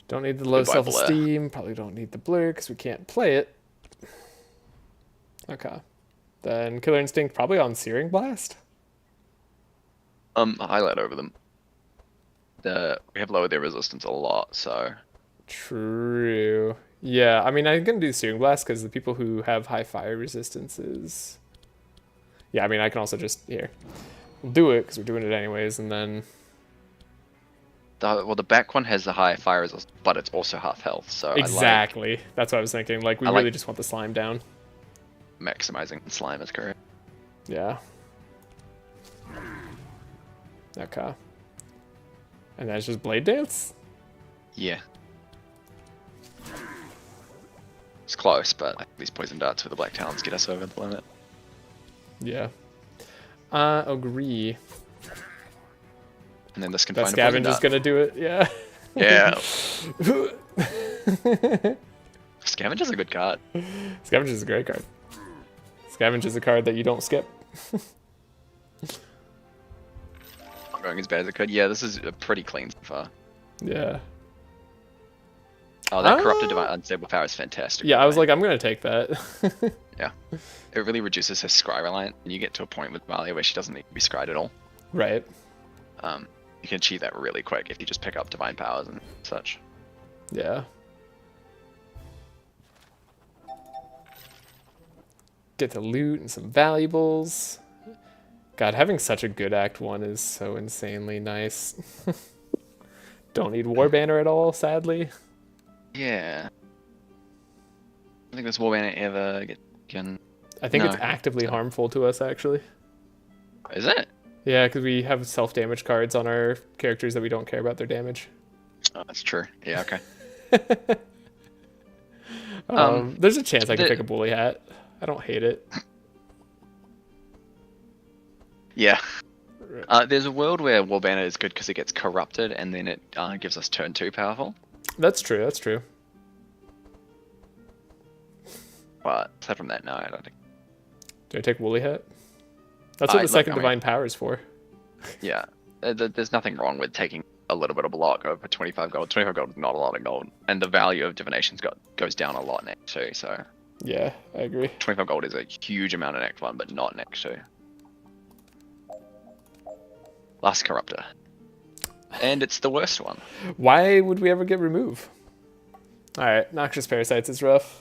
Don't need the low Goodbye, self-esteem. Probably don't need the blur because we can't play it. Okay. Then Killer Instinct probably on Searing Blast. Highlight over them. We have lowered their resistance a lot, so... True. Yeah, I mean, I'm going to do Searing Blast because the people who have high fire resistances... Yeah, I mean, I can also just... Here. We'll do it because we're doing it anyways, and then... Well, the back one has the high fire resistance, but it's also half health, so Exactly. That's what I was thinking. Like, we I really like- just want the slime down. I like maximizing the slime is correct. Yeah. Okay. And that's just Blade Dance? Yeah. It's close, but these poison darts with the Black Talons get us over the limit. Yeah. Agree. And then this can That find a poison Scavenger's dart. gonna do it, yeah. Yeah. Scavenger's a good card. Scavenger's a great card. Scavenger's a card that you don't skip. Not going as bad as it could. Yeah, this is pretty clean so far. Yeah. Oh, that Corrupted Divine Unstable Power is fantastic. Yeah, I was like, I'm gonna take that. Yeah. It really reduces her Scry reliant, and you get to a point with Malia where she doesn't need to be Scryed at all. Right. You can achieve that really quick if you just pick up Divine Powers and such. Yeah. Get the loot and some valuables. God, having such a good Act 1 is so insanely nice. Don't need War Banner at all, sadly. Yeah. I think this War Banner ever can... I think No. it's actively harmful to us, actually. Is it? Yeah, because we have self-damage cards on our characters that we don't care about their damage. Oh, that's true. Yeah, okay. There's a chance I can the- pick a Bully Hat. I don't hate it. Yeah. There's a world where War Banner is good because it gets corrupted and then it gives us turn 2 powerful. That's true, that's true. But aside from that, no, I don't think. Do I take Woolly Hat? That's what the Look, second I mean- Divine Power is for. Yeah. There's nothing wrong with taking a little bit of block over 25 gold. 25 gold is not a lot of gold. And the value of Divination's goes down a lot in Act 2, so... Yeah, I agree. 25 gold is a huge amount in Act 1, but not in Act 2. Last Corruptor. And it's the worst one. Why would we ever get remove? Alright, Noxious Parasites is rough.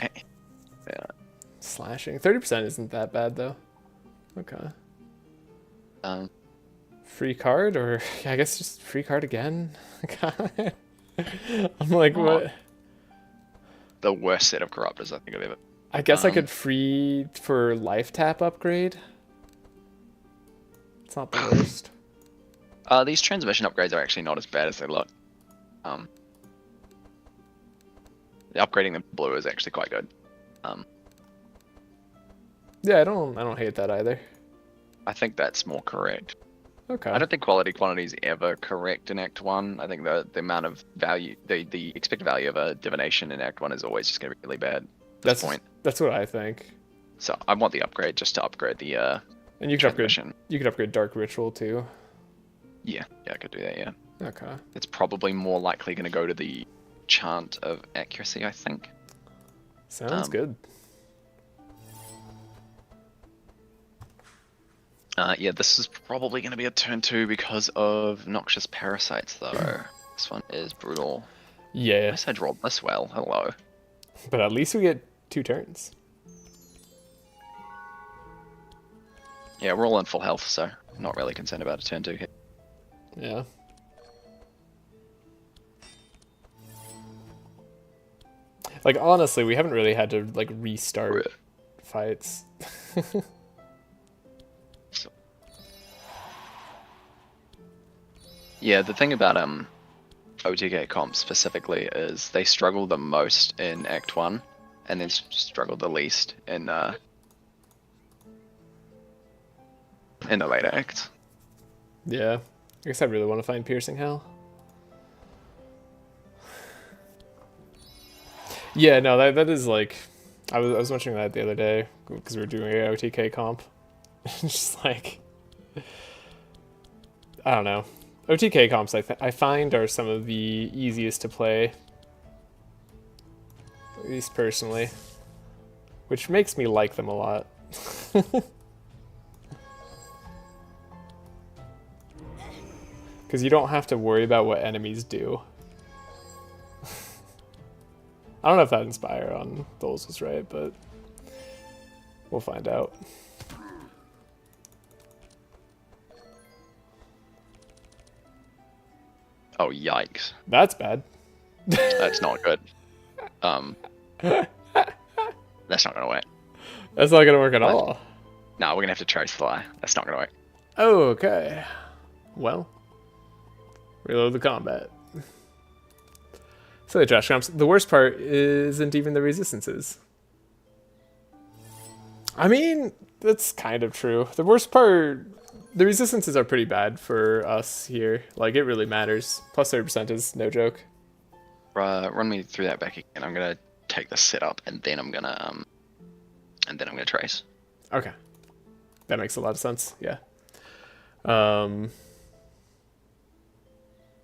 Yeah. Slashing. 30% isn't that bad, though. Okay. Free card, or yeah, I guess just free card again? God. I'm like, what? The worst set of Corruptors I think I've ever... I guess I could free for life tap upgrade. It's not the worst. These transmission upgrades are actually not as bad as they look. Upgrading the blue is actually quite good. Yeah, I don't hate that either. I think that's more correct. Okay. I don't think quality quantity is ever correct in Act 1. I think the amount of value, the expected value of a divination in Act 1 is always just going to be really bad at this point. That's what I think. So I want the upgrade just to upgrade the And you could transmission. upgrade Dark Ritual too. Yeah, I could do that, yeah. Okay. It's probably more likely going to go to the Chant of Accuracy, I think. Sounds good. Yeah, this is probably going to be a turn 2 because of Noxious Parasites, though. This one is brutal. Yeah, I guess I rolled this well. Hello. but at least we get 2 turns. Yeah, we're all in full health, so I'm not really concerned about a turn 2 hit. Yeah. Like, honestly, we haven't really had to, like, restart fights. Yeah, the thing about OTK comp specifically is they struggle the most in Act 1, and then struggle the least in the later acts. Yeah. I guess I really want to find Piercing Hell. Yeah, no, that is like... I was mentioning that the other day, because we were doing an OTK comp. It's just like... I don't know. OTK comps, I find, are some of the easiest to play. At least personally. Which makes me like them a lot. Because you don't have to worry about what enemies do. I don't know if that Inspire on those was right, but we'll find out. Oh, yikes. That's bad. That's not good. That's not going to work. That's not gonna work at What? all. No, we're going to have to Trace Fly. That's not going to work. Oh, okay. Well, reload the combat. So the trash comps. The worst part isn't even the resistances. I mean, that's kind of true. The worst part, the resistances are pretty bad for us here. Like, it really matters. Plus 30% is no joke. Run me through that back again. I'm gonna take the setup and then I'm gonna trace. Okay. That makes a lot of sense, yeah.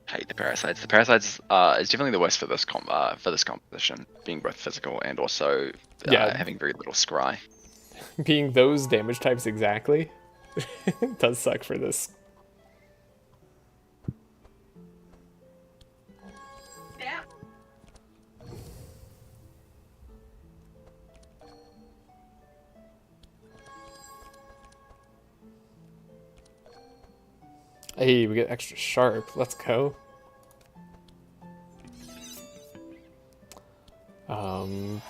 Hate the parasites. The parasites is definitely the worst for this composition, being both physical and also having very little scry. Being those damage types exactly does suck for this. Hey, we get extra sharp. Let's go.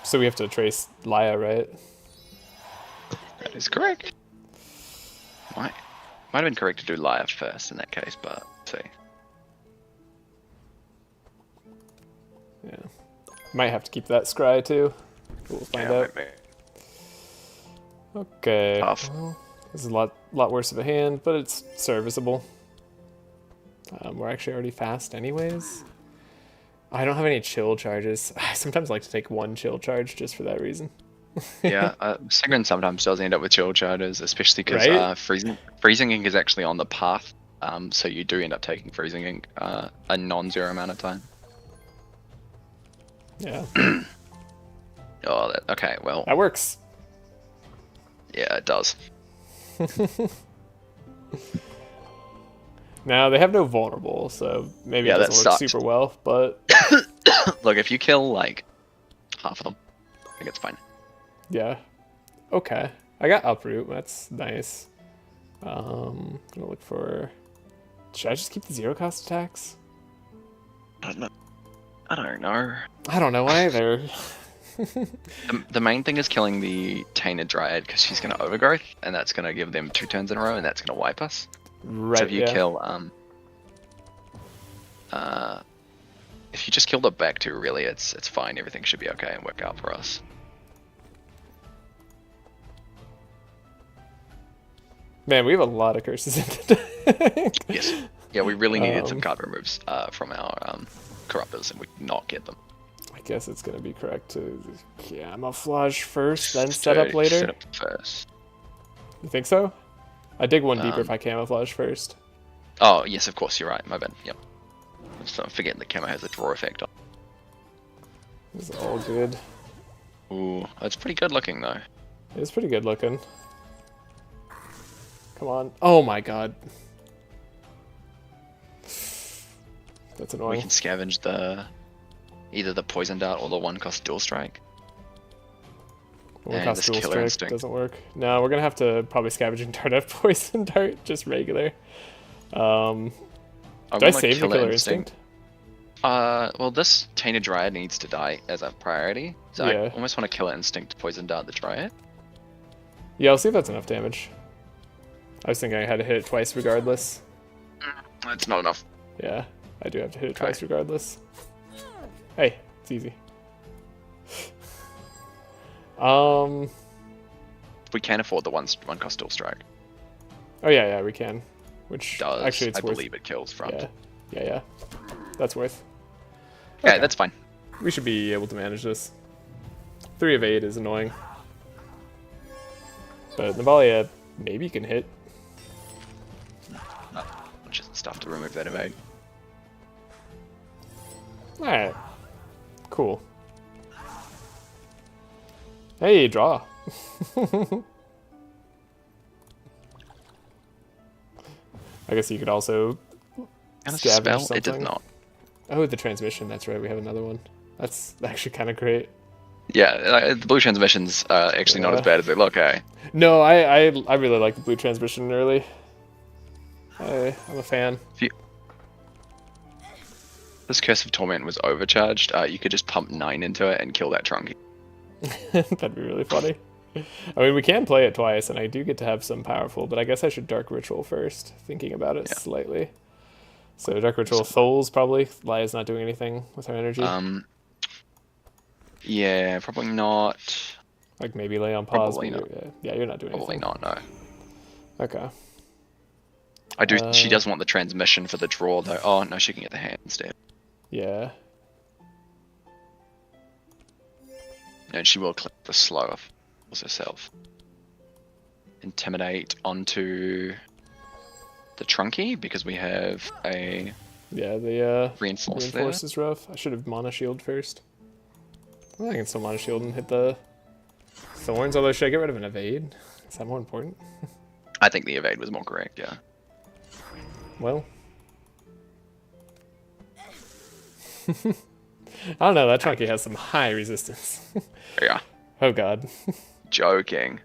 So we have to trace Laia, right? That is correct. Might have been correct to do Laia first in that case, but let's see. Yeah. Might have to keep that scry too. We'll find out. Maybe. Okay. Tough. Well, this is a lot worse of a hand, but it's serviceable. We're actually already fast anyways. I don't have any chill charges. I sometimes like to take one chill charge just for that reason. Yeah, Sigrun sometimes does end up with chill charges, especially because Right? freezing ink is actually on the path, so you do end up taking freezing ink a non-zero amount of time. Yeah. Okay, well, That works. yeah, it does. Now they have no vulnerable, so maybe Yeah, it that doesn't work sucks. super well, but Look, if you kill like half of them, I think it's fine. yeah. Okay. I got uproot, that's nice. Gonna look for, should I just keep the zero cost attacks? I don't know. I don't know either. The main thing is killing the Tainted Dryad because she's going to overgrowth, and that's going to give them 2 turns in a row, and that's going to wipe us. Right, So if you yeah. kill, if you just kill the back 2, really, it's fine. Everything should be okay and work out for us. Man, we have a lot of curses in today. Yes. Yeah, we really needed some card removes from our corruptors, and we did not get them. I guess it's gonna be correct to camouflage first, then set up later. Set up first. You think so? I dig one deeper if I camouflage first. Oh, yes, of course, you're right. My bad. Yep. So I'm forgetting the camo has a draw effect on. It's all good. Ooh, it's pretty good looking, though. It's pretty good looking. Come on. Oh my god. That's We annoying. can scavenge either the poison dart or the 1-cost dual strike. One and cost this dual killer strike instinct. doesn't work. No, we're gonna have to probably scavenging dart at poison dart, just regular. Do I wanna save the killer instinct? Well, this Tainted Dryad needs to die as a priority, so I Yeah. almost want to killer instinct to poison dart the Dryad. Yeah, I'll see if that's enough damage. I was thinking I had to hit it twice regardless. That's not enough. Yeah, I do have to hit it Okay. twice regardless. Hey, it's easy. We can afford the 1-cost dual strike. Oh yeah, we can. Which Does actually it's I worth. believe it kills front. Yeah. That's worth. Yeah, Okay. that's fine. We should be able to manage this. 3 of 8 is annoying. But Navalia maybe can hit. Which is stuff to remove that evade. Alright. Cool. Hey, draw. I guess you could also And a scavenge spell, something. it did not. Oh, the transmission, that's right, we have another one. That's actually kind of great. Yeah, the blue transmissions are actually not Yeah. as bad as they look, eh? No, I really like the blue transmission early. I'm a fan. This Curse of Torment was overcharged. You could just pump 9 into it and kill that Trunky. That'd be really funny. I mean, we can play it twice, and I do get to have some powerful, but I guess I should Dark Ritual first, thinking about it slightly. So Dark Ritual Souls, probably. Laia's not doing anything with her energy. Yeah, probably not. Like maybe lay on pause. Probably but not. Yeah, you're not doing Probably anything. not. No. Okay. I do. She does want the transmission for the draw though. Oh no, she can get the hand instead. Yeah. And she will click the slow of herself. Intimidate onto the Trunky because we have a Yeah, the reinforce there. reinforce is rough. I should have mana shield first. Well, I can still mana shield and hit the thorns, although should I get rid of an evade? Is that more important? I think the evade was more correct, yeah. Well. I don't know, that Trunky has some high resistance. Yeah. Oh god. Joking.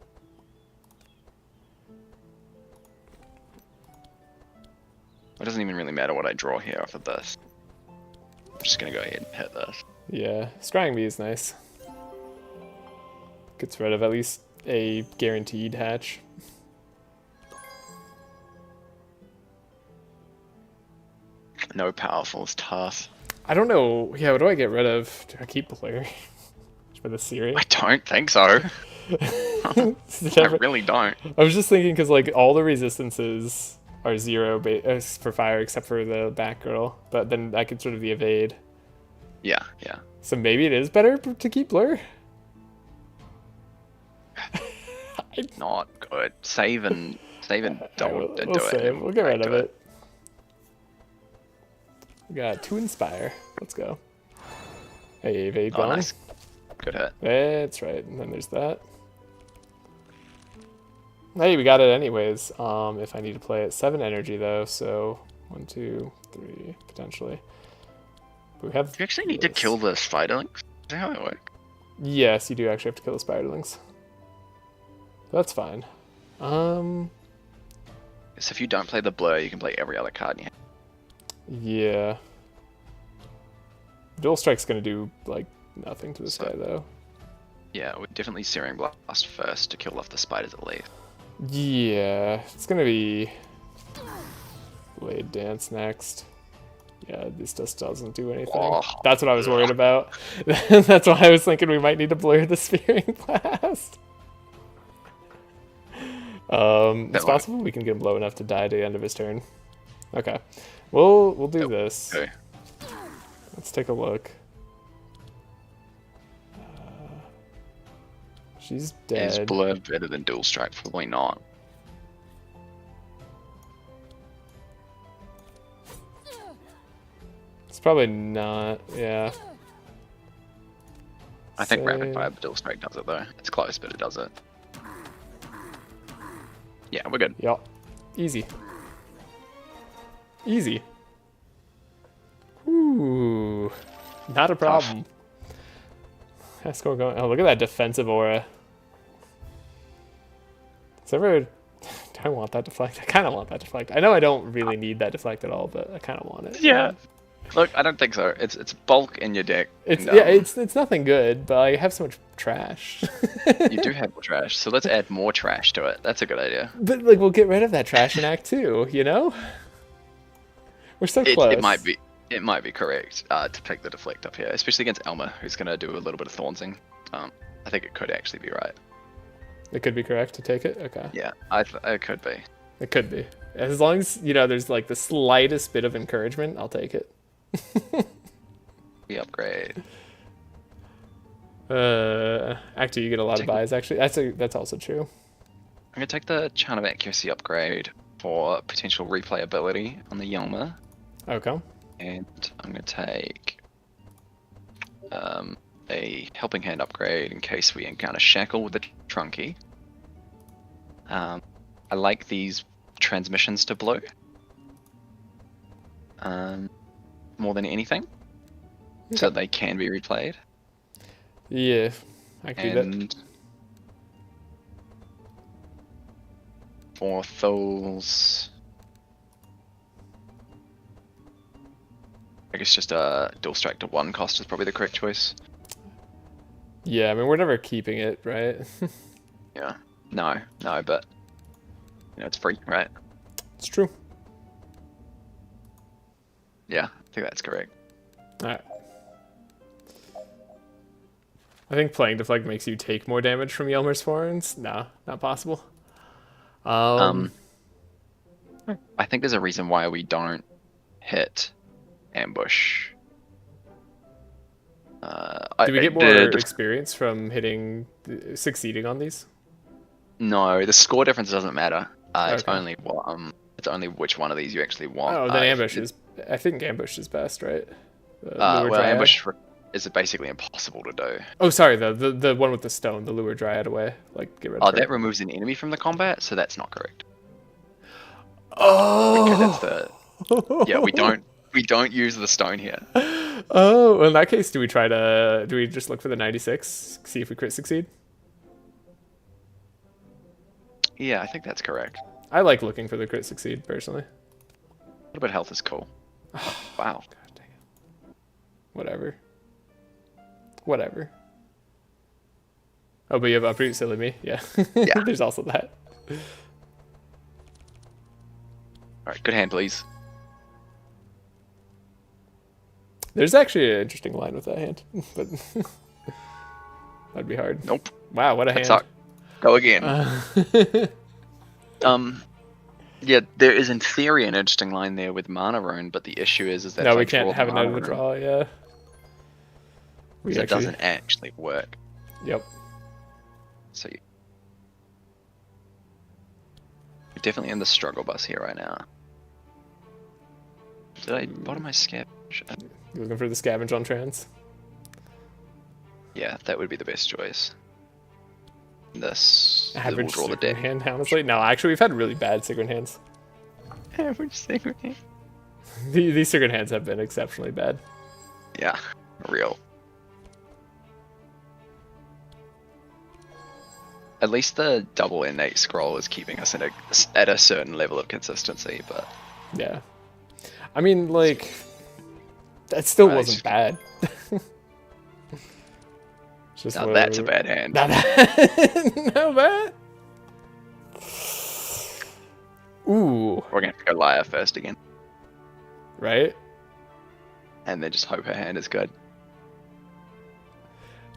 It doesn't even really matter what I draw here off of this. I'm just gonna go ahead and hit this. Yeah, scrying me is nice. Gets rid of at least a guaranteed hatch. No powerful is tough. I don't know. Yeah, what do I get rid of? Do I keep Blur? For the series? I don't think so. I really don't. I was just thinking because like all the resistances are 0 for fire except for the Batgirl, but then I could sort of the evade. Yeah, yeah. So maybe it is better to keep Blur. Not good. Save and don't do we'll it. save. We'll get rid of Do it. We got 2 Inspire. Let's go. Hey, evade Oh, gone. nice. Good hit. That's right. And then there's that. Hey, we got it anyways. If I need to play it, 7 energy though. So 1, 2, 3 potentially. But we have. You actually need to kill the spiderlings. Is that how it works? Yes, you do actually have to kill the spiderlings. That's fine. So if you don't play the blur, you can play every other card in your hand. Yeah. Dual Strike's gonna do like nothing to this guy though. Yeah, we're definitely Searing Blast first to kill off the spiders at least. Yeah, it's gonna be Blade Dance next. Yeah, this just doesn't do anything. Oh. That's what I was worried about. That's why I was thinking we might need to blur the Spearing Blast. It's possible we can get him low enough to die at the end of his turn. Okay, we'll do this. Okay. Let's take a look. She's dead. Is blur better than dual strike? Probably not. It's probably not. Yeah. I think So- rapid fire dual strike does it though. It's close, but it does it. Yeah, we're good. Yup. Easy. Easy. Ooh. Not a problem. High score going. Oh, look at that defensive aura. Is ever. Do I want that deflect? I kind of want that deflect. I know I don't really need that deflect at all, but I kind of want it. Yeah. Look, I don't think so. It's bulk in your deck. It's and, yeah, it's nothing good, but I have so much trash. You do have more trash, so let's add more trash to it. That's a good idea. But like, we'll get rid of that trash in Act 2, you know? We're so close. It might be correct to pick the deflect up here, especially against Elmer, who's gonna do a little bit of thornsing. I think it could actually be right. It could be correct to take it. Okay. Yeah, it could be. It could be. As long as, you know, there's like the slightest bit of encouragement, I'll take it. We upgrade. Act 2, you get a lot of buys, actually. That's also true. I'm gonna take the Chant of Accuracy upgrade for potential replayability on the Yelmer. Okay. And I'm gonna take a Helping Hand upgrade in case we encounter Shackle with the Trunky. I like these transmissions to blue more than anything, so they can be replayed. Yeah, I can do that. And for Thul's, I guess just a dual strike to 1 cost is probably the correct choice. Yeah, I mean, we're never keeping it, right? Yeah. No, but you know, it's free, right? It's true. Yeah, I think that's correct. Alright. I think playing Deflect makes you take more damage from Ylmer's Forms. No, not possible. I think there's a reason why we don't hit ambush. Do we get more experience from succeeding on these? No, the score difference doesn't matter. It's Okay. only it's only which one of these you actually want. Oh, then ambush is. I think ambush is best, right? Well, Lure Dryad. ambush is basically impossible to do. Oh, sorry, the one with the stone, the Lure Dryad away. Like, get rid of her. That removes an enemy from the combat, so that's not correct. Oh. Okay, yeah, we don't use the stone here. Oh, well, in that case, do we just look for the 96, see if we crit succeed? Yeah, I think that's correct. I like looking for the crit succeed personally. A little bit of health is cool. Wow. God dang it. Whatever. Oh, but you have uproot, silly me. Yeah. Yeah. There's also that. Alright, good hand, please. There's actually an interesting line with that hand, but that'd be hard. Nope. Wow, what a That hand. sucked. Go again. Yeah, there is in theory an interesting line there with Mana Rune, but the issue is that No, if I we can't draw have the it out of Mana the Rune, draw, yeah. it doesn't actually work. Yep. So you're definitely in the struggle bus here right now. What am I scared? You looking for the scavenge on trans? Yeah, that would be the best choice. This will Average draw the Sigrun deck. hand, honestly. No, actually, we've had really bad Sigrun hands. Average Sigrun hand. These Sigrun hands have been exceptionally bad. Yeah, real. At least the double innate scroll is keeping us at a certain level of consistency, but Yeah. I mean, like, that still Right. wasn't bad. It's just now that's a bad hand. No, bad. Ooh, We're gonna have to go Laia first again, right? and then just hope her hand is good.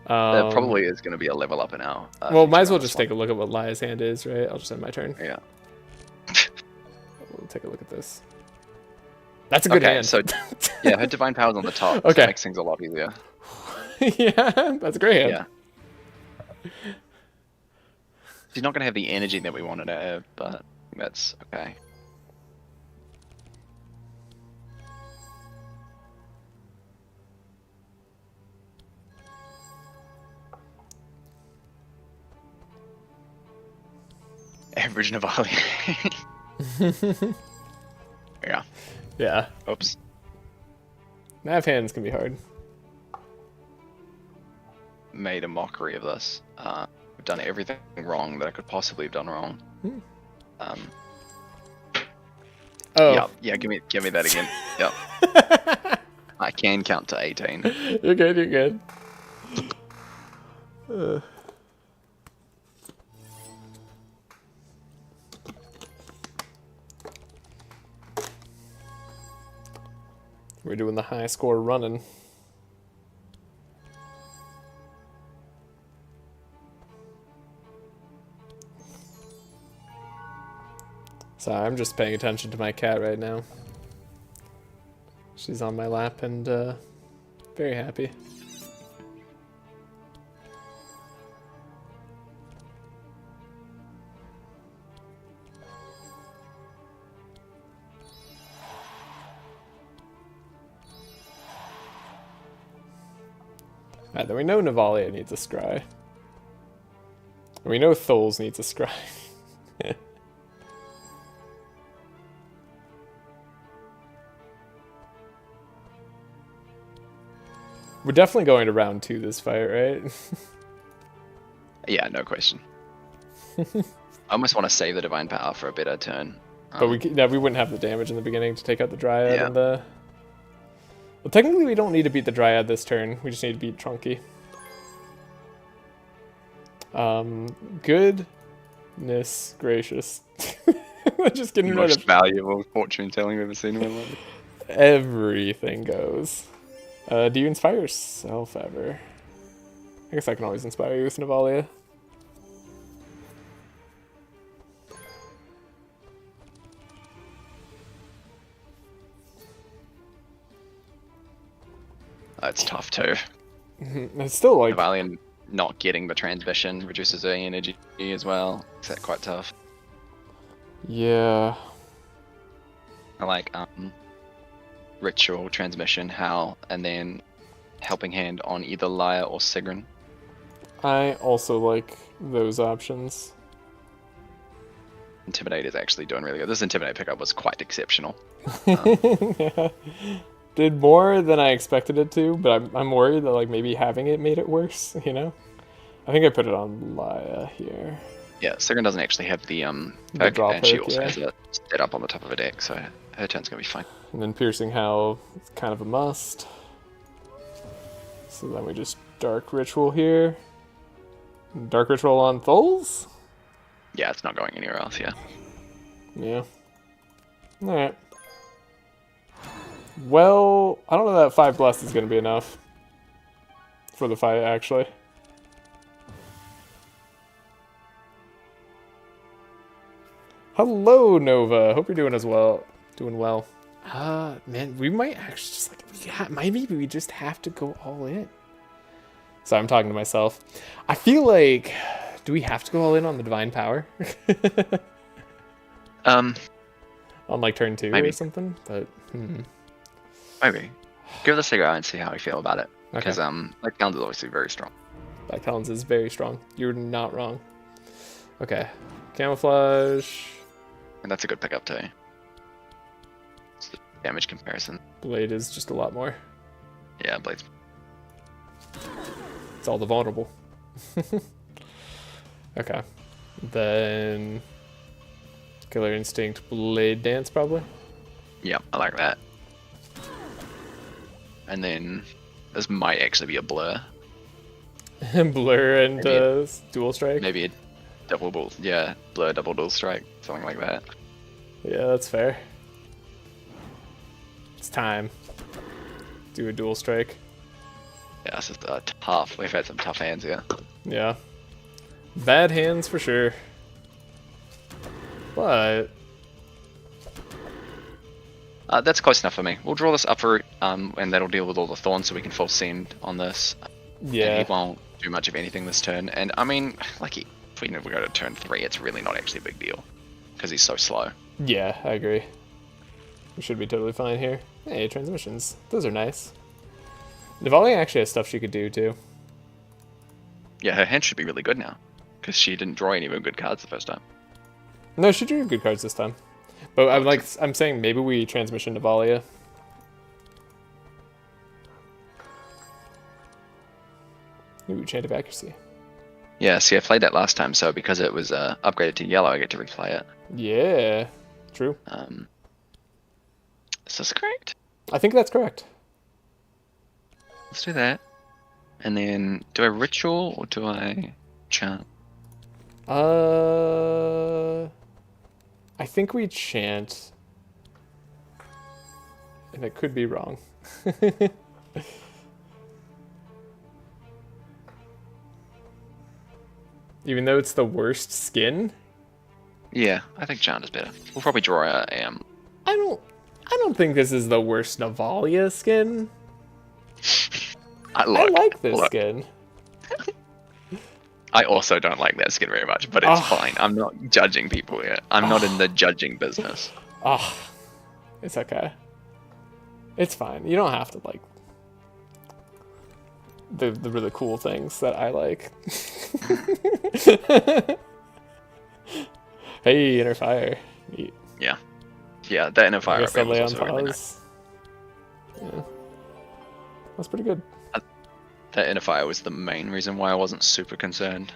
There probably is gonna be a level up in our. Well, might as well future just take a look at what Laia's hand is, right? I'll just end my turn. Yeah. We'll take a look at this. That's a good Okay, hand. so yeah, her divine power's on the top. Okay. So it makes things a lot easier. Yeah, that's a great hand. Yeah. She's not gonna have the energy that we wanted to have, but that's okay. Average Navali. Yeah. Yeah. Oops. Nav hands can be hard. Made a mockery of this. I've done everything wrong that I could possibly have done wrong. Oh. Yeah. Give me that again. Yep. I can count to 18. You're good. We're doing the high score running. Sorry, I'm just paying attention to my cat right now. She's on my lap and very happy. Alright, then we know Navalia needs a scry. And we know Tholes needs a scry. We're definitely going to round 2 this fight, right? Yeah, no question. I almost want to save the divine power for a better turn. But we wouldn't have the damage in the beginning to take out the Dryad Yeah. and the... Well, technically we don't need to beat the Dryad this turn. We just need to beat Trunky. Goodness gracious. Just getting rid Most of valuable fortune telling we've ever seen in my life. everything goes. Do you inspire yourself ever? I guess I can always inspire you with Navalia. It's tough too. It's still like... Navalia not getting the transmission reduces her energy as well. Is that quite tough? Yeah. I like ritual, transmission, howl, and then helping hand on either Laia or Sigrun. I also like those options. Intimidate is actually doing really good. This Intimidate pickup was quite exceptional. Yeah. Did more than I expected it to, but I'm worried that like maybe having it made it worse, you know? I think I put it on Laia here. Yeah, Sigrun doesn't actually have the drop and she perk, also yeah. has it set up on the top of her deck, so her turn's gonna be fine. And then Piercing Howl is kind of a must. So then we just Dark Ritual here. Dark Ritual on Thul's? Yeah, it's not going anywhere else, yeah. Yeah. Alright. Well, I don't know that 5 Blessed is going to be enough for the fight, actually. Hello, Nova. Hope you're doing as well. Doing well. Man, we might actually just like maybe we just have to go all in. So I'm talking to myself. I feel like, do we have to go all in on the Divine Power? On like turn 2 maybe. or something, but Maybe. Give this a go and see how we feel about it. Okay. Because Black Talons is obviously very strong. Black Talons is very strong. You're not wrong. Okay. Camouflage. And that's a good pickup too. It's the damage comparison. Blade is just a lot more. Yeah, Blade's... It's all the vulnerable. Okay. Then Killer Instinct, Blade Dance probably. Yeah, I like that. And then this might actually be a blur. Blur and Maybe Dual Strike. Maybe a double bull. Yeah, blur, double dual strike, something like that. Yeah, that's fair. It's time. Do a Dual Strike. Yeah, it's just tough. We've had some tough hands here. Yeah. Bad hands for sure. But That's close enough for me. We'll draw this uproot, and that'll deal with all the thorns, so we can full send on this. And yeah. he won't do much of anything this turn. And I mean, like, if we never go to turn 3, it's really not actually a big deal because he's so slow. Yeah, I agree. We should be totally fine here. Hey, transmissions. Those are nice. Navalia actually has stuff she could do too. Yeah, her hand should be really good now because she didn't draw any good cards the first time. No, she drew good cards this time. But I'm saying maybe we transmission Navalia. Ooh, Chant of Accuracy. Yeah, see, I played that last time, so because it was upgraded to yellow, I get to replay it. Yeah, true. Is this correct? I think that's correct. Let's do that. And then, do I ritual or do I chant? I think we chant. And it could be wrong. Even though it's the worst skin? Yeah, I think chant is better. We'll probably draw a I don't think this is the worst Navalia skin. I like this skin. I also don't like that skin very much, but it's fine. I'm not judging people yet. I'm not in the judging business. Oh, it's okay. It's fine. You don't have to like the really cool things that I like. Hey, Inner Fire. Yeah. Yeah, that Inner Fire I guess upgrade was Laia also on really pause. nice. Yeah. That's pretty good. That Inner Fire was the main reason why I wasn't super concerned.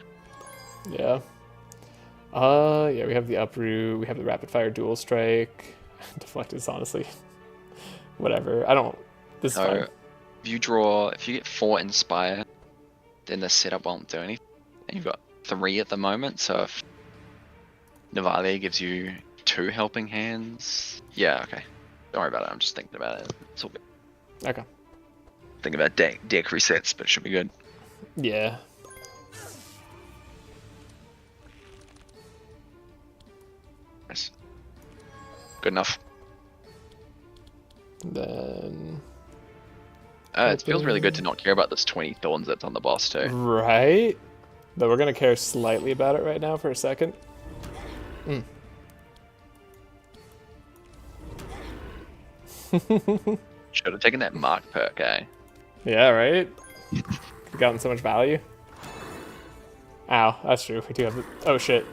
Yeah. Yeah, we have the Uproot, we have the Rapid Fire Dual Strike. Deflect is honestly whatever. This is fine. If you get 4 Inspire, then the setup won't do anything. And you've got 3 at the moment, so if Navalia gives you 2 helping hands, yeah, okay. Don't worry about it, I'm just thinking about it. It's all good. Okay. Think about deck resets, but it should be good. Yeah. Nice. Good enough. Then. It feels really good to not care about this 20 thorns that's on the boss too. Right? Though we're gonna care slightly about it right now for a second. Should have taken that mark perk, eh? Yeah, right? We've gotten so much value. Ow, that's true. We do have the... Oh, shit.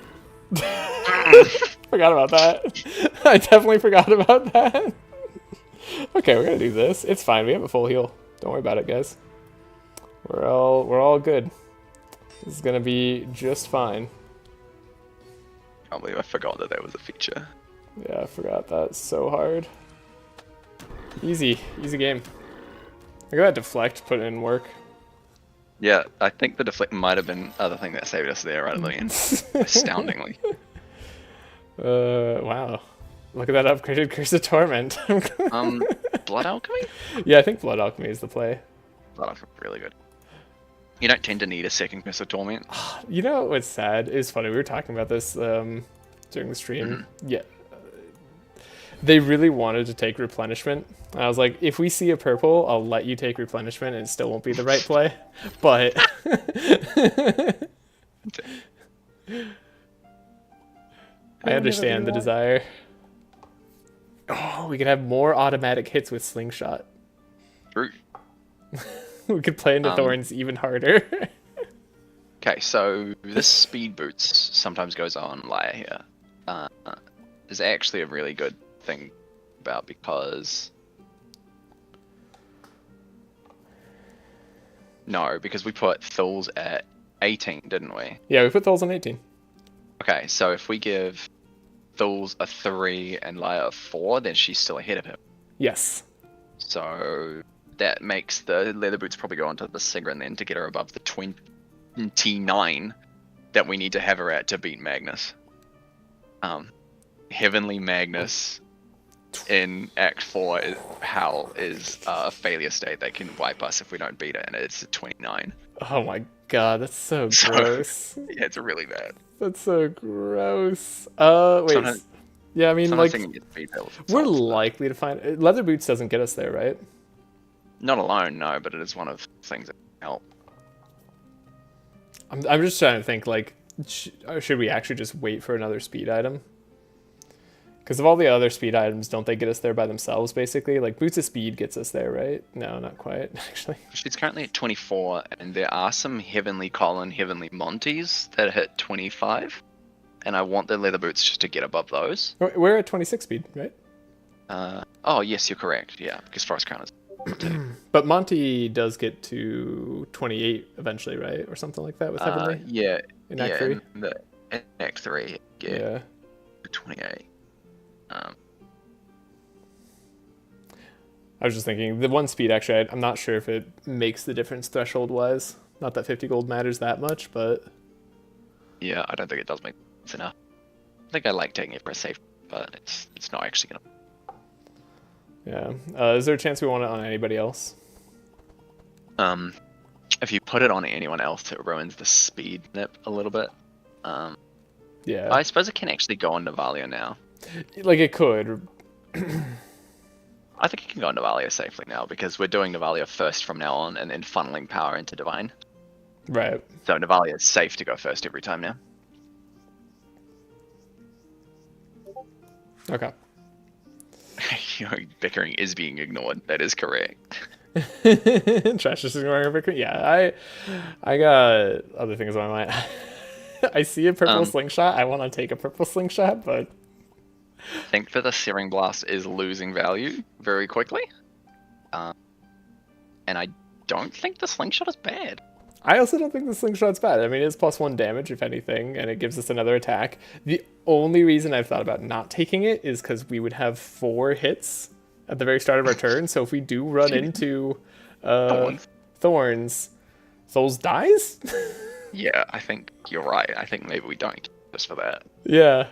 Forgot about that. I definitely forgot about that. Okay, we're gonna do this. It's fine. We have a full heal. Don't worry about it, guys. We're all good. This is gonna be just fine. Can't believe I forgot that was a feature. Yeah, I forgot that so hard. Easy game. Look at that deflect, put in work. Yeah, I think the deflect might have been the other thing that saved us there right at the end. Astoundingly. Wow. Look at that upgraded Curse of Torment. Blood Alchemy? Yeah, I think Blood Alchemy is the play. Blood Alchemy is really good. You don't tend to need a second Curse of Torment. You know what's sad? It's funny, we were talking about this during the stream. Yeah. They really wanted to take replenishment. I was like, if we see a purple, I'll let you take replenishment and it still won't be the right play. But I understand the desire. Oh, we could have more automatic hits with Slingshot. True. We could play into Thorns even harder. Okay, so this speed boots sometimes goes on Laia here. Is actually a really good thing about because we put Thul's at 18, didn't we? Yeah, we put Thul's on 18. Okay, so if we give Thul's a 3 and Laia a 4, then she's still ahead of him. Yes. So that makes the leather boots probably go onto the Sigrun then to get her above the 29 that we need to have her at to beat Magnus. Heavenly Magnus in Act 4 is a failure state that can wipe us if we don't beat it, and it's a 29. Oh my god, that's so gross. Yeah, it's really bad. That's so gross. Wait. Sometimes, yeah, I mean, like, we're but likely to find... Leather boots doesn't get us there, right? not alone, no, but it is one of the things that help. I'm just trying to think, like, should we actually just wait for another speed item? Because of all the other speed items, don't they get us there by themselves, basically? Like, Boots of Speed gets us there, right? No, not quite, actually. She's currently at 24, and there are some Heavenly Colin, Heavenly Monties that hit 25, and I want the leather boots just to get above those. We're at 26 speed, right? Oh, yes, you're correct, yeah, because Forest Crown is... But Monty does get to 28 eventually, right? Or something like that with Heavenly? Yeah, in Act 3? In Act 3, Yeah. 28. I was just thinking, the one speed, actually, I'm not sure if it makes the difference threshold-wise. Not that 50 gold matters that much, but... Yeah, I don't think it does make sense enough. I think I like taking it for a safe, but it's not actually gonna... Yeah. Is there a chance we want it on anybody else? If you put it on anyone else, it ruins the speed nip a little bit. Yeah. I suppose it can actually go on Navalia now. Like, it could. I think it can go on Navalia safely now, because we're doing Navalia first from now on, and then funneling power into Divine. Right. So Navalia is safe to go first every time now. Okay. Your bickering is being ignored. That is correct. Trashe is ignoring her bickering. Yeah, I got other things on my mind. I see a purple slingshot. I want to take a purple slingshot, but... I think that the Searing Blast is losing value very quickly. And I don't think the slingshot is bad. I also don't think the slingshot's bad. I mean, it's +1 damage, if anything, and it gives us another attack. The only reason I've thought about not taking it is because we would have 4 hits at the very start of our turn, so if we do run into Thorns, Souls dies? Yeah, I think you're right. I think maybe we don't just for that. Yeah.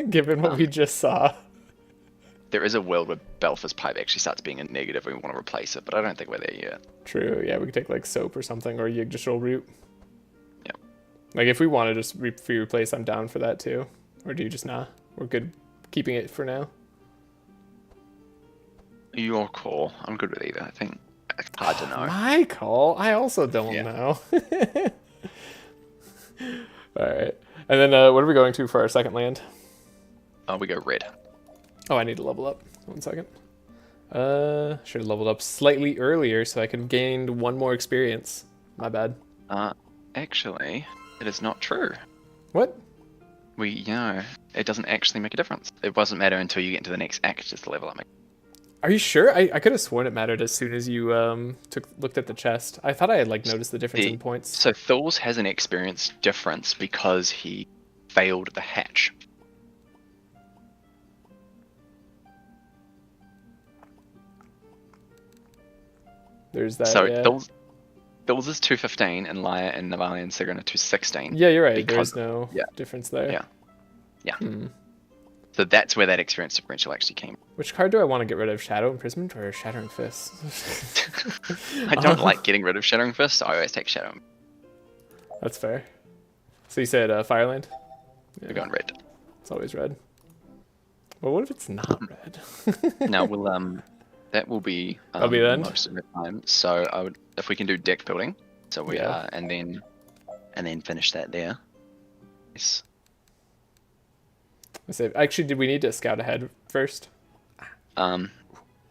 Given what we just saw. there is a world where Belfast Pipe actually starts being a negative and we want to replace it, but I don't think we're there yet. True. Yeah, we could take like soap or something, or Yggdrasil root. Yep. Like if we want to just free replace, I'm down for that too. Or do you just nah? We're good keeping it for now. Your call. I'm good with either. I think it's hard to know. My call. I also don't know. All right. And then what are we going to for our second land? We go red. Oh, I need to level up. 1 second. Should have leveled up slightly earlier so I could have gained 1 more experience. My bad. Actually, it is not true. What? It doesn't actually make a difference. It doesn't matter until you get into the next act just to level up. Are you sure? I could have sworn it mattered as soon as you looked at the chest. I thought I had like noticed the difference in points. So Thul's has an experience difference because he failed the hatch. There's that. So yeah. Thul's is 215 and Laia and Nava and Sigrun are 216. Yeah, you're right. Because, There's no difference there. Yeah. So that's where that experience differential actually came. Which card do I want to get rid of? Shadow Imprisonment or Shattering Fist? I don't like getting rid of Shattering Fist, so I always take Shadow. That's fair. So you said Fireland? Yeah. We're going red. It's always red. Well, what if it's not red? Now that will be That'll be the end? most of the time. So I would, if we can do deck building, so we and then finish that there. Yes. I say, actually, did we need to scout ahead first? No,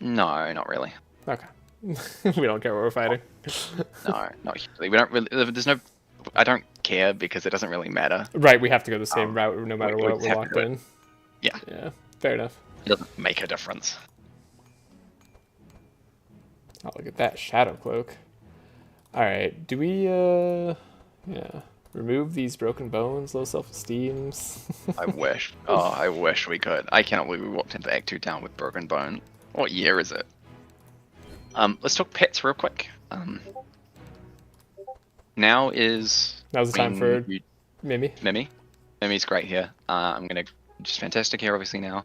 not really. Okay. We don't care what we're fighting. No, not really. We don't really. There's no. I don't care because it doesn't really matter. Right, we have to go the same route no matter we what. just We're have to locked do it. in. Yeah. Yeah, fair enough. It doesn't make a difference. Oh, look at that Shadow Cloak. All right, do we? Remove these broken bones, low self-esteems. I wish. Oh, I wish we could. I cannot believe we walked into Act 2 Town with broken bone. What year is it? Let's talk pets real quick. Now's the time for Mimi. Mimi's great here. I'm gonna just fantastic here, obviously now.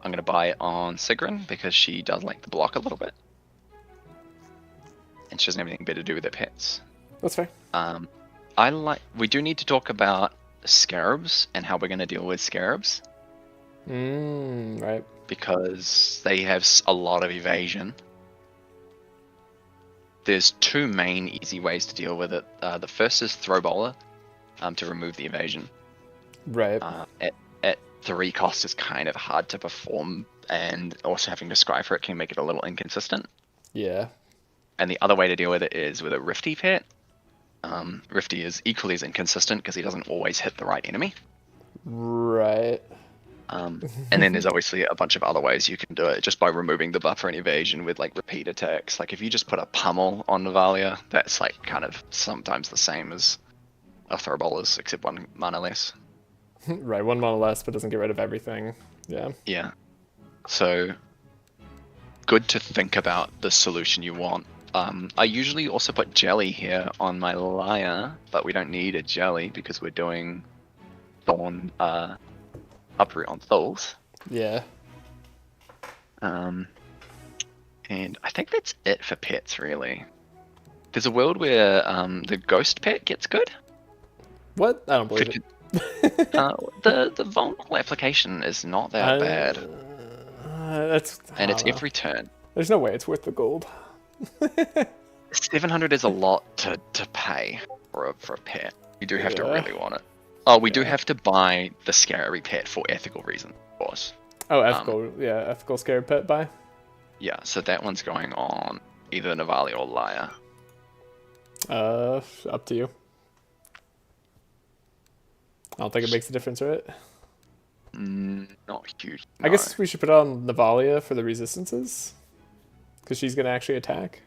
I'm gonna buy it on Sigrun because she does like the block a little bit, and she doesn't have anything better to do with her pets. That's fair. We do need to talk about scarabs and how we're gonna deal with scarabs. Right. Because they have a lot of evasion. There's 2 main easy ways to deal with it. The first is Throw Bowler, to remove the evasion. Right. At 3 cost is kind of hard to perform, and also having to scry for it can make it a little inconsistent. Yeah. And the other way to deal with it is with a Rifty pet. Rifty is equally as inconsistent because he doesn't always hit the right enemy. Right. And then there's obviously a bunch of other ways you can do it, just by removing the buffer and evasion with like repeat attacks. Like if you just put a pummel on Navalia, that's like kind of sometimes the same as a Throw Bowlers, except 1 mana less. Right, 1 mana less, but doesn't get rid of everything. Yeah. Yeah. So good to think about the solution you want. I usually also put jelly here on my Laia, but we don't need a jelly because we're doing Thorn Uproot on Thul's. Yeah. And I think that's it for pets, really. There's a world where the ghost pet gets good. What? I don't believe it. The vulnerable application is not that bad. And it's every turn. There's no way it's worth the gold. 700 is a lot to pay for a pet. You do have to really want it. Oh, we do have to buy the scary pet for ethical reasons, of course. Oh, ethical, ethical scared pet buy. Yeah, so that one's going on either Navali or Laia. Up to you. I don't think it makes a difference, right? Not huge. No. I guess we should put it on Navalia for the resistances. Because she's going to actually attack.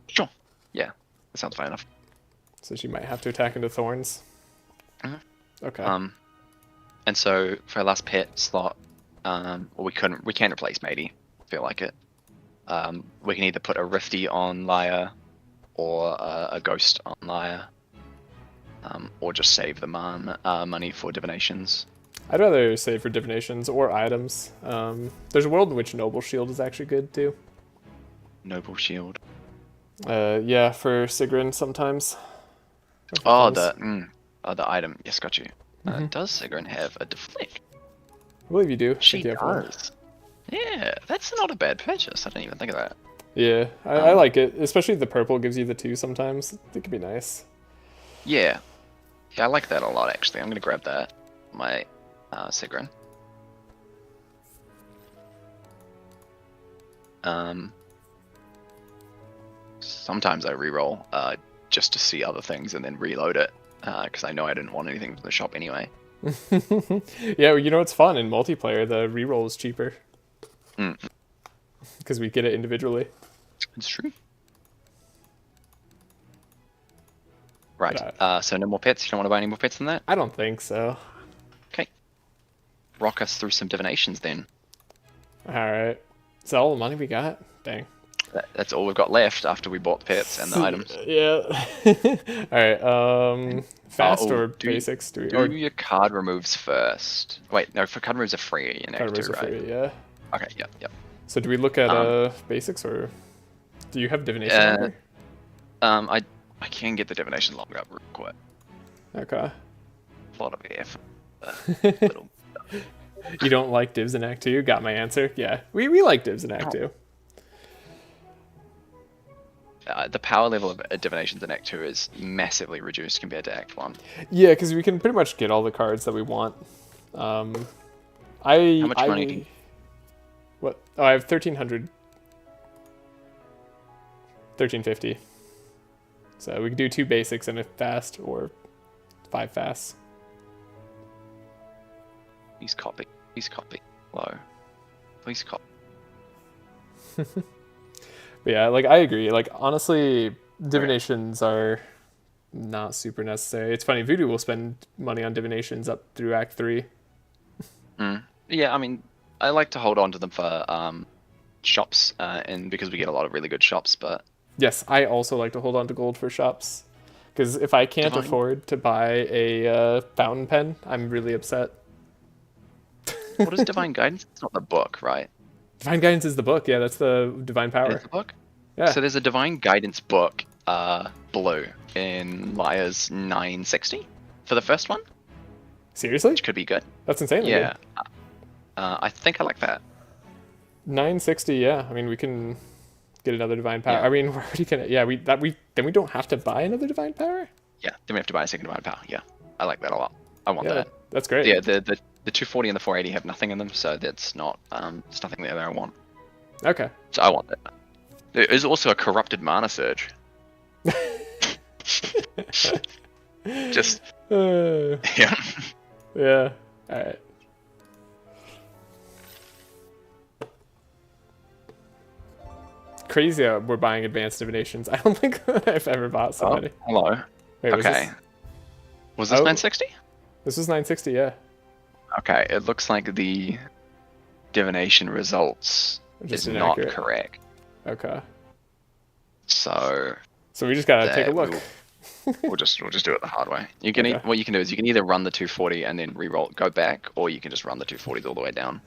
Sure. Yeah, that sounds fine enough. So she might have to attack into thorns. Okay. And so for our last pet slot, we can't replace Matey. I feel like it. We can either put a Rifty on Laia, or a Ghost on Laia, or just save the money for divinations. I'd rather save for divinations or items. There's a world in which Noble Shield is actually good too. Noble Shield. Yeah, for Sigrun sometimes. Oh, the item. Yes, got you. Does Sigrun have a deflect? I believe you do. I She think you have one. does. Yeah, that's not a bad purchase. I didn't even think of that. Yeah, I like it. Especially the purple gives you the 2 sometimes. It could be nice. Yeah. Yeah, I like that a lot, actually. I'm going to grab that. My Sigrun. Sometimes I reroll just to see other things and then reload it because I know I didn't want anything from the shop anyway. Yeah, well, you know it's fun in multiplayer. The reroll is cheaper because we get it individually. It's true. Right. But, so no more pets. You don't want to buy any more pets than that? I don't think so. Okay. Rock us through some divinations then. All right. Is that all the money we got? Dang. That's all we've got left after we bought the pets and the items. Yeah. All right. Fast or basics? Do your card removes first. Wait, no. For card removes are free in Act 2, right? Free, yeah. Okay. Yep. So do we look at basics or do you have divination? I can get the divination longer up real quick. Okay. A lot of effort. Little... You don't like divs in Act 2? Got my answer. Yeah, we like divs in Act 2. The power level of divinations in Act 2 is massively reduced compared to Act 1. Yeah, because we can pretty much get all the cards that we want. How much money do you... What? Oh, I have 1,300. 1,350. So we can do 2 basics and a fast or 5 fasts. Please copy. Low. Please copy. But yeah, like I agree. Like honestly, divinations are not super necessary. It's funny, Voodoo will spend money on divinations up through Act 3. Yeah, I mean, I like to hold on to them for shops, and because we get a lot of really good shops, but... Yes, I also like to hold on to gold for shops. Because if I can't afford to buy a fountain pen, I'm really upset. What is Divine Guidance? It's not the book, right? Divine Guidance is the book. Yeah, that's the Divine Power. It's the book? Yeah. So there's a Divine Guidance book, blue, in Laia's 960 for the first one. Seriously? Which could be good. That's insanely good. Yeah. I think I like that. 960, yeah. I mean, we can get another Divine Power. Yeah. I mean, we're already gonna... Yeah, then we don't have to buy another Divine Power? Yeah, then we have to buy a second Divine Power. Yeah, I like that a lot. I want that. That's great. Yeah, the 240 and the 480 have nothing in them, so that's not... it's nothing there that I want. Okay. So I want that. There is also a Corrupted Mana Surge. Just... yeah. Yeah. Alright. Crazy we're buying advanced divinations. I don't think I've ever bought somebody. Oh, hello. Wait, okay. Was this 960? This was 960, yeah. Okay, it looks like the divination results is not correct. Okay. So we just gotta take a look. We'll just do it the hard way. You can what you can do is you can either run the 240 and then re-roll, go back, or you can just run the 240s all the way down.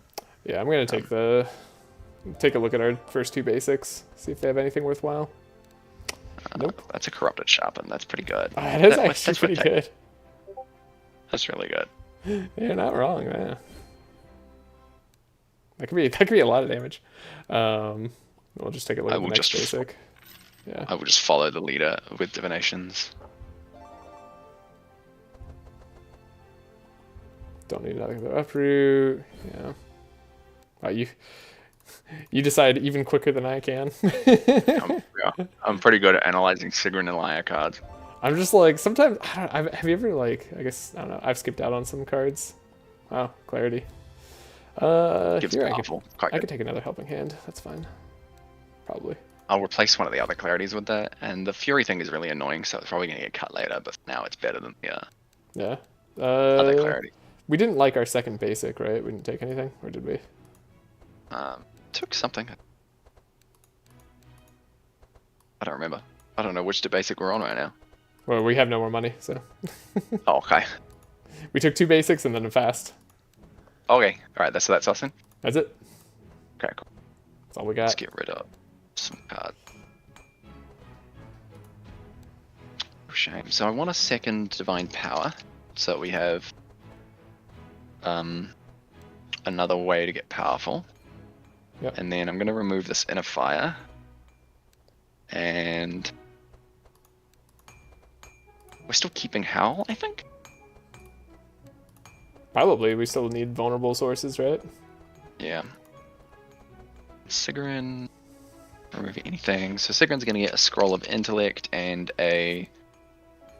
Yeah, I'm gonna take a look at our first 2 basics, see if they have anything worthwhile. Nope. That's a corrupted sharpen. That's pretty good. That is actually pretty good. That's really good. You're not wrong, man. That could be a lot of damage. We'll just take a look at the next basic. Yeah. I will just follow the leader with divinations. Don't need another uproot. Yeah. You decide even quicker than I can. I'm pretty good at analyzing Sigrun and Laia cards. I'm just like, sometimes, have you ever I guess, I don't know, I've skipped out on some cards. Wow, clarity. Here I could take another helping hand, that's fine. Probably. I'll replace one of the other clarities with that, and the Fury thing is really annoying, so it's probably going to get cut later, but now it's better than the other clarity. We didn't like our second basic, right? We didn't take anything, or did we? Took something. I don't remember. I don't know which basic we're on right now. Well, we have no more money, so. Oh, okay. We took 2 basics and then a fast. Okay, alright, so that's us then? That's it. Okay, cool. That's all we Let's got. get rid of some cards. Shame. So I want a second Divine Power, so we have another way to get powerful. Yep. And then I'm going to remove this Inner Fire. And we're still keeping Howl, I think? Probably. We still need vulnerable sources, right? Yeah. Sigrun, remove anything. So Sigrun's going to get a Scroll of Intellect and a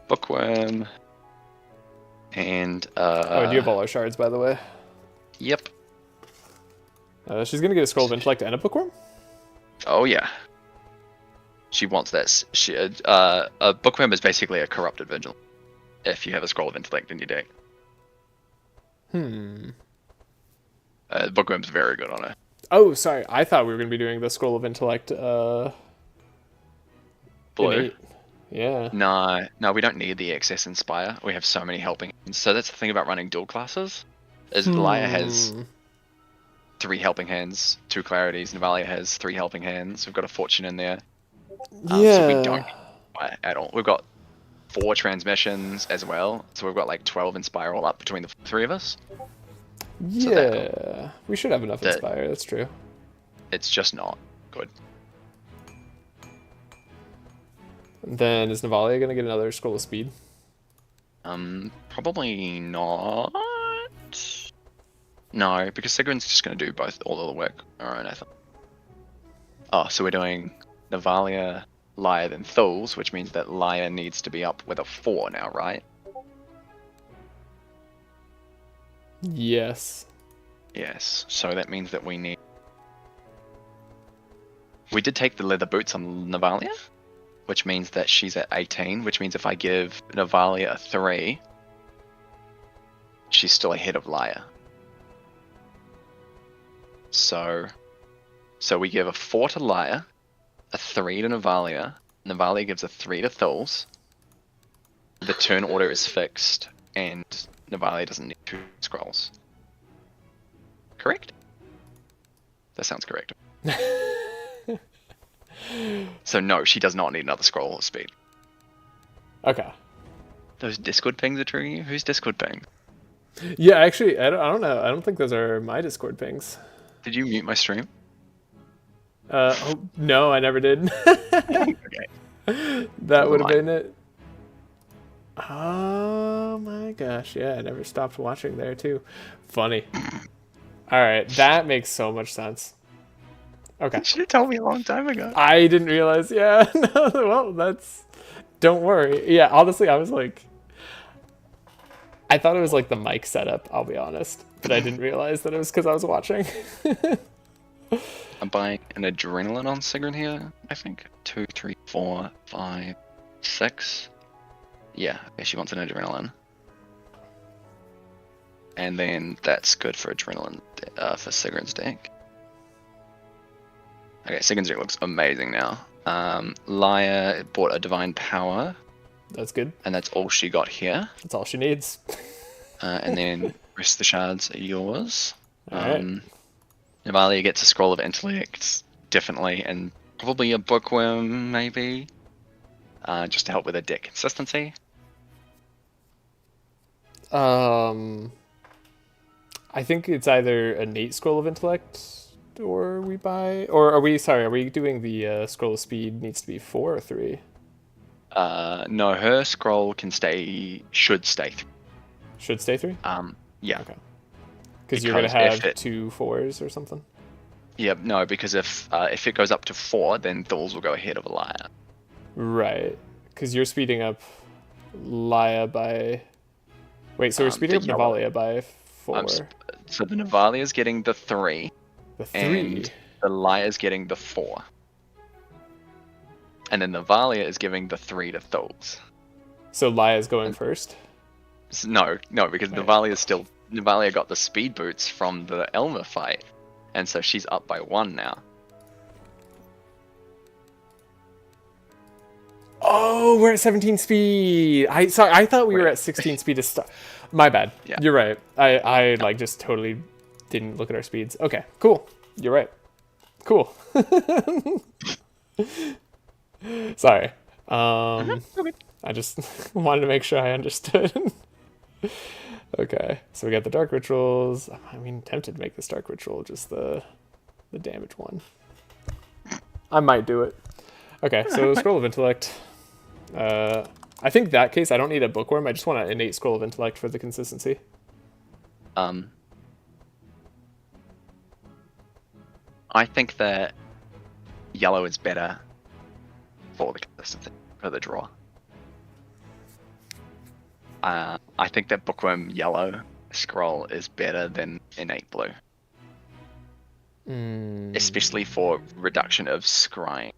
Bookworm. And, Oh, do you have all our shards, by the way? Yep. She's gonna get a Scroll of Intellect and a Bookworm? Oh, yeah. She wants this. A Bookworm is basically a Corrupted Vigil. If you have a Scroll of Intellect in your deck. Bookworm's very good on her. Oh, sorry. I thought we were gonna be doing the Scroll of Intellect, Blue. innate. Yeah. No, we don't need the excess Inspire. We have so many helping hands. So that's the thing about running dual classes, is Laia has 3 helping hands, 2 clarities. Navalia has 3 helping hands. We've got a Fortune in there. So we don't need at all. We've got 4 transmissions as well. So we've got like 12 Inspire all up between the 3 of us. Yeah. We should have enough Inspire, that's true. It's just not good. Then is Navalia gonna get another Scroll of Speed? Probably not. No, because Sigrun's just going to do all of the work on her own, I think. Oh, so we're doing Navalia, Laia, then Thuls, which means that Laia needs to be up with a 4 now, right? Yes. Yes, so that means that we need... We did take the leather boots on Navalia, which means that she's at 18, which means if I give Navalia a 3, she's still ahead of Laia. So we give a 4 to Laia, a 3 to Navalia. Navalia gives a 3 to Thuls. The turn order is fixed, and Navalia doesn't need 2 scrolls. Correct? That sounds correct. So no, she does not need another scroll of speed. Okay. Those Discord pings are triggering you? Who's Discord ping? Yeah, actually, I don't know. I don't think those are my Discord pings. Did you mute my stream? Oh, no, I never did. Okay. That would have been it. Oh my gosh, yeah, I never stopped watching there too. Funny. Alright, that makes so much sense. Okay. You should have told me a long time ago. I didn't realize, yeah. No, well, that's... Don't worry. Yeah, honestly, I was like... I thought it was like the mic setup, I'll be honest. But I didn't realize that it was because I was watching. I'm buying an adrenaline on Sigrun here, I think. 2, 3, 4, 5, 6. Yeah, she wants an adrenaline. And then that's good for adrenaline for Sigrun's deck. Okay, Sigrun's deck looks amazing now. Laia bought a Divine Power. That's good. And that's all she got here. That's all she needs. And then rest of the shards are yours. Alright. Navalia gets a Scroll of Intellect, definitely, and probably a Bookworm, maybe. Just to help with her deck consistency. I think it's either a Nate Scroll of Intellect, or we buy... Or are we doing the Scroll of Speed needs to be 4 or 3? No, her scroll should stay 3. Should stay 3? Yeah. Okay. Because you're going to have 2 4s or something? Yeah, no, because if it goes up to 4, then Thuls will go ahead of Laia. Right. Because you're speeding up Laia by... Wait, so we're speeding up Navalia by 4. So the Navalia is getting the 3. The 3? And the Laia is getting the 4. And then Navalia is giving the 3 to Thuls. So Laia's going first? No, because Navalia got the speed boots from the Elmer fight, and so she's up by 1 now. Oh, we're at 17 speed. I thought we were at 16 speed to start. My bad. Yeah. You're right. I like just totally didn't look at our speeds. Okay, cool. You're right. Cool. Sorry. I just wanted to make sure I understood. Okay, so we got the dark rituals. I mean, tempted to make this dark ritual just the damage one. I might do it. Okay, so scroll of intellect. I think that case I don't need a bookworm. I just want an innate scroll of intellect for the consistency. I think that yellow is better for the consistency, for the draw. I think that bookworm yellow scroll is better than innate blue. Especially for reduction of scrying.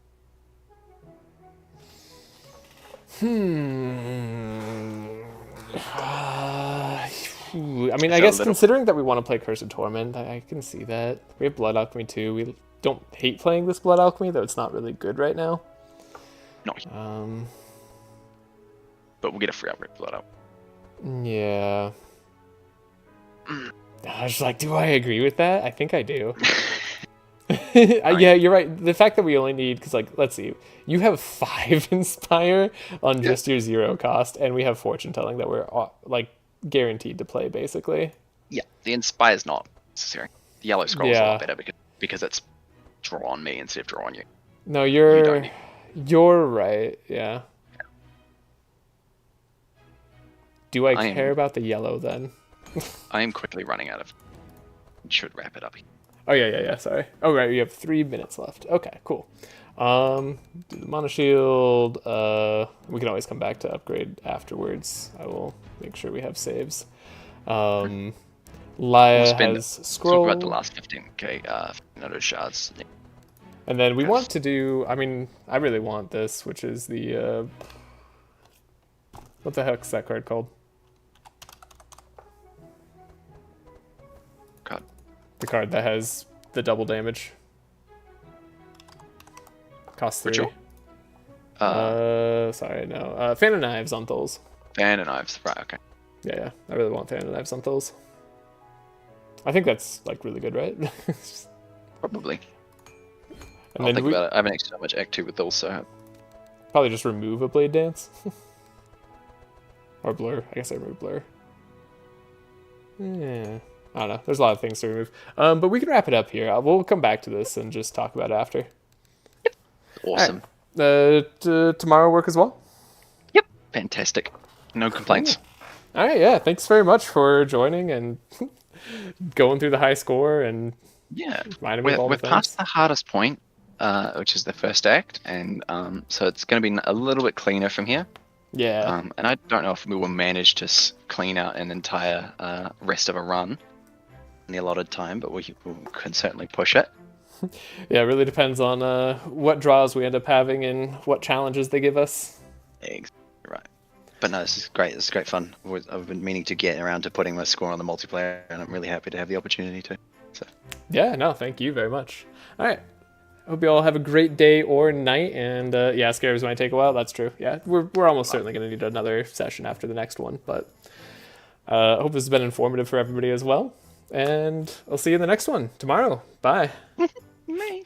I mean, I guess considering that we want to play Curse of Torment, I can see that. We have Blood Alchemy too. We don't hate playing this Blood Alchemy, though it's not really good right now. No. But we'll get a free upgrade for Blood Alchemy. Yeah. I was like, do I agree with that? I think I do. Yeah, you're right. The fact that we only need, because, like, let's see, you have 5 Inspire on just your 0 cost, and we have Fortune Telling that we're, like, guaranteed to play, basically. Yeah, the Inspire's not necessary. The yellow scroll is a lot better because it's draw on me instead of draw on you. No, you're right, yeah. Do I care about the yellow, then? I am quickly running out of... Should wrap it up. Oh, yeah, sorry. Oh, right, you have 3 minutes left. Okay, cool. Do the Mana Shield. We can always come back to upgrade afterwards. I will make sure we have saves. Laia has Scroll. Talk about the last 15k notice shards. And then we want to do... I mean, I really want this, which is the... what the heck's that card called? The card that has the double damage. Cost 3. Ritual? Sorry, no. Fan of Knives on Tholes. Fan of Knives, right, okay. Yeah. I really want Fan of Knives on Tholes. I think that's, like, really good, right? Probably. And I'll think about it. I haven't actually so much Act 2 with those, so... Probably just remove a Blade Dance. Or Blur. I guess I remove Blur. Yeah. I don't know. There's a lot of things to remove. But we can wrap it up here. We'll come back to this and just talk about it after. Yep. Awesome. Right. Tomorrow work as well? Yep. Fantastic. No complaints. All right, yeah. Thanks very much for joining and going through the high score and reminding me of all the things. We're past the hardest point, which is the first act, and so it's going to be a little bit cleaner from here. Yeah. And I don't know if we will manage to clean out an entire rest of a run in the allotted time, but we can certainly push it. Yeah, it really depends on what draws we end up having and what challenges they give us. Exactly right. But no, this is great. This is great fun. I've been meaning to get around to putting my score on the multiplayer, and I'm really happy to have the opportunity to. So. Yeah, no, thank you very much. All right. Hope you all have a great day or night, and scares might take a while. That's true. Yeah, we're almost certainly going to need another session after the next one, but I hope this has been informative for everybody as well. And I'll see you in the next one tomorrow. Bye. Bye.